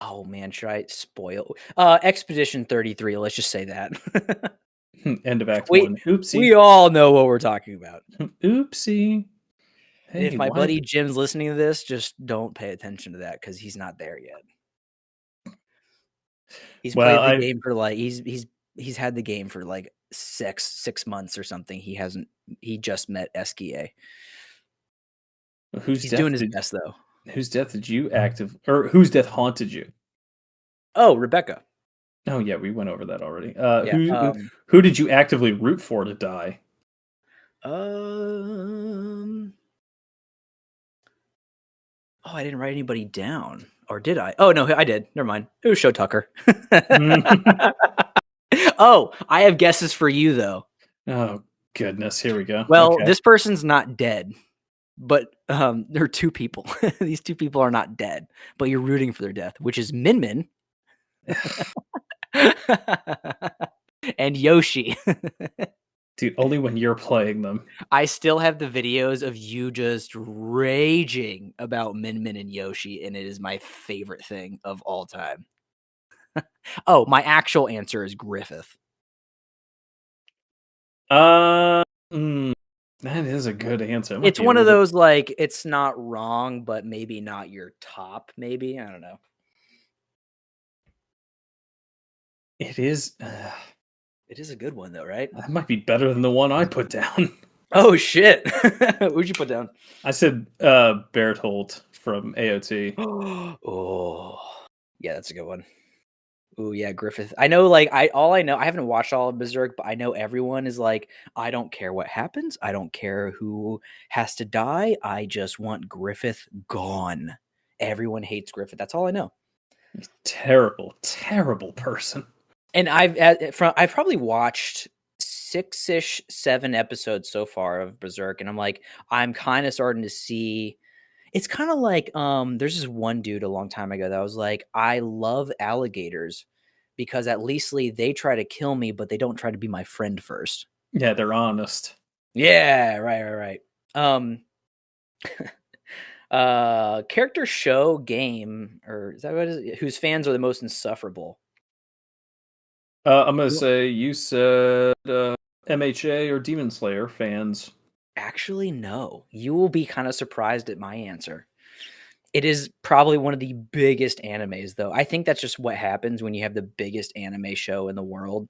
Oh man, should I spoil? Expedition 33. Let's just say that. End of Act 1. Oopsie. We all know what we're talking about. Oopsie. Hey, If my buddy Jim's listening to this, just don't pay attention to that because he's not there yet. He's played the game for like he's had the game for like six months or something. He just met Eskie. He's doing his best though. Whose death did you whose death haunted you? Oh, Rebecca. Oh yeah, we went over that already. Yeah, who did you actively root for to die? Oh, I didn't write anybody down. Or did I? Oh no, I did. Never mind. It was Show Tucker. Oh, I have guesses for you though. Oh goodness, here we go. Well, okay. This person's not dead, but there are two people. These two people are not dead, but you're rooting for their death, which is Min Min and Yoshi. Dude, only when you're playing them. I still have the videos of you just raging about Min Min and Yoshi, and it is my favorite thing of all time. Oh, my actual answer is Griffith. Uh, mm, that is a good answer. It might It's be a one of little bit. those, like, it's not wrong, but maybe not your top, maybe? I don't know. It is. It is a good one, though, right? That might be better than the one I put down. Oh, shit. Who'd you put down? I said Berthold from AOT. Oh. Yeah, that's a good one. Ooh, yeah, Griffith. I know, like, I haven't watched all of Berserk, but I know everyone is like, "I don't care what happens. I don't care who has to die. I just want Griffith gone." Everyone hates Griffith. That's all I know. Terrible, terrible person. And I've probably watched 6-ish, 7 episodes so far of Berserk, and I'm like, I'm kinda starting to see it's kinda like, there's this one dude a long time ago that was like, "I love alligators because at leastly they try to kill me, but they don't try to be my friend first." Yeah, they're honest. Yeah, right. Um, character, show, game, or is that what it is? Whose fans are the most insufferable? I'm gonna say you said MHA or Demon Slayer fans. Actually, no. You will be kinda surprised at my answer. It is probably one of the biggest animes, though. I think that's just what happens when you have the biggest anime show in the world.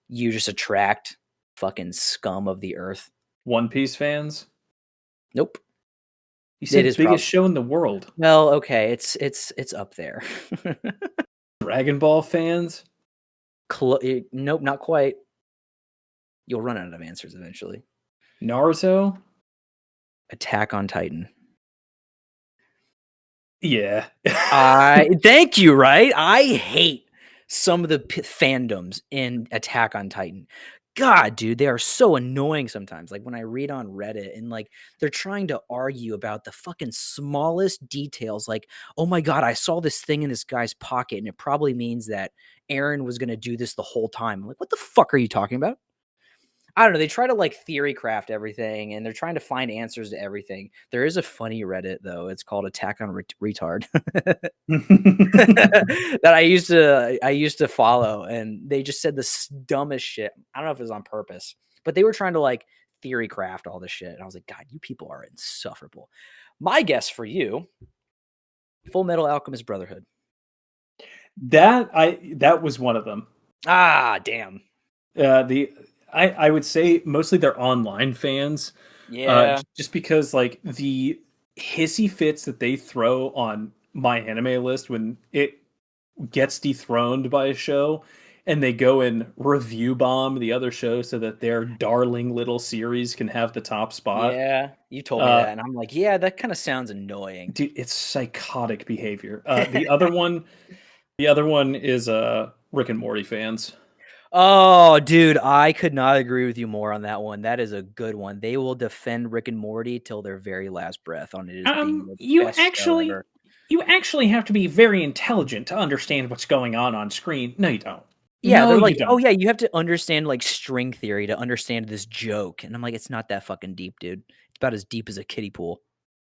You just attract fucking scum of the earth. One Piece fans. Nope. You It said is biggest probably show in the world. well, okay, it's up there. Dragon Ball fans. Nope, not quite. You'll run out of answers eventually. Naruto. Attack on Titan. Yeah. I thank you, right? I hate some of the fandoms in Attack on Titan. God, dude, they are so annoying sometimes. Like when I read on Reddit and like they're trying to argue about the fucking smallest details. Like, oh my God, I saw this thing in this guy's pocket and it probably means that Aaron was going to do this the whole time. I'm like, what the fuck are you talking about? I don't know. They try to like theory craft everything and they're trying to find answers to everything. There is a funny Reddit though. It's called Attack on Retard. That I used to follow, and they just said the dumbest shit. I don't know if it was on purpose, but they were trying to like theory craft all this shit, and I was like, God, you people are insufferable. My guess for you, Full Metal Alchemist Brotherhood. that was one of them. Ah, damn. The I would say mostly they're online fans, Yeah, just because like the hissy fits that they throw on my anime list when it gets dethroned by a show, and they go and review bomb the other show so that their darling little series can have the top spot. yeah. You told me Uh, that, and I'm like, yeah, that kind of sounds annoying. dude, it's psychotic behavior. The other one is Rick and Morty fans. Oh, dude, I could not agree with you more on that one. That is a good one. They will defend Rick and Morty till their very last breath on it as being the You best show ever. actually have to be very intelligent to understand what's going on screen. No, you don't. Yeah, No, they're you like, "Oh, don't. yeah, you have to understand, like, string theory to understand this joke," and I'm like, "It's not that fucking deep, dude. It's about as deep as a kiddie pool.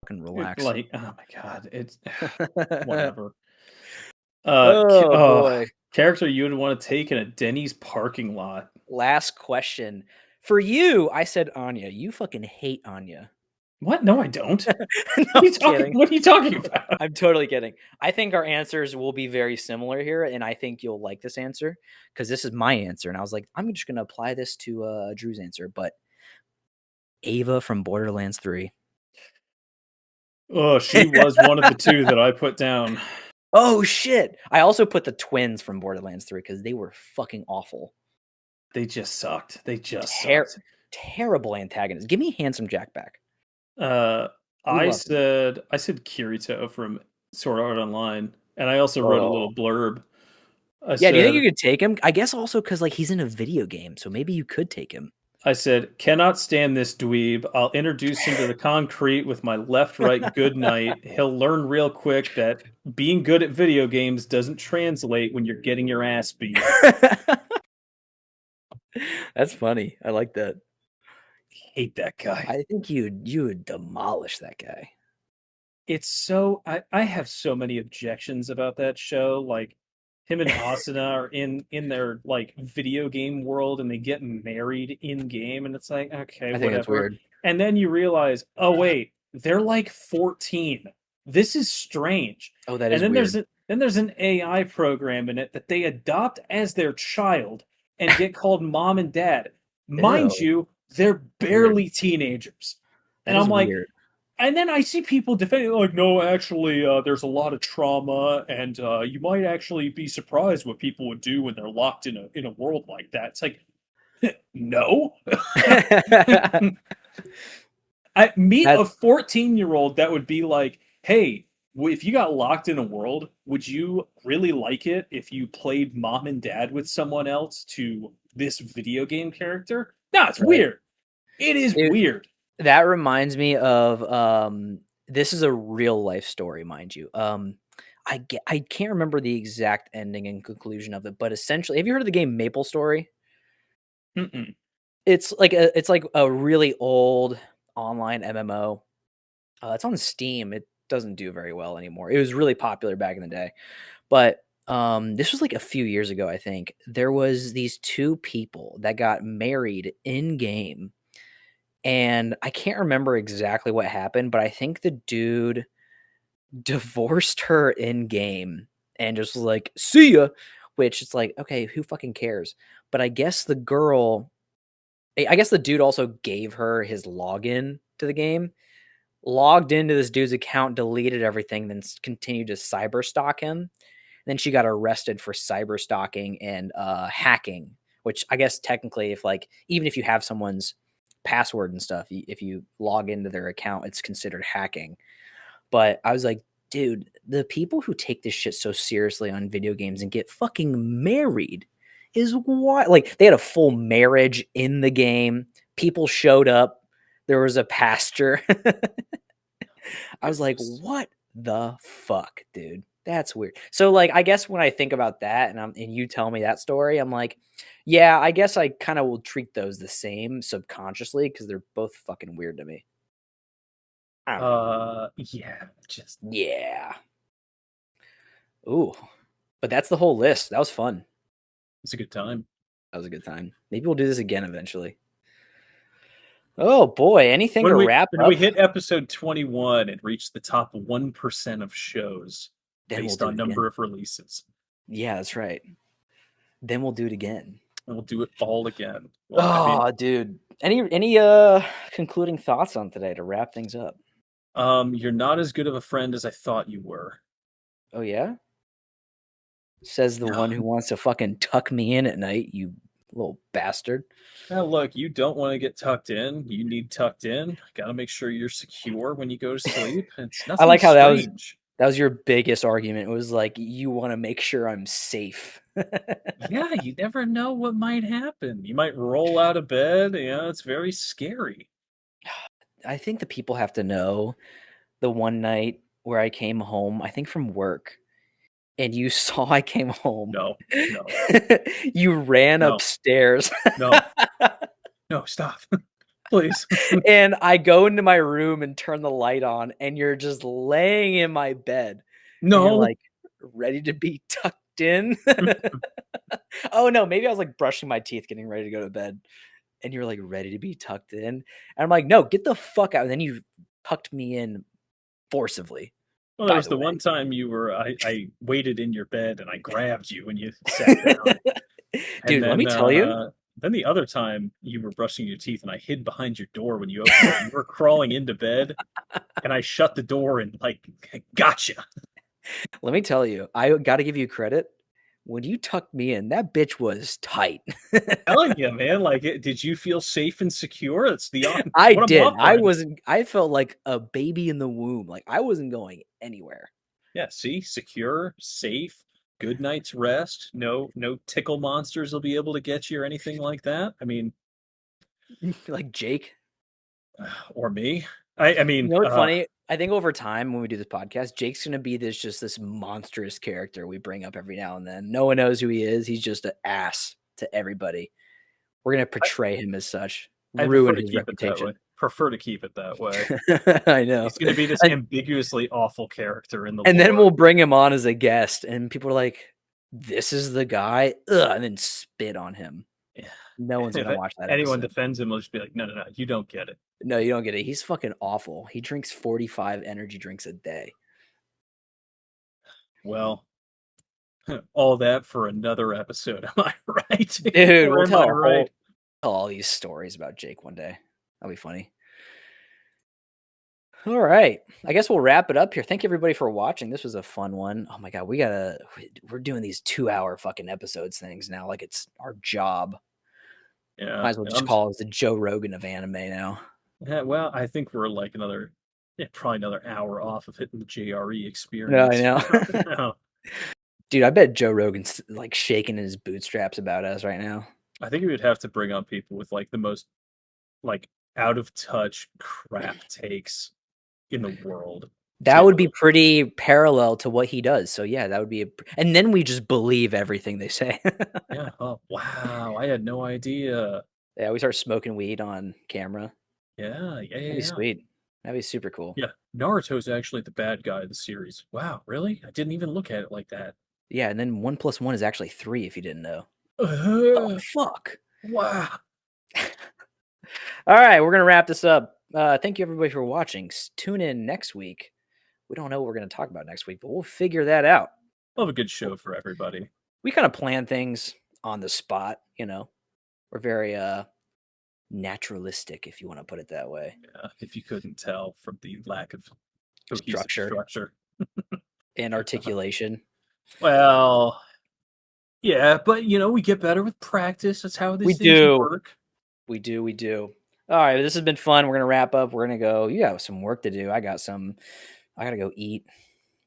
Fucking relax." Like, oh my god, it's whatever. Oh, boy. Character you would want to take in a Denny's parking lot. Last question. For you, I said Anya. You fucking hate Anya. What? No, I don't. No, What are I'm you talking? kidding. What are you talking about? I'm totally kidding. I think our answers will be very similar here, and I think you'll like this answer because this is my answer. And I was like, I'm just going to apply this to Drew's answer, but Ava from Borderlands 3. Oh, she was one of the two that I put down. Oh shit! I also put the twins from Borderlands 3 because they were fucking awful. They just sucked. They just Ter- sucked. Terrible antagonists. Give me Handsome Jack back. Uh, We I loved him. said Kirito from Sword Art Online, and I also wrote a Oh. little blurb. I Yeah, do you think said you could take him? I guess also because like he's in a video game, so maybe you could take him. cannot stand this dweeb. I'll introduce him to the concrete with my left right good night. He'll learn real quick that being good at video games doesn't translate when you're getting your ass beat. That's funny. I like that. Hate that guy. I think you would demolish that guy. It's so I have so many objections about that show. Like him and Asuna are in their like video game world and they get married in game and it's like, okay, I think that's whatever. weird. And then you realize, oh wait, they're like 14. This is strange. Oh, that And is then weird. there's an AI program in it that they adopt as their child and get called mom and dad. Mind Ew, you, they're weird. barely teenagers. That And is I'm like, weird. and then I see people defending like, no, actually, there's a lot of trauma, and you might actually be surprised what people would do when they're locked in a world like that. It's like, no, I meet That a 14-year-old that would be like, hey, if you got locked in a world, would you really like it if you played mom and dad with someone else to this video game character? No, it's right. weird. It is Dude, weird. that reminds me of this is a real life story, mind you. I can't remember the exact ending and conclusion of it, but essentially, have you heard of the game Maple Story? Mm-mm. It's like a really old online MMO. It's on Steam. It doesn't do very well anymore. It was really popular back in the day, but this was like a few years ago. I think there was these two people that got married in game, and I can't remember exactly what happened, but I think the dude divorced her in game and just was like, "See ya," which it's like, okay, who fucking cares? But I guess the girl, I guess the dude also gave her his login to the game, logged into this dude's account, deleted everything, then continued to cyber stalk him. Then she got arrested for cyber stalking and hacking, which I guess technically, if like even if you have someone's password and stuff, if you log into their account, it's considered hacking. But I was like, dude, the people who take this shit so seriously on video games and get fucking married is why. Like they had a full marriage in the game. People showed up. There was a pastor. I was like, Goodness. what the fuck, dude? That's weird. So like I guess when I think about that and you tell me that story, I'm like, yeah, I guess I kind of will treat those the same subconsciously because they're both fucking weird to me. I don't know. Yeah, just Yeah. Ooh. But that's the whole list. That was fun. it's a good time. That was a good time. Maybe we'll do this again eventually. Oh boy, anything to When we wrap when we up? hit episode 21 and reach the top 1% of shows Then we'll based do on it number again. of releases, Yeah, that's right. Then we'll do it again. and we'll do it all again. Well, I mean, Oh, dude. Any concluding thoughts on today to wrap things up? you're not as good of a friend as I thought you were. Oh yeah? Says the one who wants to fucking tuck me in at night, you little bastard. Now, look, you don't want to get tucked in. You need tucked in. Got to make sure you're secure when you go to sleep. It's I nothing like how strange. that was your biggest argument. It was like you want to make sure I'm safe. Yeah, you never know what might happen. You might roll out of bed. It's very scary. I think the people have to know the one night where I came home, I think from work, and you saw I came home. No, no, You ran no, upstairs. no, no, stop. Please. And I go into my room and turn the light on, and you're just laying in my bed, and you're No. like ready to be tucked in. Oh no, maybe I was like brushing my teeth, getting ready to go to bed, and you're like ready to be tucked in. And I'm like, no, get the fuck out. And then you tucked me in forcibly, Well, there by was the the way. one time I waited in your bed and I grabbed you when you sat down. And Dude, let me tell you. then the other time you were brushing your teeth and I hid behind your door when you opened it. You were crawling into bed and I shut the door and like gotcha. Let me tell you, I gotta give you credit. When you tucked me in, that bitch was tight. Telling you, man, like did you feel safe and secure? That's I what I'm did. offering. I felt like a baby in the womb. Like I wasn't going anywhere. Yeah, see, secure, safe, good night's rest. No tickle monsters will be able to get you or anything like that. I mean, Like Jake. or me. I You mean, know what's funny? I think over time when we do this podcast, Jake's gonna be this monstrous character we bring up every now and then. No one knows who he is. He's just an ass to everybody. We're gonna portray him as such, I prefer ruin to his keep it that way. reputation. Prefer to keep it that way. I know. He's going to be this And, ambiguously awful character in the and then lore. we'll bring him on as a guest, and people are like, this is the guy, ugh, and then spit on him. Yeah. No one's If gonna watch that anyone episode. defends him, will just be like, no, no, no, you don't get it. No, you don't get it. He's fucking awful. He drinks 45 energy drinks a day. Well, all that for another episode. Am I right? Dude, Or we'll am I tell right? all these stories about Jake one day. That'll be funny. All right. I guess we'll wrap it up here. Thank you everybody for watching. This was a fun one. Oh my god, we're doing these 2-hour fucking episodes things now like it's our job. Yeah. Might as well just call it the Joe Rogan of anime now. Yeah, well, I think we're like probably another hour off of hitting the JRE Yeah, I experience. know. No. Dude, I bet Joe Rogan's like shaking his bootstraps about us right now. I think we would have to bring on people with like the most like out of touch crap takes in the world. That would be pretty parallel to what he does. So yeah, that would be and then we just believe everything they say. Yeah. Oh, wow. I had no idea. Yeah, we start smoking weed on camera. Yeah. Yeah. That'd be Yeah. sweet. That'd be super cool. Yeah. Naruto's actually the bad guy of the series. Wow. Really? I didn't even look at it like that. Yeah, and then 1 + 1 is actually 3 if you didn't know. Oh, fuck. Wow. All right, we're going to wrap this up. Thank you, everybody, for watching. Tune in next week. We don't know what we're going to talk about next week, but we'll figure that out. We'll have a good show for everybody. We kind of plan things on the spot, We're very naturalistic, if you want to put it that way. Yeah, if you couldn't tell from the lack of Structure. And articulation. Well, yeah, but we get better with practice. That's how these things work. We do. All right, this has been fun. We're gonna wrap up. We're gonna go. You have some work to do. I gotta go eat.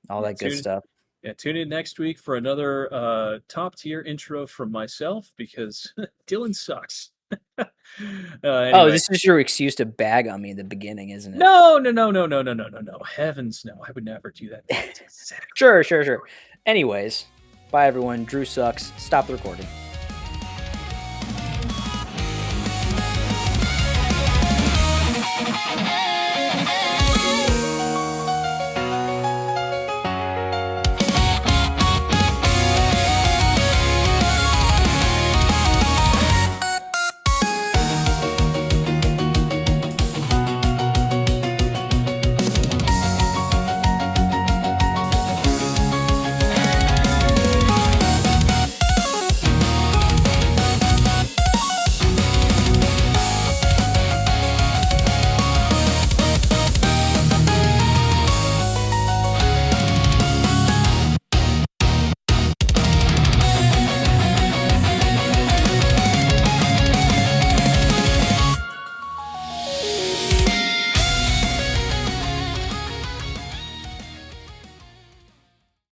All that good stuff. Yeah, tune in next week for another top tier intro from myself because Dylan sucks. Anyway. Oh, this is your excuse to bag on me in the beginning, isn't it? No. Heavens no. I would never do that. Exactly. Sure. Anyways, bye everyone. Drew sucks. Stop the recording. Yeah.